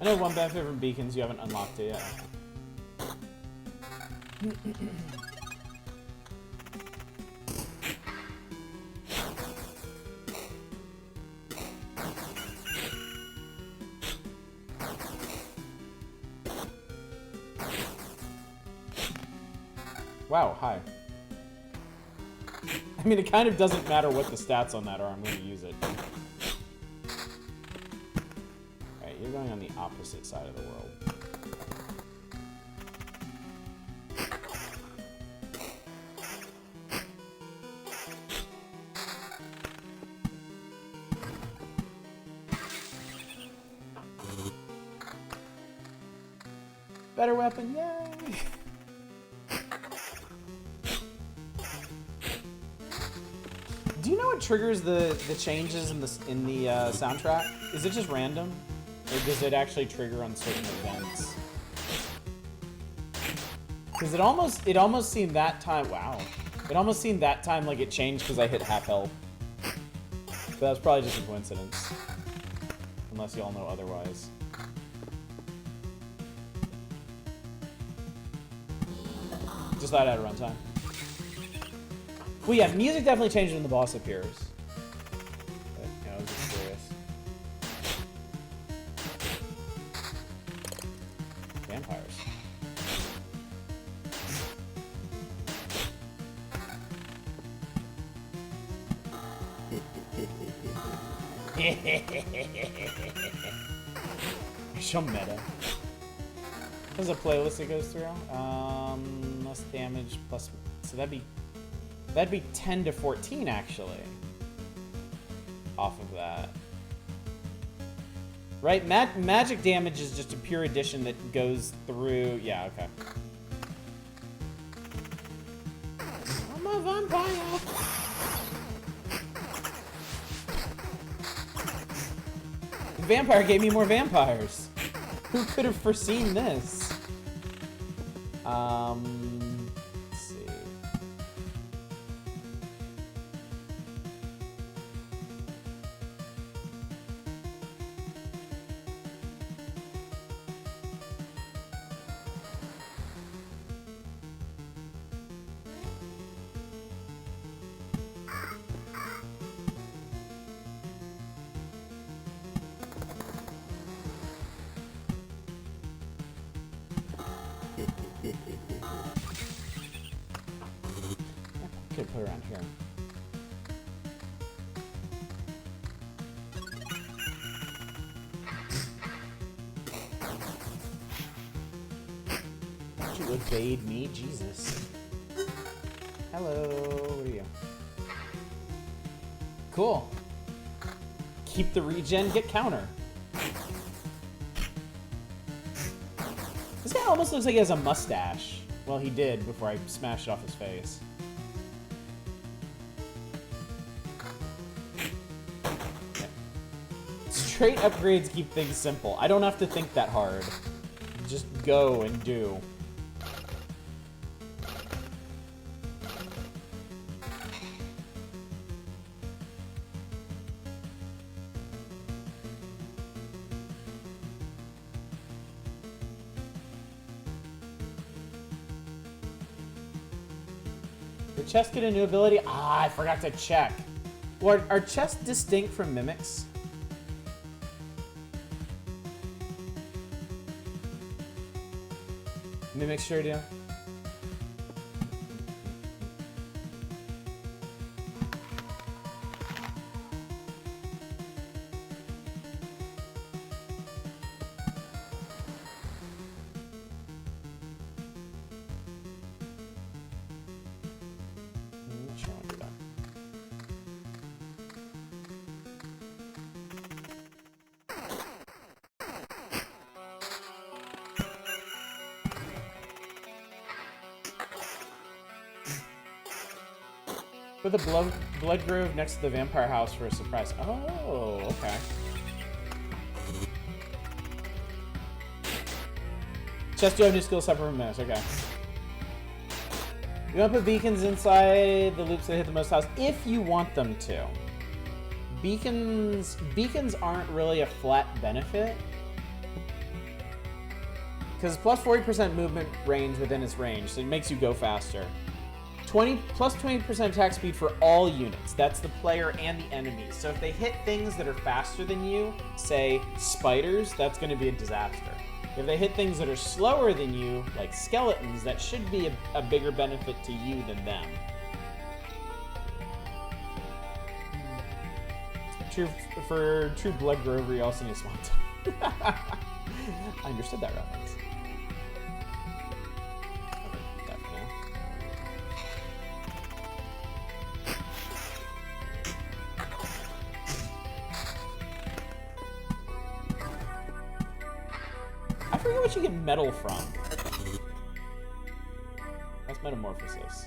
I know one benefit from beacons, you haven't unlocked it yet. Wow, hi. I mean, it kind of doesn't matter what the stats on that are, I'm going to use it. You're going on the opposite side of the world. Better weapon, yay! Do you know what triggers the changes in the soundtrack? Is it just random? Or does it actually trigger on certain events? Because it almost seemed that time, wow. It almost seemed that time like it changed because I hit half health. But that's probably just a coincidence. Unless y'all know otherwise. Just thought I had a runtime. Well, yeah, music definitely changes when the boss appears. But, you know, I was just curious. Vampires. So meta. There's a playlist it goes through. Less damage plus, so that'd be 10 to 14 actually. Off of that. Right, magic damage is just a pure addition that goes through, yeah, okay. I'm a vampire! Vampire gave me more vampires. Who could have foreseen this? Let's see. Could put it around here. Don't you evade me, Jesus. Hello, what are you? Cool. Keep the regen, get counter. This guy almost looks like he has a mustache. Well, he did before I smashed it off his face. Straight upgrades keep things simple. I don't have to think that hard. Just go and do. Did chest get a new ability? Ah, I forgot to check. Well, are chests distinct from mimics? Mimics sure do. Put the blood grove next to the vampire house for a surprise. Oh, okay. Chest, you have new skills separate from minutes. Okay. You want to put beacons inside the loops that hit the most house if you want them to. Beacons aren't really a flat benefit. Because plus 40% movement range within its range, so it makes you go faster. Plus 20% attack speed for all units. That's the player and the enemies. So if they hit things that are faster than you, say spiders, that's going to be a disaster. If they hit things that are slower than you, like skeletons, that should be a bigger benefit to you than them. For true blood grover, you also need a swan. I understood that reference. I forget what you get metal from. That's metamorphosis.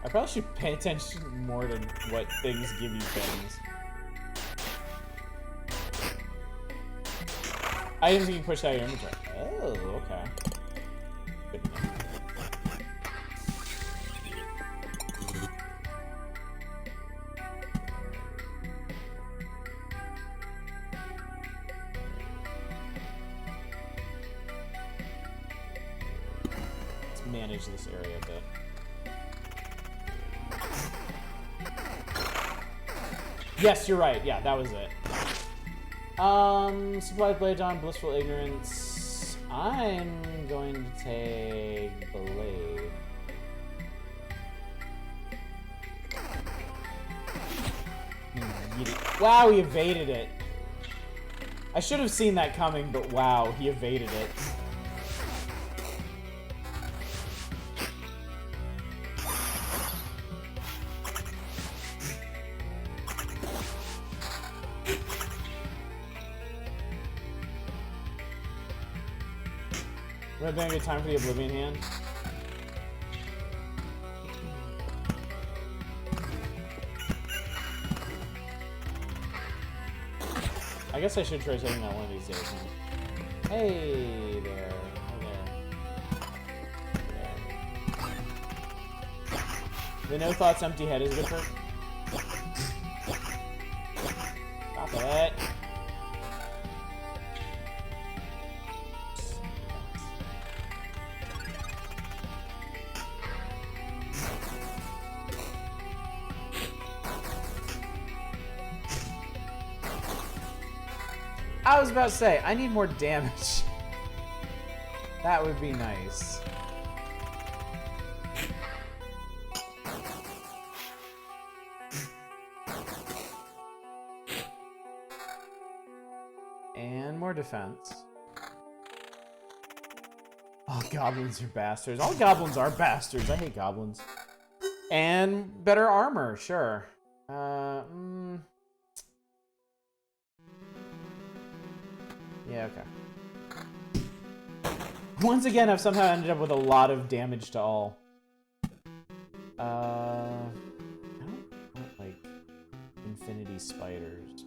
I probably should pay attention more to what things give you things. Items you can push out of your inventory. Oh, okay. Good to know. Manage this area a bit. Yes, you're right. Yeah, that was it. Supply blade on blissful ignorance. I'm going to take blade. Wow, he evaded it. I should have seen that coming, but wow, he evaded it. Would have been a good time for the Oblivion hand. I guess I should try taking that one of these days. Huh? Hey there. The no thoughts empty head is good for. Stop it. I was about to say, I need more damage. That would be nice. And more defense. Oh, goblins are bastards. All goblins are bastards. I hate goblins. And better armor, sure. Yeah, okay. Once again, I've somehow ended up with a lot of damage to all. I don't want, like, infinity spiders.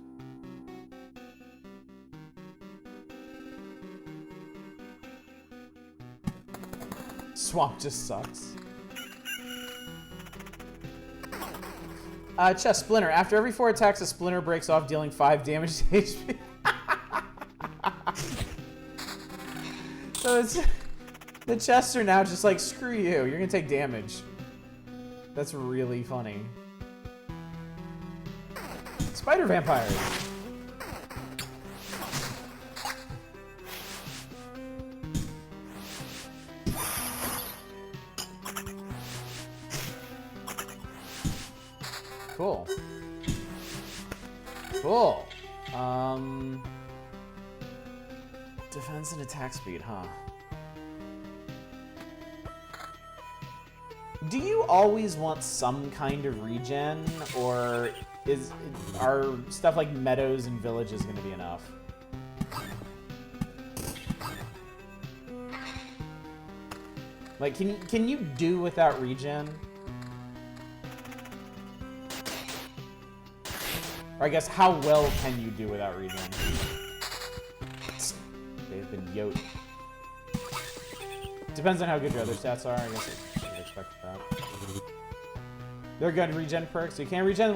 Swamp just sucks. Chest Splinter. After every 4 attacks, a splinter breaks off, dealing 5 damage to HP. So it's, the chests are now just like, screw you, you're gonna take damage. That's really funny. Spider vampires. Cool. Cool. Defense and attack speed, huh? Do you always want some kind of regen, or are stuff like meadows and villages going to be enough? Like, can you do without regen? Or I guess, how well can you do without regen? They've been yoked. Depends on how good your other stats are. I guess I should have expected that. They're good regen perks. You can't regen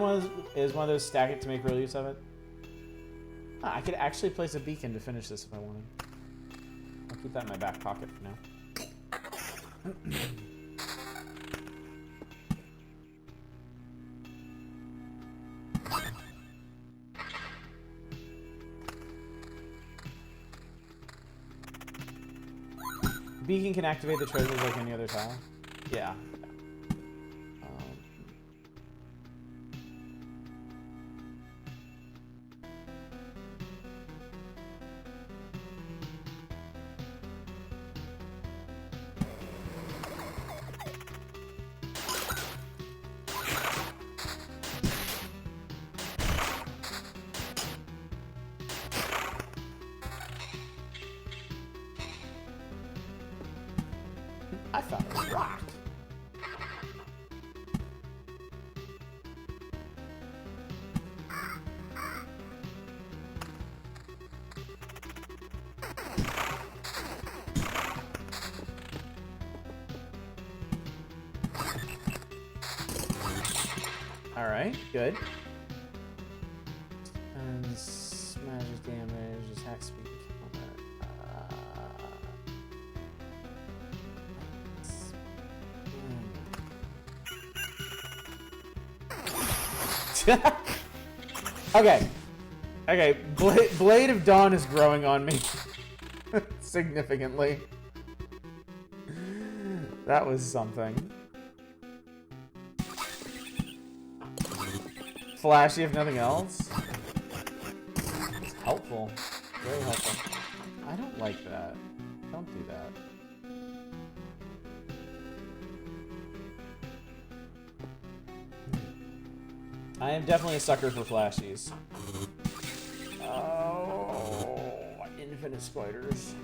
is one of those stack it to make real use of it. I could actually place a beacon to finish this if I wanted. I'll keep that in my back pocket for now. Beacon can activate the treasures like any other tile. Yeah. I found a rock. All right, good. And magic damage, attack speed. Okay. Okay, Blade of Dawn is growing on me. Significantly. That was something. Flashy if nothing else. It's helpful. Very helpful. I don't like that. Don't do that. I am definitely a sucker for flashies. Oh, infinite spiders.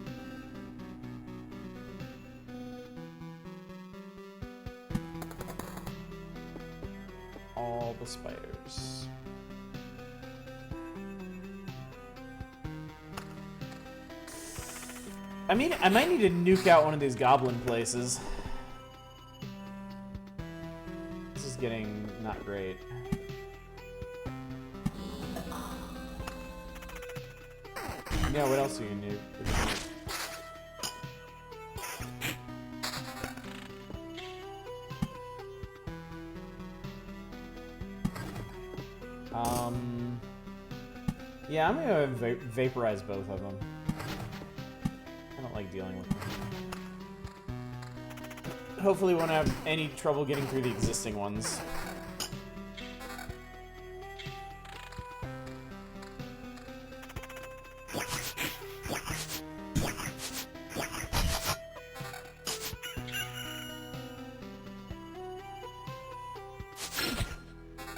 All the spiders. I mean, I might need to nuke out one of these goblin places. This is getting not great. Yeah, what else do you nuke? Yeah, I'm gonna vaporize both of them. I don't like dealing with them. Hopefully won't have any trouble getting through the existing ones.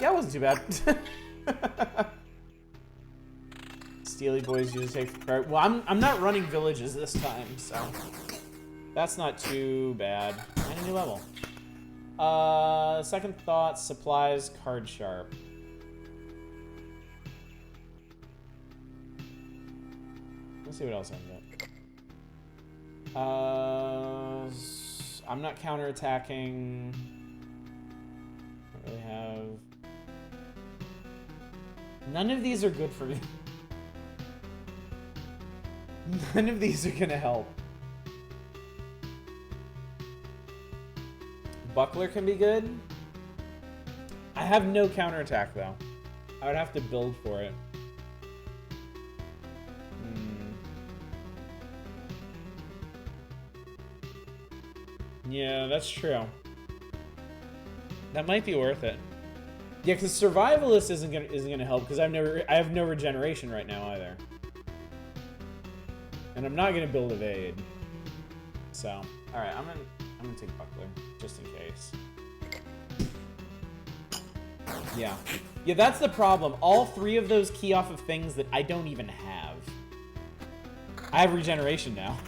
Yeah, it wasn't too bad. Steely Boys usually take part. Well, I'm not running villages this time, so that's not too bad. And a new level. Second thought, supplies, card sharp. Let's see what else I can get. I'm not counterattacking. Don't really have. None of these are good for me. None of these are gonna help. Buckler can be good. I have no counterattack though. I would have to build for it. Yeah, that's true. That might be worth it. Yeah, because Survivalist isn't gonna help because I have no regeneration right now either. And I'm not gonna build Evade. So, all right, I'm gonna take Buckler just in case. Yeah, that's the problem. All three of those key off of things that I don't even have. I have regeneration now,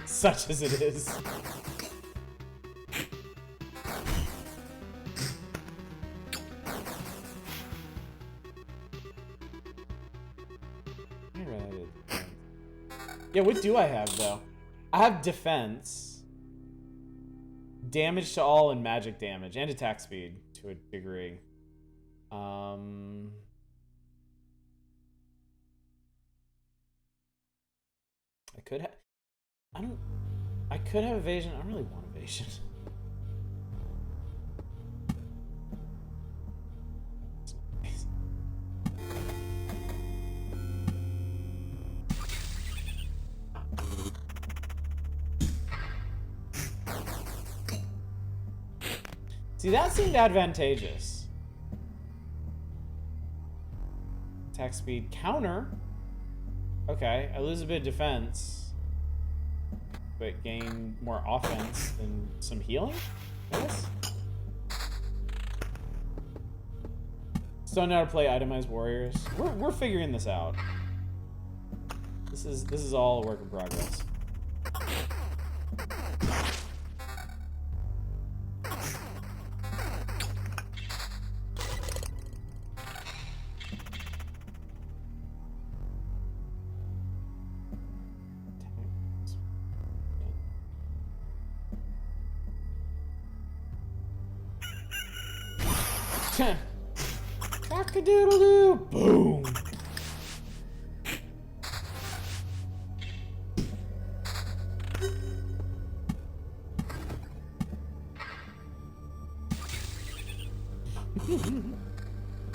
such as it is. Yeah, what do I have, though? I have defense, damage to all, and magic damage, and attack speed to a degree. I could have... I could have evasion. I don't really want evasion. See, that seemed advantageous. Attack speed. Counter. Okay, I lose a bit of defense, but gain more offense and some healing, I guess? Still know how to play itemized warriors. We're figuring this out. This is all a work in progress. Cock-a-doodle-doo! Boom!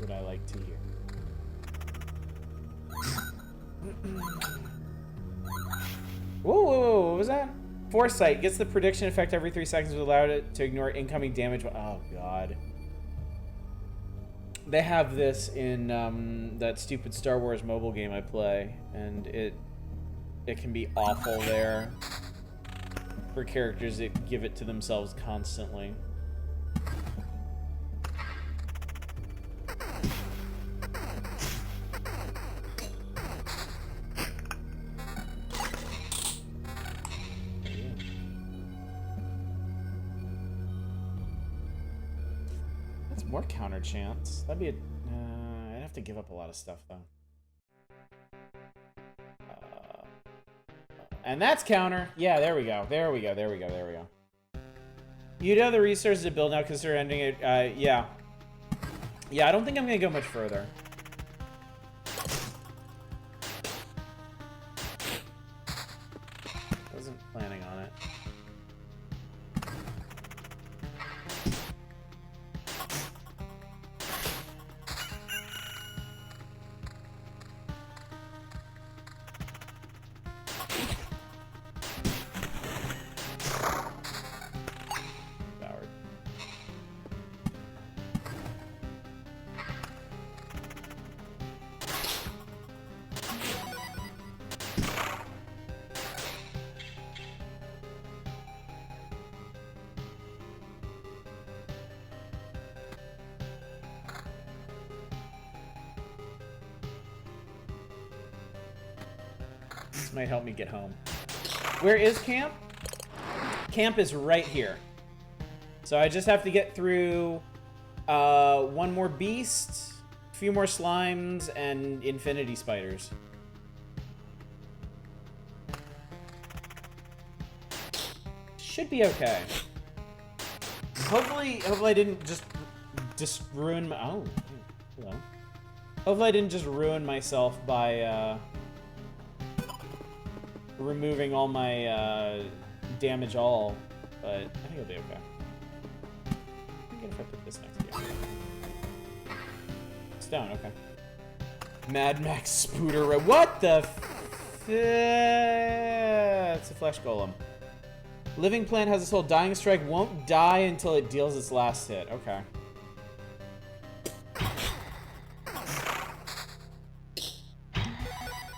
Would I like to hear? Whoa, what was that? Foresight gets the prediction effect every 3 seconds, which allowed it to ignore incoming damage. Oh, God. They have this in that stupid Star Wars mobile game I play, and it can be awful there for characters that give it to themselves constantly. More counter chance. That'd be a... I'd have to give up a lot of stuff, though. And that's counter. Yeah, there we go. There we go. There we go. There we go. You'd have the resources to build now, consider ending it. Yeah. Yeah, I don't think I'm going to go much further. Wasn't planning on it. This might help me get home. Where is camp? Camp is right here. So I just have to get through one more beast, a few more slimes, and infinity spiders. Should be okay. Hopefully I didn't just ruin my... Oh, hello. Hopefully I didn't just ruin myself by removing all my damage all, but I think it'll be okay. I'm gonna if I put this next to you. Stone, okay. Mad Max Spooter. What the it's a flesh golem. Living plant has its whole dying strike, won't die until it deals its last hit. Okay.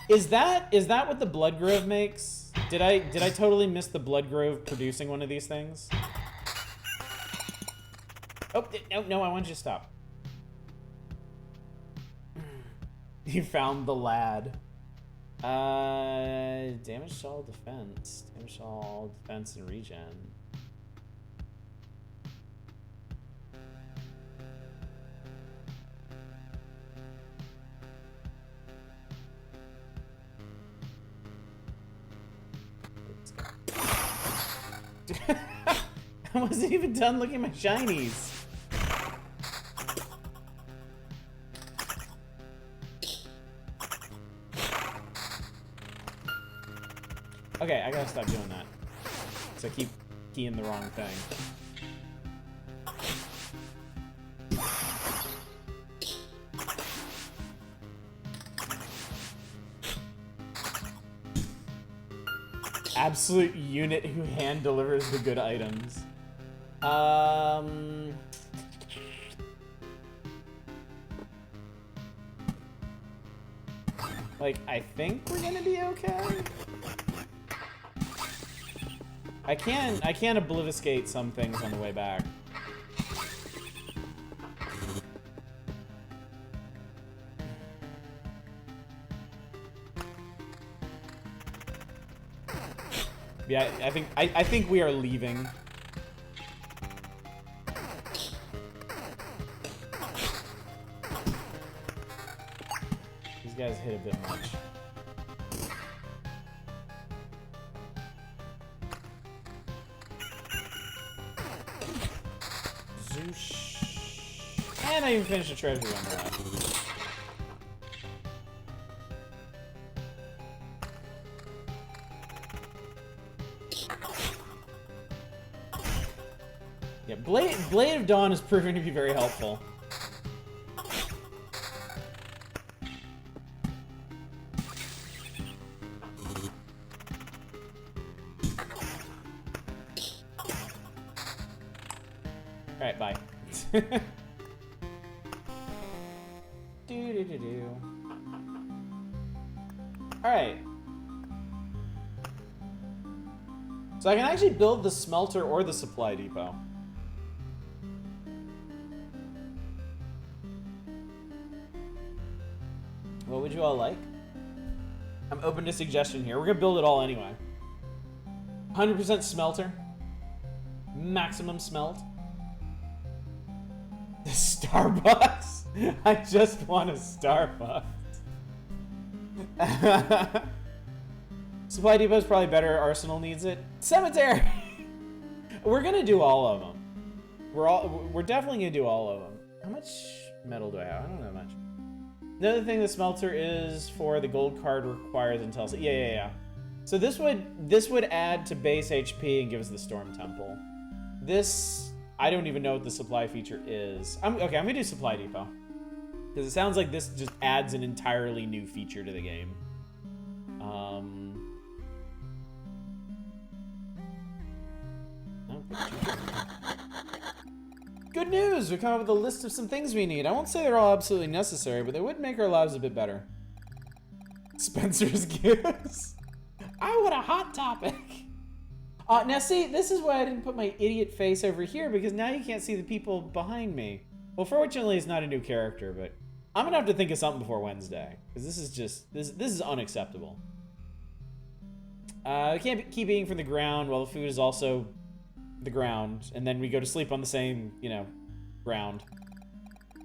Is that what the Blood Grove makes? Did I totally miss the Blood Grove producing one of these things? Oh, no, I want you to stop. You found the lad. Damage to all defense. Damage to all defense and regen. I wasn't even done looking at my shinies. Okay, I gotta stop doing that. So I keep keying the wrong thing. Absolute unit who hand delivers the good items. Like, I think we're gonna be okay. I can obliviscate some things on the way back. Yeah, I think we are leaving. These guys hit a bit much. Zoosh. And I even finished the treasure on that. Yeah, Blade of Dawn is proving to be very helpful. Alright, bye. Alright. So I can actually build the smelter or the supply depot. What would you all like? I'm open to suggestion here. We're gonna build it all anyway. 100% smelter. Maximum smelt. The Starbucks? I just want a Starbucks. Supply Depot's probably better. Arsenal needs it. Cemetery! We're gonna do all of them. We're definitely gonna do all of them. How much metal do I have? I don't know much. Another thing the smelter is for, the gold card requires intel. Yeah. So this would add to base HP and give us the Storm Temple. This, I don't even know what the supply feature is. Okay, I'm gonna do Supply Depot. Because it sounds like this just adds an entirely new feature to the game. Good news! We come up with a list of some things we need. I won't say they're all absolutely necessary, but they would make our lives a bit better. Spencer's gifts. I want a Hot Topic. Now see, this is why I didn't put my idiot face over here, because now you can't see the people behind me. Well, fortunately, it's not a new character, but I'm gonna have to think of something before Wednesday, because this is just, this is unacceptable. We can't keep eating from the ground while the food is also the ground, and then we go to sleep on the same, ground.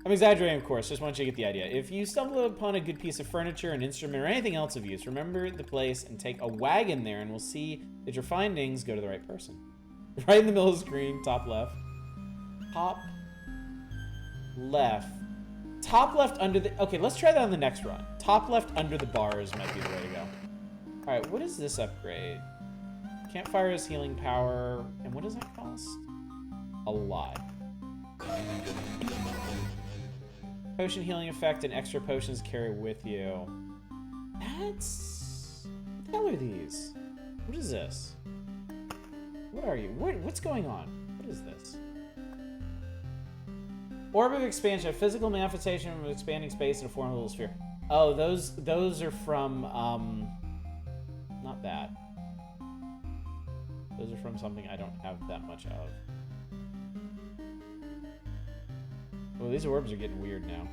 I'm exaggerating, of course, just want you to get the idea. If you stumble upon a good piece of furniture, an instrument, or anything else of use, remember the place and take a wagon there, and we'll see that your findings go to the right person. Right in the middle of the screen, top left. Top left. Top left under the... Okay, let's try that on the next run. Top left under the bars might be the way to go. Alright, what is this upgrade? Campfire is healing power. And what does that cost? A lot. Potion healing effect and extra potions carry with you. That's... What the hell are these? What is this? What are you? What's going on? What is this? Orb of expansion, a physical manifestation of expanding space in a form of a little sphere. Oh, those are from, not that. Those are from something I don't have that much of. Oh, these orbs are getting weird now.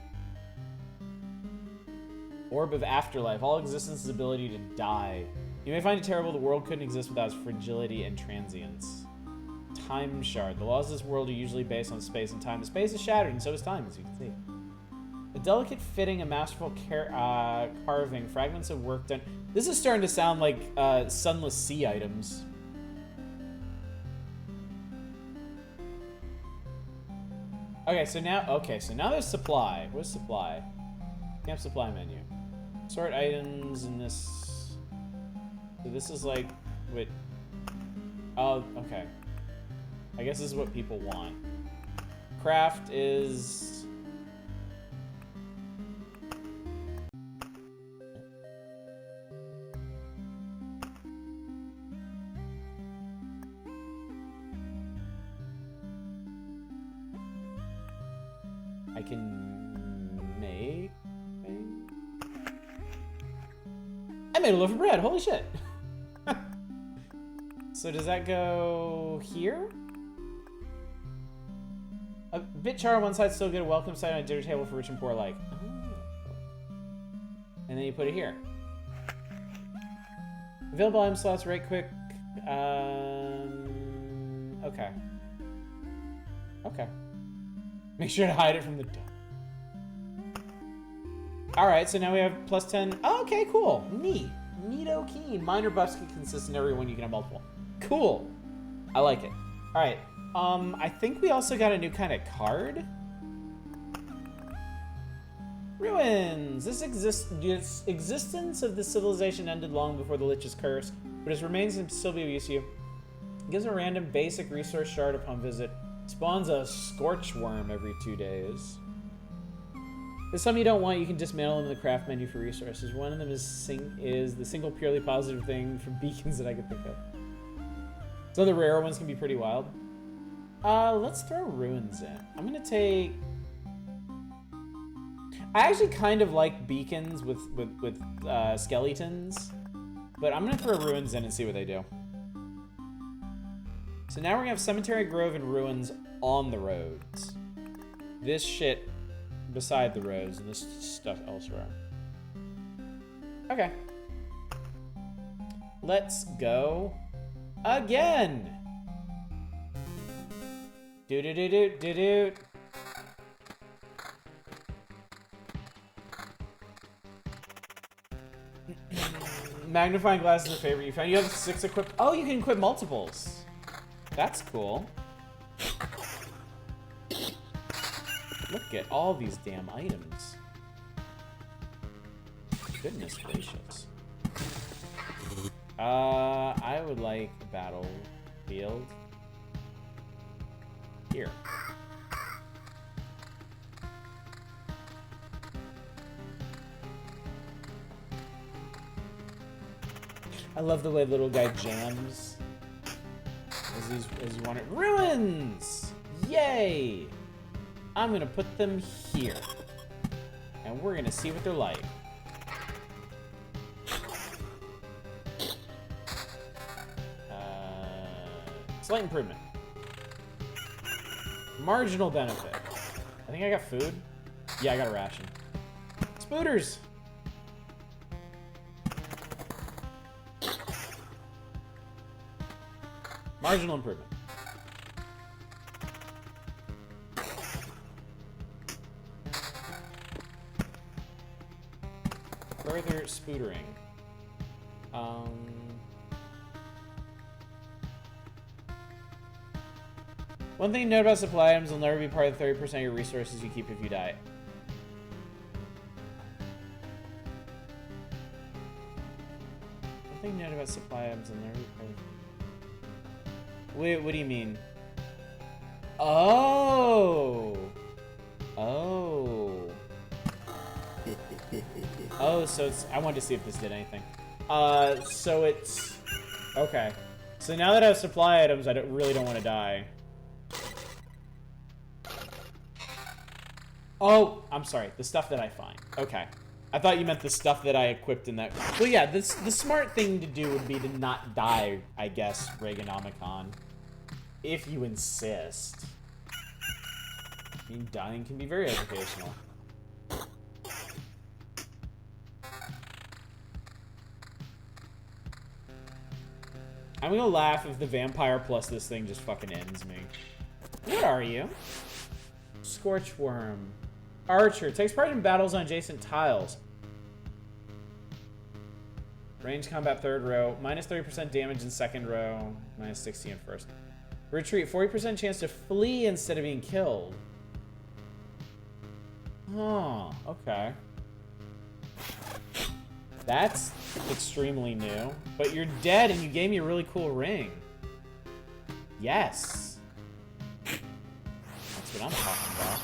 Orb of Afterlife. All existence's ability to die. You may find it terrible the world couldn't exist without its fragility and transience. Time Shard. The laws of this world are usually based on space and time. The space is shattered, and so is time, as you can see. A delicate fitting, a masterful carving, fragments of work done. This is starting to sound like Sunless Sea items. Okay, so now there's supply. What's supply? Camp supply menu. Sort items in this. So this is like what? Oh, okay. I guess this is what people want. Craft is. I can make. I made a loaf of bread. Holy shit! So does that go here? A bit char on one side, still good. A welcome side on a dinner table for rich and poor alike. Oh. And then you put it here. Available item slots right quick. Okay. Okay. Make sure to hide it from the dog. Alright, so now we have plus 10. Oh, okay, cool. Neat. Neato keen. Minor buffs get consistent every one, you can have multiple. Cool. I like it. Alright. I think we also got a new kind of card. Ruins. This existence of this civilization ended long before the Lich's curse, but its remains can still be of use to you. It gives a random basic resource shard upon visit. Spawns a scorch worm every 2 days. There's some you don't want, you can dismantle them in the craft menu for resources. One of them is the single purely positive thing from beacons that I could think of. So the rare ones can be pretty wild. Let's throw ruins in. I'm gonna take... I actually kind of like beacons with skeletons, but I'm gonna throw ruins in and see what they do. So now we're gonna have Cemetery Grove and ruins on the roads. This shit beside the roads and this stuff elsewhere. Okay. Let's go again. Do-do-do-do-do-do. Magnifying glass is a favorite you found. You have 6 equipped. Oh, you can equip multiples. That's cool. Look at all these damn items. Goodness gracious. I would like battlefield here. I love the way little guy jams as you want it. Ruins! Yay! I'm gonna put them here. And we're gonna see what they're like. Slight improvement. Marginal benefit. I think I got food. Yeah, I got a ration. Spooters! Marginal improvement. Further spootering. One thing to note about supply items will never be part of the 30% of your resources you keep if you die. One thing to note about supply items will never be part of... Wait, what do you mean? Oh! Oh. Oh, so it's... I wanted to see if this did anything. So it's... Okay. So now that I have supply items, I really don't want to die. Oh, I'm sorry. The stuff that I find. Okay. I thought you meant the stuff that I equipped in that... Well, yeah, the smart thing to do would be to not die, I guess, Reaganomicon. If you insist. I mean, dying can be very educational. I'm gonna laugh if the vampire plus this thing just fucking ends me. What are you? Scorchworm. Archer. Takes part in battles on adjacent tiles. Range combat third row. Minus 30% damage in second row. Minus 60 in first. Retreat. 40% chance to flee instead of being killed. Oh, okay. That's extremely new. But you're dead and you gave me a really cool ring. Yes. That's what I'm talking about.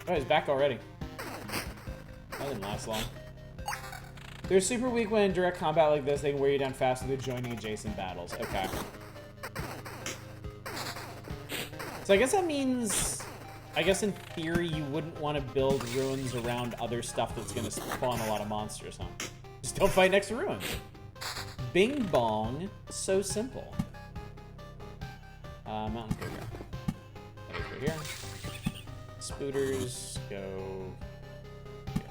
Oh, he's back already. That didn't last long. They're super weak when in direct combat like this. They can wear you down faster than joining adjacent battles. Okay. So I guess that means... I guess in theory you wouldn't want to build ruins around other stuff that's going to spawn a lot of monsters, huh? Just don't fight next to ruins. Bing bong. So simple. Mountains go here. Others go here. Spooters go here.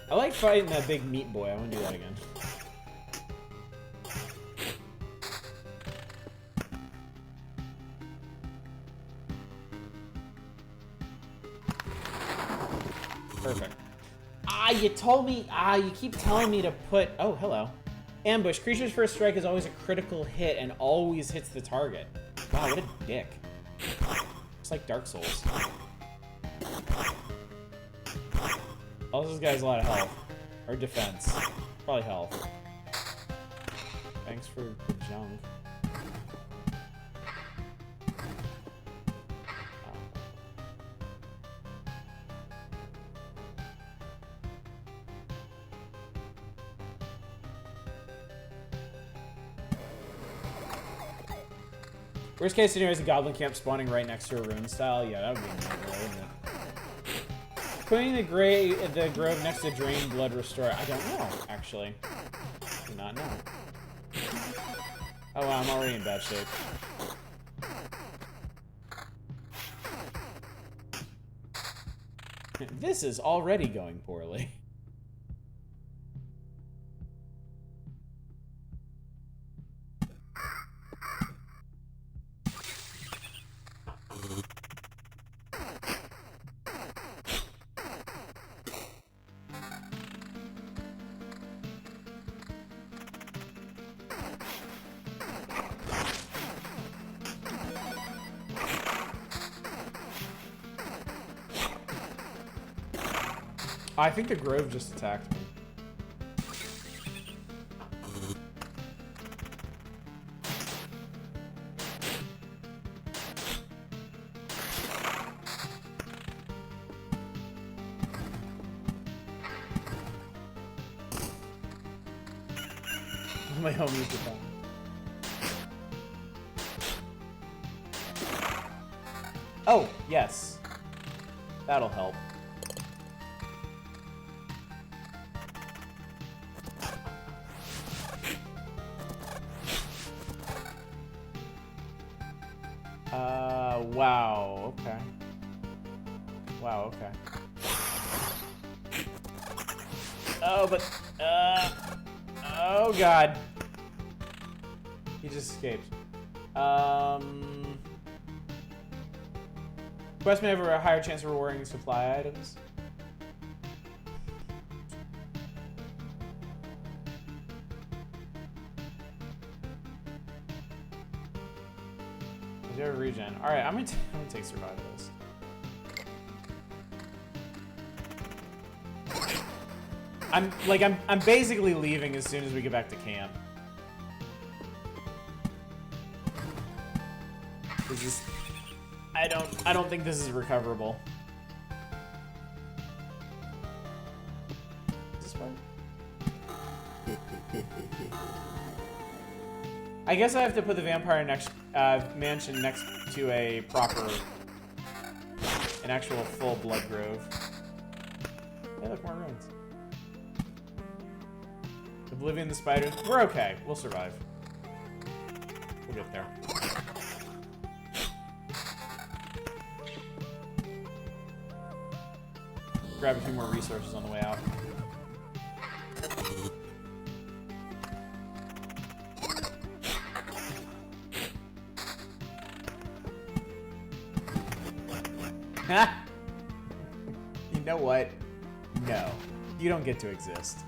I like fighting that big meat boy. I want to do that again. Perfect. Ah, you told me. Ah, you keep telling me to put. Oh, hello. Ambush. Creature's first strike is always a critical hit and always hits the target. Wow, what a dick. It's like Dark Souls. Oh, this guy's a lot of health. Or defense. Probably health. Thanks for the junk. Worst case scenario is a goblin camp spawning right next to a rune style. Yeah, that would be a nightmare, wouldn't it? putting the grove next to Drain Blood Restore? I don't know, actually. Do not know. Oh wow, I'm already in bad shape. This is already going poorly. I think the grove just attacked me. My homies get that. Oh, yes. That'll help. Wow, okay. Wow, okay. Oh, but, oh god. He just escaped. Quest may have a higher chance of rewarding supply items. Zero regen. Alright, I'm gonna take survivals. I'm basically leaving as soon as we get back to camp. This is, I don't think this is recoverable. Is this fun? I guess I have to put the vampire mansion next to a proper, an actual full blood grove. Hey, look, more ruins. Oblivion the spiders. We're okay. We'll survive. We'll get there. Grab a few more resources on the way out. You know what? No. You don't get to exist.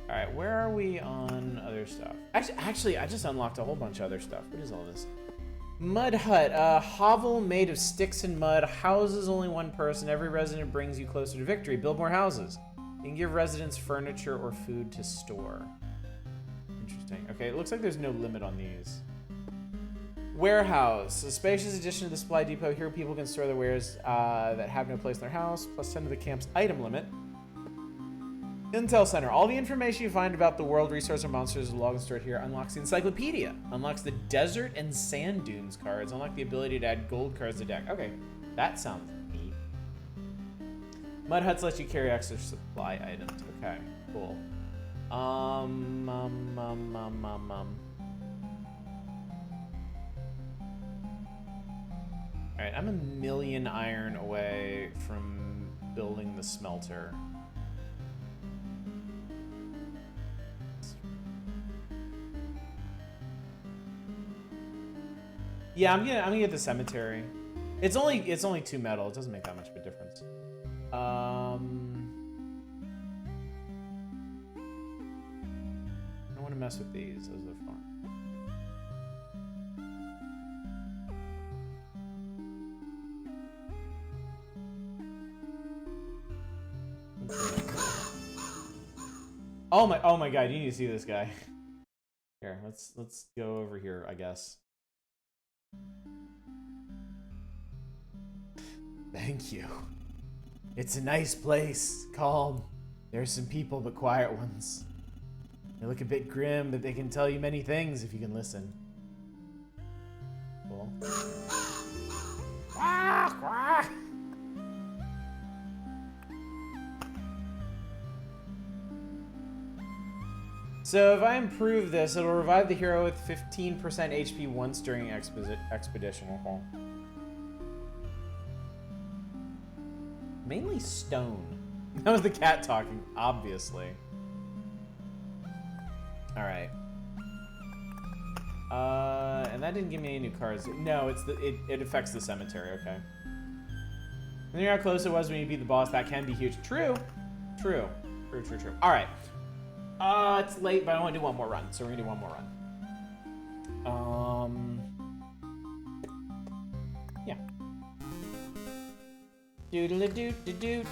Alright, where are we on other stuff? Actually, I just unlocked a whole bunch of other stuff. What is all this? Mud hut. A hovel made of sticks and mud. Houses only one person. Every resident brings you closer to victory. Build more houses. You can give residents furniture or food to store. Interesting. Okay, it looks like there's no limit on these. Warehouse. A spacious addition to the supply depot. Here people can store their wares that have no place in their house. Plus 10 to the camp's item limit. Intel Center. All the information you find about the world, resource, or monsters is logged and stored here. Unlocks the encyclopedia. Unlocks the desert and sand dunes cards. Unlock the ability to add gold cards to deck. Okay, that sounds neat. Mud huts let you carry extra supply items. Okay, cool. Alright, I'm 1,000,000 iron away from building the smelter. Yeah, I'm gonna get the cemetery. It's only 2 metal. It doesn't make that much of a difference. I don't want to mess with these. Those are fun. Oh my god, you need to see this guy. Here, let's go over here, I guess. Thank you. It's a nice place. Calm. There's some people, but quiet ones. They look a bit grim, but they can tell you many things if you can listen. Cool. So if I improve this, it'll revive the hero with 15% HP once during expedition. Mainly stone. That was the cat talking, obviously. Alright. And that didn't give me any new cards. No, it's it affects the cemetery, okay. And you know how close it was when you beat the boss? That can be huge. True. True. True, true, true. Alright. It's late, but I want to do one more run, so we're gonna do one more run. Yeah. Doodle-a-doot-a-doot.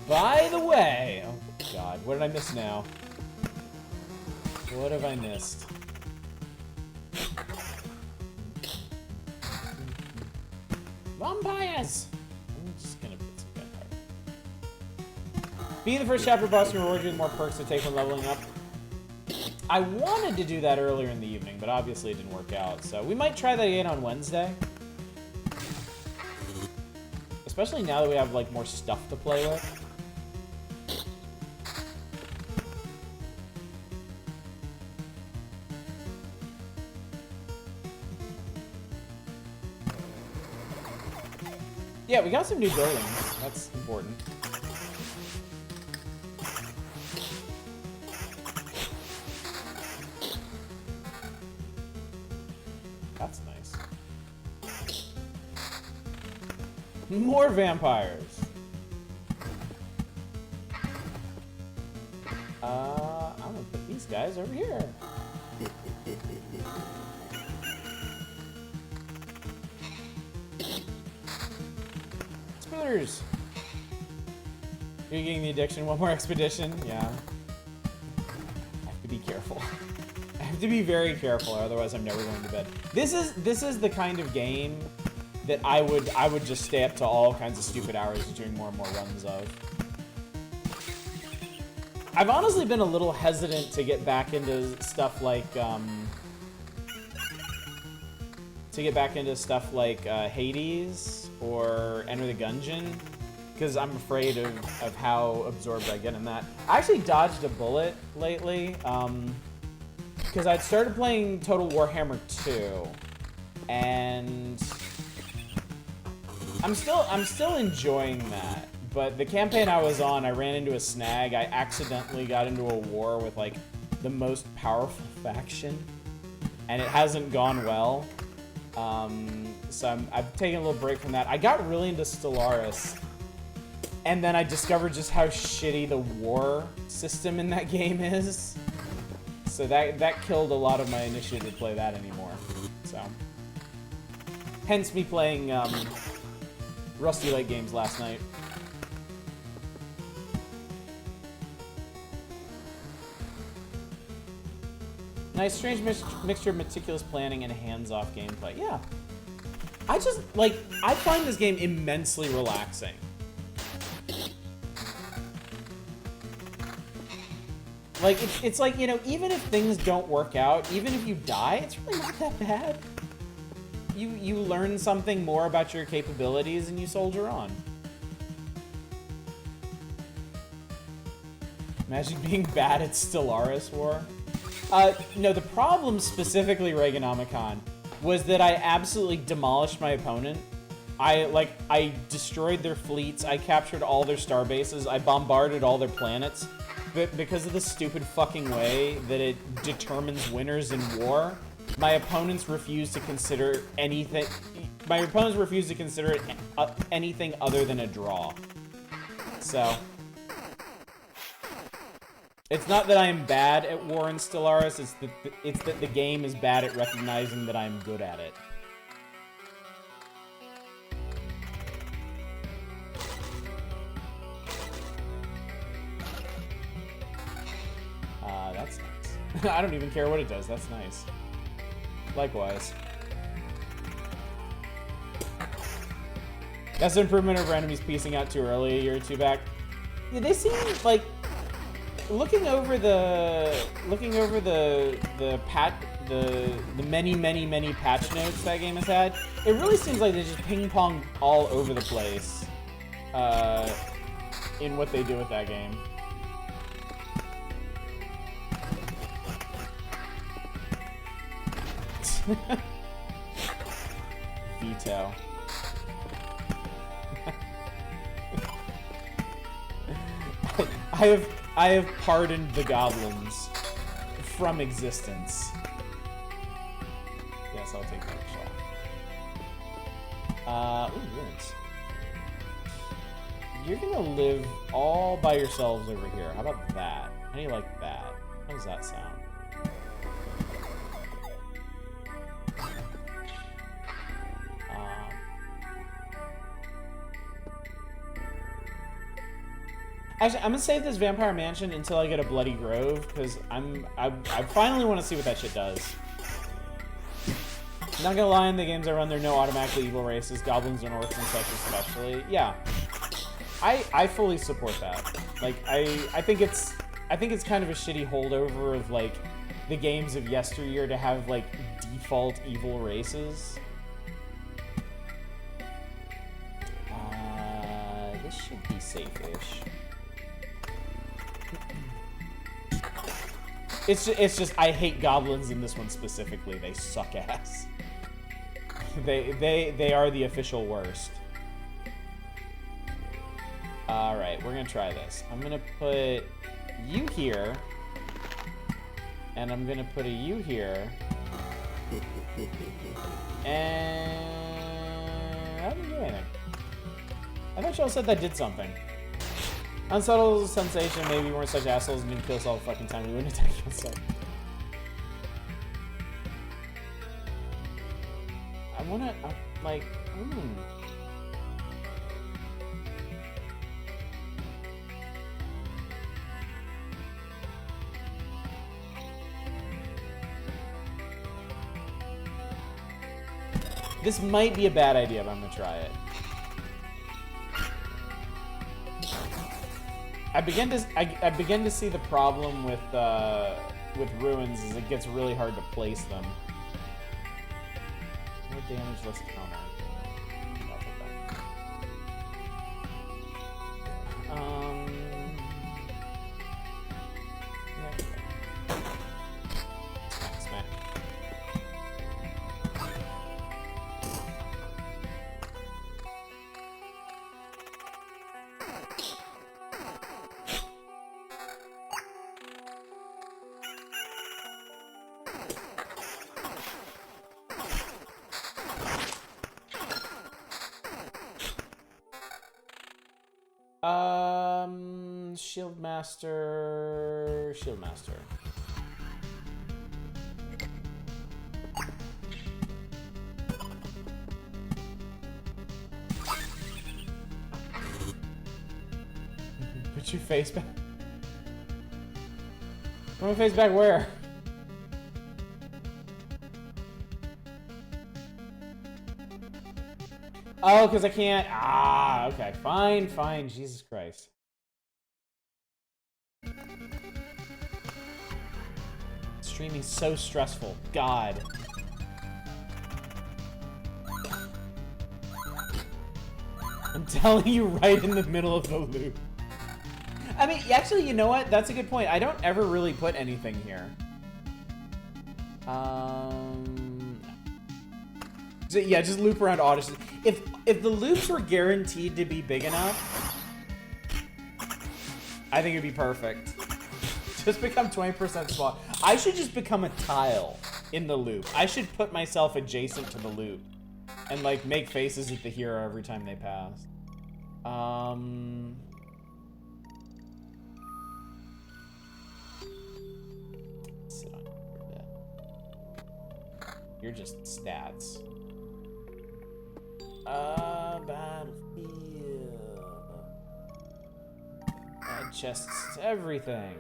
By the way, oh god, what did I miss now? What have I missed? Vampires! I'm just gonna put some gunpowder. Being the first chapter boss can reward you with more perks to take when leveling up. I wanted to do that earlier in the evening, but obviously it didn't work out, so we might try that again on Wednesday. Especially now that we have, like, more stuff to play with. Yeah, we got some new buildings. That's important. That's nice. More vampires. I'm gonna put these guys over here. Spooters. You're getting the addiction. One more expedition. Yeah. I have to be careful. I have to be very careful, otherwise I'm never going to bed. This is the kind of game that I would just stay up to all kinds of stupid hours doing more and more runs of. I've honestly been a little hesitant to get back into stuff like Hades or Enter the Gungeon, because I'm afraid of how absorbed I get in that. I actually dodged a bullet lately, because I'd started playing Total Warhammer 2, and I'm still enjoying that. But the campaign I was on, I ran into a snag. I accidentally got into a war with, like, the most powerful faction, and it hasn't gone well. So I've taken a little break from that. I got really into Stellaris, and then I discovered just how shitty the war system in that game is. So that killed a lot of my initiative to play that anymore. So, hence me playing Rusty Lake games last night. Nice, strange mixture of meticulous planning and hands-off gameplay. Yeah. I find this game immensely relaxing. Like, it's like, you know, even if things don't work out, even if you die, it's really not that bad. You learn something more about your capabilities and you soldier on. Imagine being bad at Stellaris War. No, the problem specifically, Reaganomicon, was that I absolutely demolished my opponent. I destroyed their fleets, I captured all their star bases, I bombarded all their planets, but because of the stupid fucking way that it determines winners in war, my opponents refused to consider anything. My opponents refused to consider it anything other than a draw. So, it's not that I am bad at war in Stellaris, it's that the game is bad at recognizing that I'm good at it. That's nice. I don't even care what it does, that's nice. Likewise. That's an improvement over enemies piecing out too early a year or two back. Yeah, they seem like looking over the many patch notes that game has had. It really seems like they just ping pong all over the place in what they do with that game. Veto. I have pardoned the goblins from existence. Yes, I'll take that shot. Ooh, ruins. You're gonna live all by yourselves over here. How about that? How do you like that? How does that sound? Actually, I'm gonna save this Vampire Mansion until I get a Bloody Grove, because I finally want to see what that shit does. Not gonna lie, in the games I run, there are no automatically evil races, goblins and orcs and such especially. Yeah, I fully support that. Like, I think it's kind of a shitty holdover of like the games of yesteryear to have like default evil races. This should be safe-ish. It's just I hate goblins in this one specifically. They suck ass. They are the official worst. All right, we're gonna try this. I'm gonna put you here, and I'm gonna put a you here, and I didn't do anything. I thought y'all said that did something. Unsettled sensation, maybe we weren't such assholes and didn't kill us all the fucking time. We wouldn't attack you myself. I wanna, like, This might be a bad idea, but I'm gonna try it. I begin to see the problem with ruins is it gets really hard to place them. More damage, less counter. Smack. Shieldmaster. Put your face back. Put my face back where? Oh, because I can't. Ah, okay. Fine. Jesus Christ. Streaming's so stressful. God. I'm telling you, right in the middle of the loop. I mean, actually, you know what? That's a good point. I don't ever really put anything here. So, yeah, just loop around Odyssey. If the loops were guaranteed to be big enough, I think it'd be perfect. Just become 20% small. I should just become a tile in the loop. I should put myself adjacent to the loop and like make faces at the hero every time they pass. Sit on you for a bit. You're just stats. Battlefield. Add chests to everything.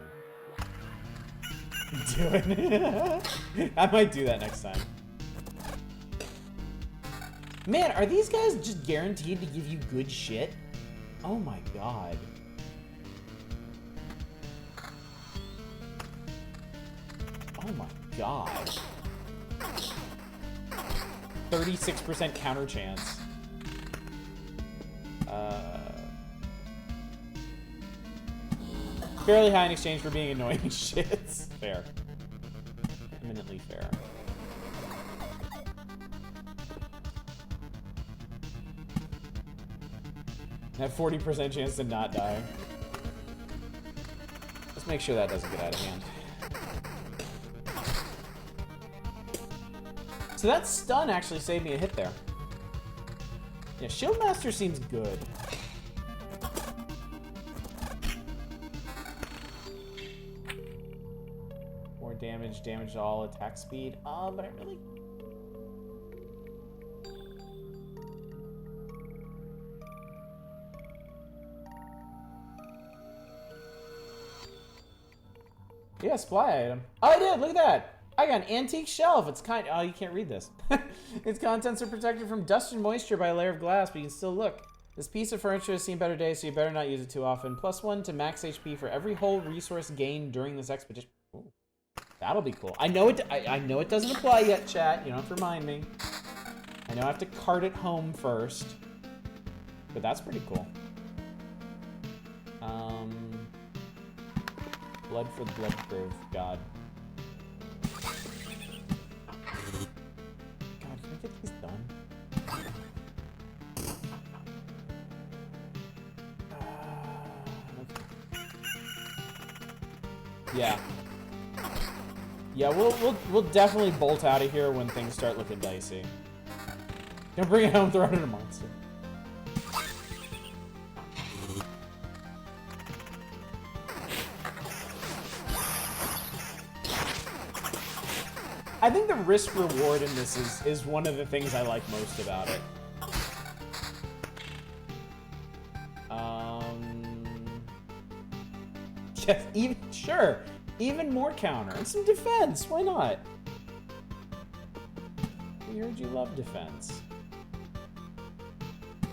Do it. I might do that next time. Man, are these guys just guaranteed to give you good shit? Oh my god. Oh my god. 36% counter chance. Fairly high in exchange for being annoying shits. Fair. Eminently fair. Have 40% chance to not die. Let's make sure that doesn't get out of hand. So that stun actually saved me a hit there. Yeah, Shieldmaster seems good. More damage, damage to all attack speed. But I really... Yeah, supply item. Oh, I did! Look at that! I got an antique shelf. It's kind... Oh, you can't read this. Its contents are protected from dust and moisture by a layer of glass, but you can still look. This piece of furniture has seen better days, so you better not use it too often. +1 to max HP for every whole resource gained during this expedition. Ooh, that'll be cool. I know it doesn't apply yet, chat. You don't have to remind me. I know I have to cart it home first. But that's pretty cool. Blood for the blood curve. God. God, can I get these done? Okay. Yeah. Yeah, we'll definitely bolt out of here when things start looking dicey. Don't bring it home, throw it at a monster. I think the risk reward in this is one of the things I like most about it. Yes, even more counter and some defense. Why not? We heard you love defense.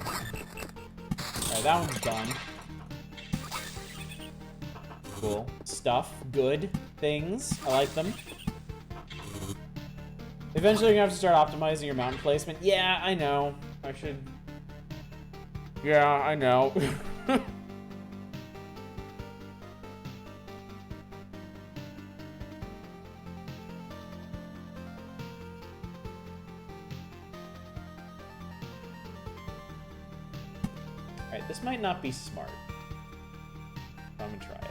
Alright, that one's done. Cool. Stuff. Good. Things. I like them. Eventually, you're gonna have to start optimizing your mountain placement. Yeah, I know. I should... Yeah, I know. Alright, this might not be smart. I'm gonna try it.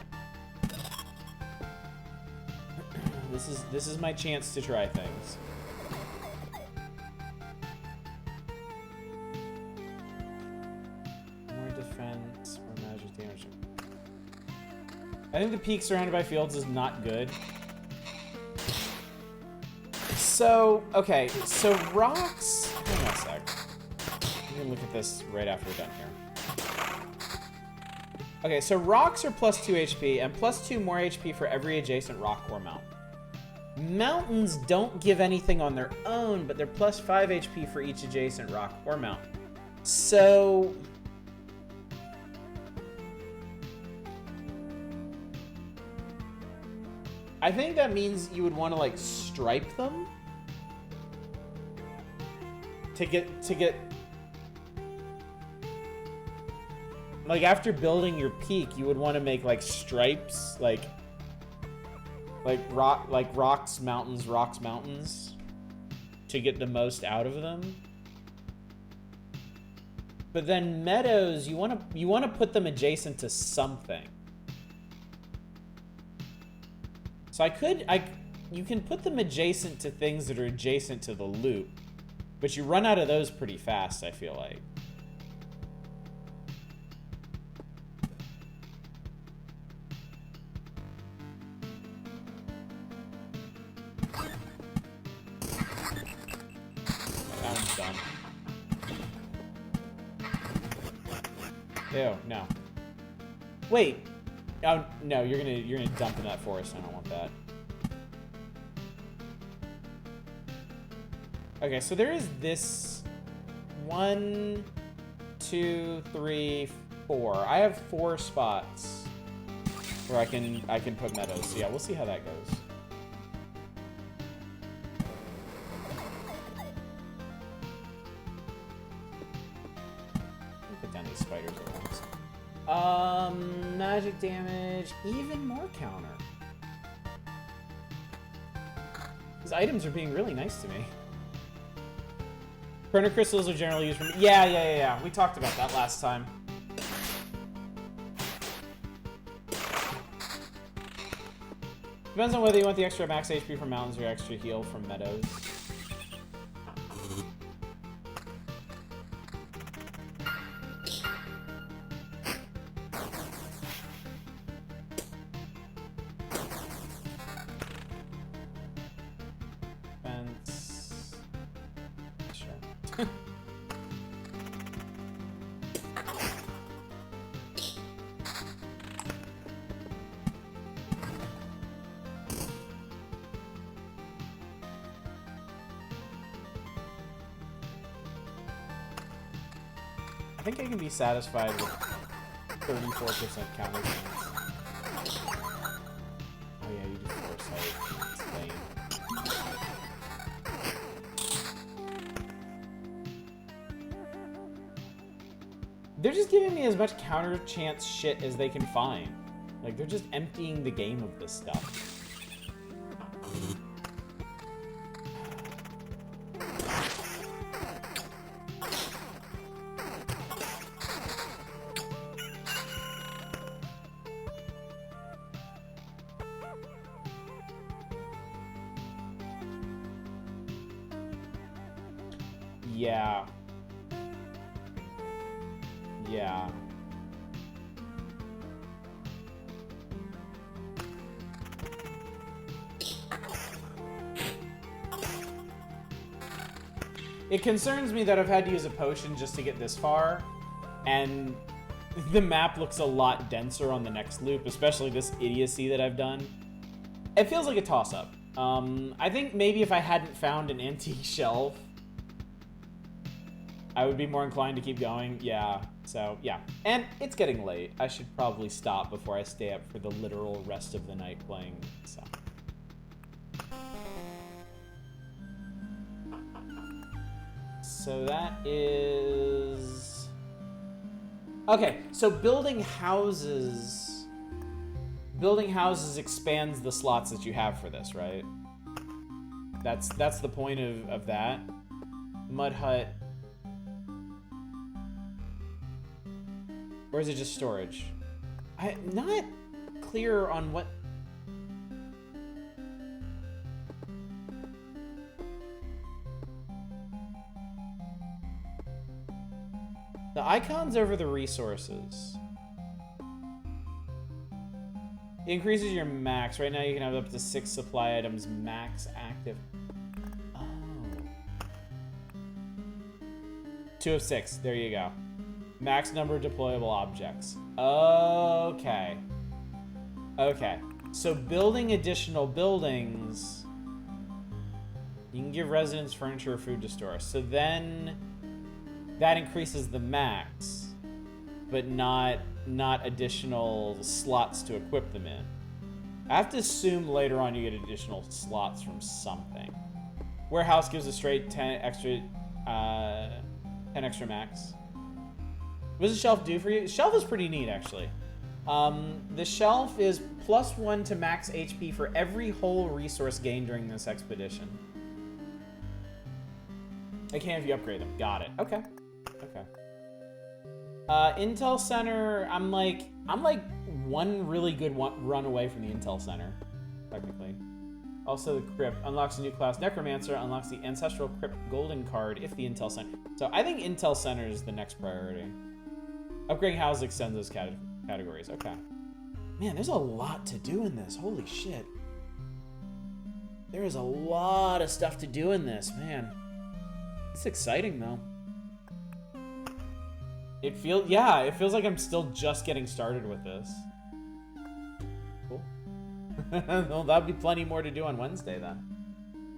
This is my chance to try things. More defense, more magic damage. I think the peak surrounded by fields is not good. So, okay, so rocks... Hang on a sec. I'm gonna look at this right after we're done here. Okay, so rocks are +2 HP, and +2 more HP for every adjacent rock or mountain. Mountains don't give anything on their own, but they're +5 HP for each adjacent rock or mountain. So... I think that means you would want to, like, stripe them? To get... Like, after building your peak, you would want to make, like, stripes, like rocks, mountains, to get the most out of them. But then meadows, you want to put them adjacent to something. So you can put them adjacent to things that are adjacent to the loop, but you run out of those pretty fast, I feel like. Ew, no. Wait. Oh no, you're gonna dump in that forest. I don't want that. Okay, so there is this. 1, 2, 3, 4. I have 4 spots where I can put meadows. So yeah, we'll see how that goes. Put down these spiders at once. Magic damage, even more counter. These items are being really nice to me. Chrono crystals are generally used for... Yeah. We talked about that last time. Depends on whether you want the extra max HP from mountains or extra heal from meadows. I think I can be satisfied with 34% counter chance. Oh yeah, you just foresight. It's lame. They're just giving me as much counter chance shit as they can find. Like, they're just emptying the game of this stuff. Yeah. Yeah. It concerns me that I've had to use a potion just to get this far, and the map looks a lot denser on the next loop, especially this idiocy that I've done. It feels like a toss-up. I think maybe if I hadn't found an antique shelf, I would be more inclined to keep going. Yeah, so yeah. And it's getting late. I should probably stop before I stay up for the literal rest of the night playing, so. So that is... Okay, so building houses expands the slots that you have for this, right? That's the point of that. Mud hut. Or is it just storage? I'm not clear on what... The icon's over the resources. It increases your max. Right now you can have up to 6 supply items max active. Oh. 2 of 6. There you go. Max number of deployable objects. Okay. Okay. So building additional buildings, you can give residents furniture or food to store. So then that increases the max, but not additional slots to equip them in. I have to assume later on you get additional slots from something. Warehouse gives a straight 10 extra max. What does the shelf do for you? The shelf is pretty neat, actually. The shelf is +1 to max HP for every whole resource gained during this expedition. I can if you upgrade them. Got it. Okay. Okay. Intel Center, I'm like one really good run away from the Intel Center, technically. Also, the Crypt unlocks a new class. Necromancer unlocks the Ancestral Crypt Golden Card if the Intel Center... So I think Intel Center is the next priority. Upgrading houses extends those categories. Okay. Man, there's a lot to do in this. Holy shit. There is a lot of stuff to do in this, man. It's exciting, though. It feels like I'm still just getting started with this. Cool. Well, that'll be plenty more to do on Wednesday, then.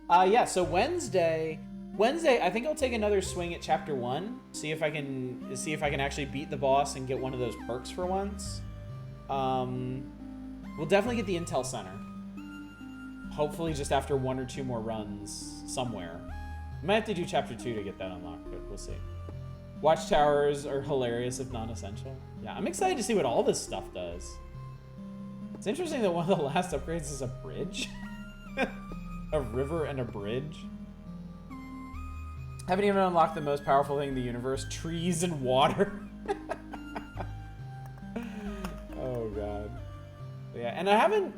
Yeah, so Wednesday, Wednesday, I think I'll take another swing at Chapter 1. See if I can actually beat the boss and get one of those perks for once. We'll definitely get the Intel Center. Hopefully just after 1 or 2 more runs somewhere. Might have to do Chapter 2 to get that unlocked, but we'll see. Watchtowers are hilarious if non-essential. Yeah, I'm excited to see what all this stuff does. It's interesting that one of the last upgrades is a bridge. A river and a bridge. Haven't even unlocked the most powerful thing in the universe, trees and water. Oh god. Yeah, and I haven't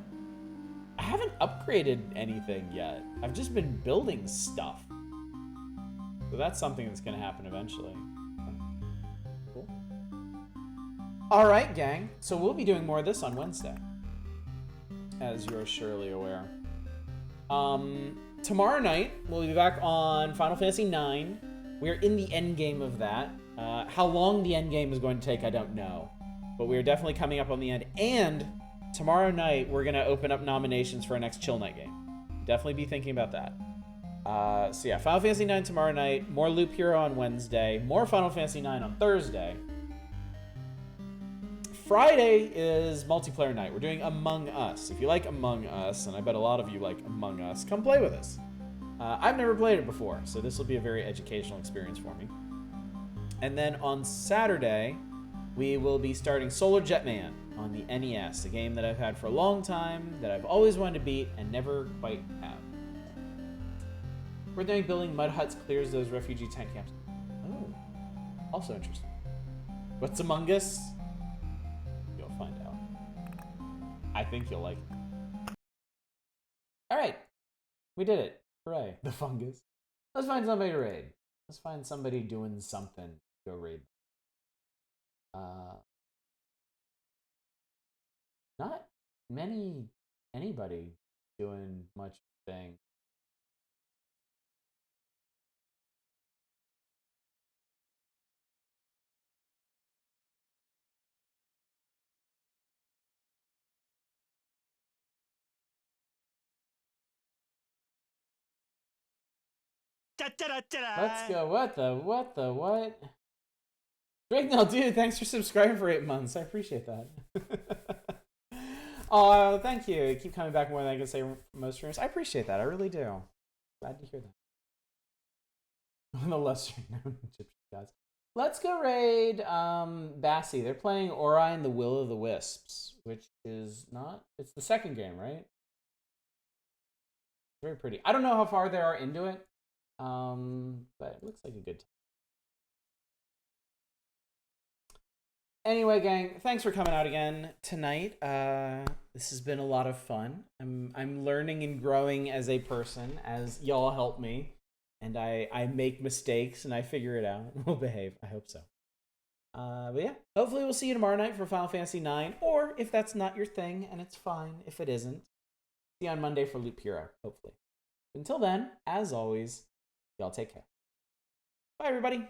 upgraded anything yet. I've just been building stuff. So that's something that's gonna happen eventually. Cool. Alright, gang. So we'll be doing more of this on Wednesday. As you're surely aware. Tomorrow night, we'll be back on Final Fantasy IX. We're in the end game of that. How long the end game is going to take, I don't know. But we're definitely coming up on the end. And tomorrow night, we're going to open up nominations for our next Chill Night game. Definitely be thinking about that. So yeah, Final Fantasy IX tomorrow night. More Loop Hero on Wednesday. More Final Fantasy IX on Thursday. Friday is multiplayer night. We're doing Among Us. If you like Among Us, and I bet a lot of you like Among Us, come play with us. I've never played it before, so this will be a very educational experience for me. And then on Saturday, we will be starting Solar Jetman on the NES, a game that I've had for a long time, that I've always wanted to beat and never quite have. We're doing building mud huts clears those refugee tent camps. Oh, also interesting. What's Among Us? Find out. I think you'll like it. Alright. We did it. Hooray. The fungus. Let's find somebody to raid. Let's find somebody doing something to go raid. Not anybody doing much thing. Let's go. What? Drakenell, dude, thanks for subscribing for 8 months. I appreciate that. Oh, thank you. You keep coming back more than I can say for most streamers. I appreciate that. I really do. Glad to hear that. One of the lesser known Egyptian gods. Let's go raid Bassi. They're playing Ori and the Will of the Wisps, which is not... It's the second game, right? Very pretty. I don't know how far they are into it. But it looks like a good time. Anyway, gang, thanks for coming out again tonight. This has been a lot of fun. I'm learning and growing as a person as y'all help me, and I make mistakes and I figure it out. We'll behave. I hope so. But yeah, hopefully we'll see you tomorrow night for Final Fantasy IX, or if that's not your thing, and it's fine if it isn't, see you on Monday for Loop Hero, hopefully. Until then, as always, y'all take care. Bye, everybody.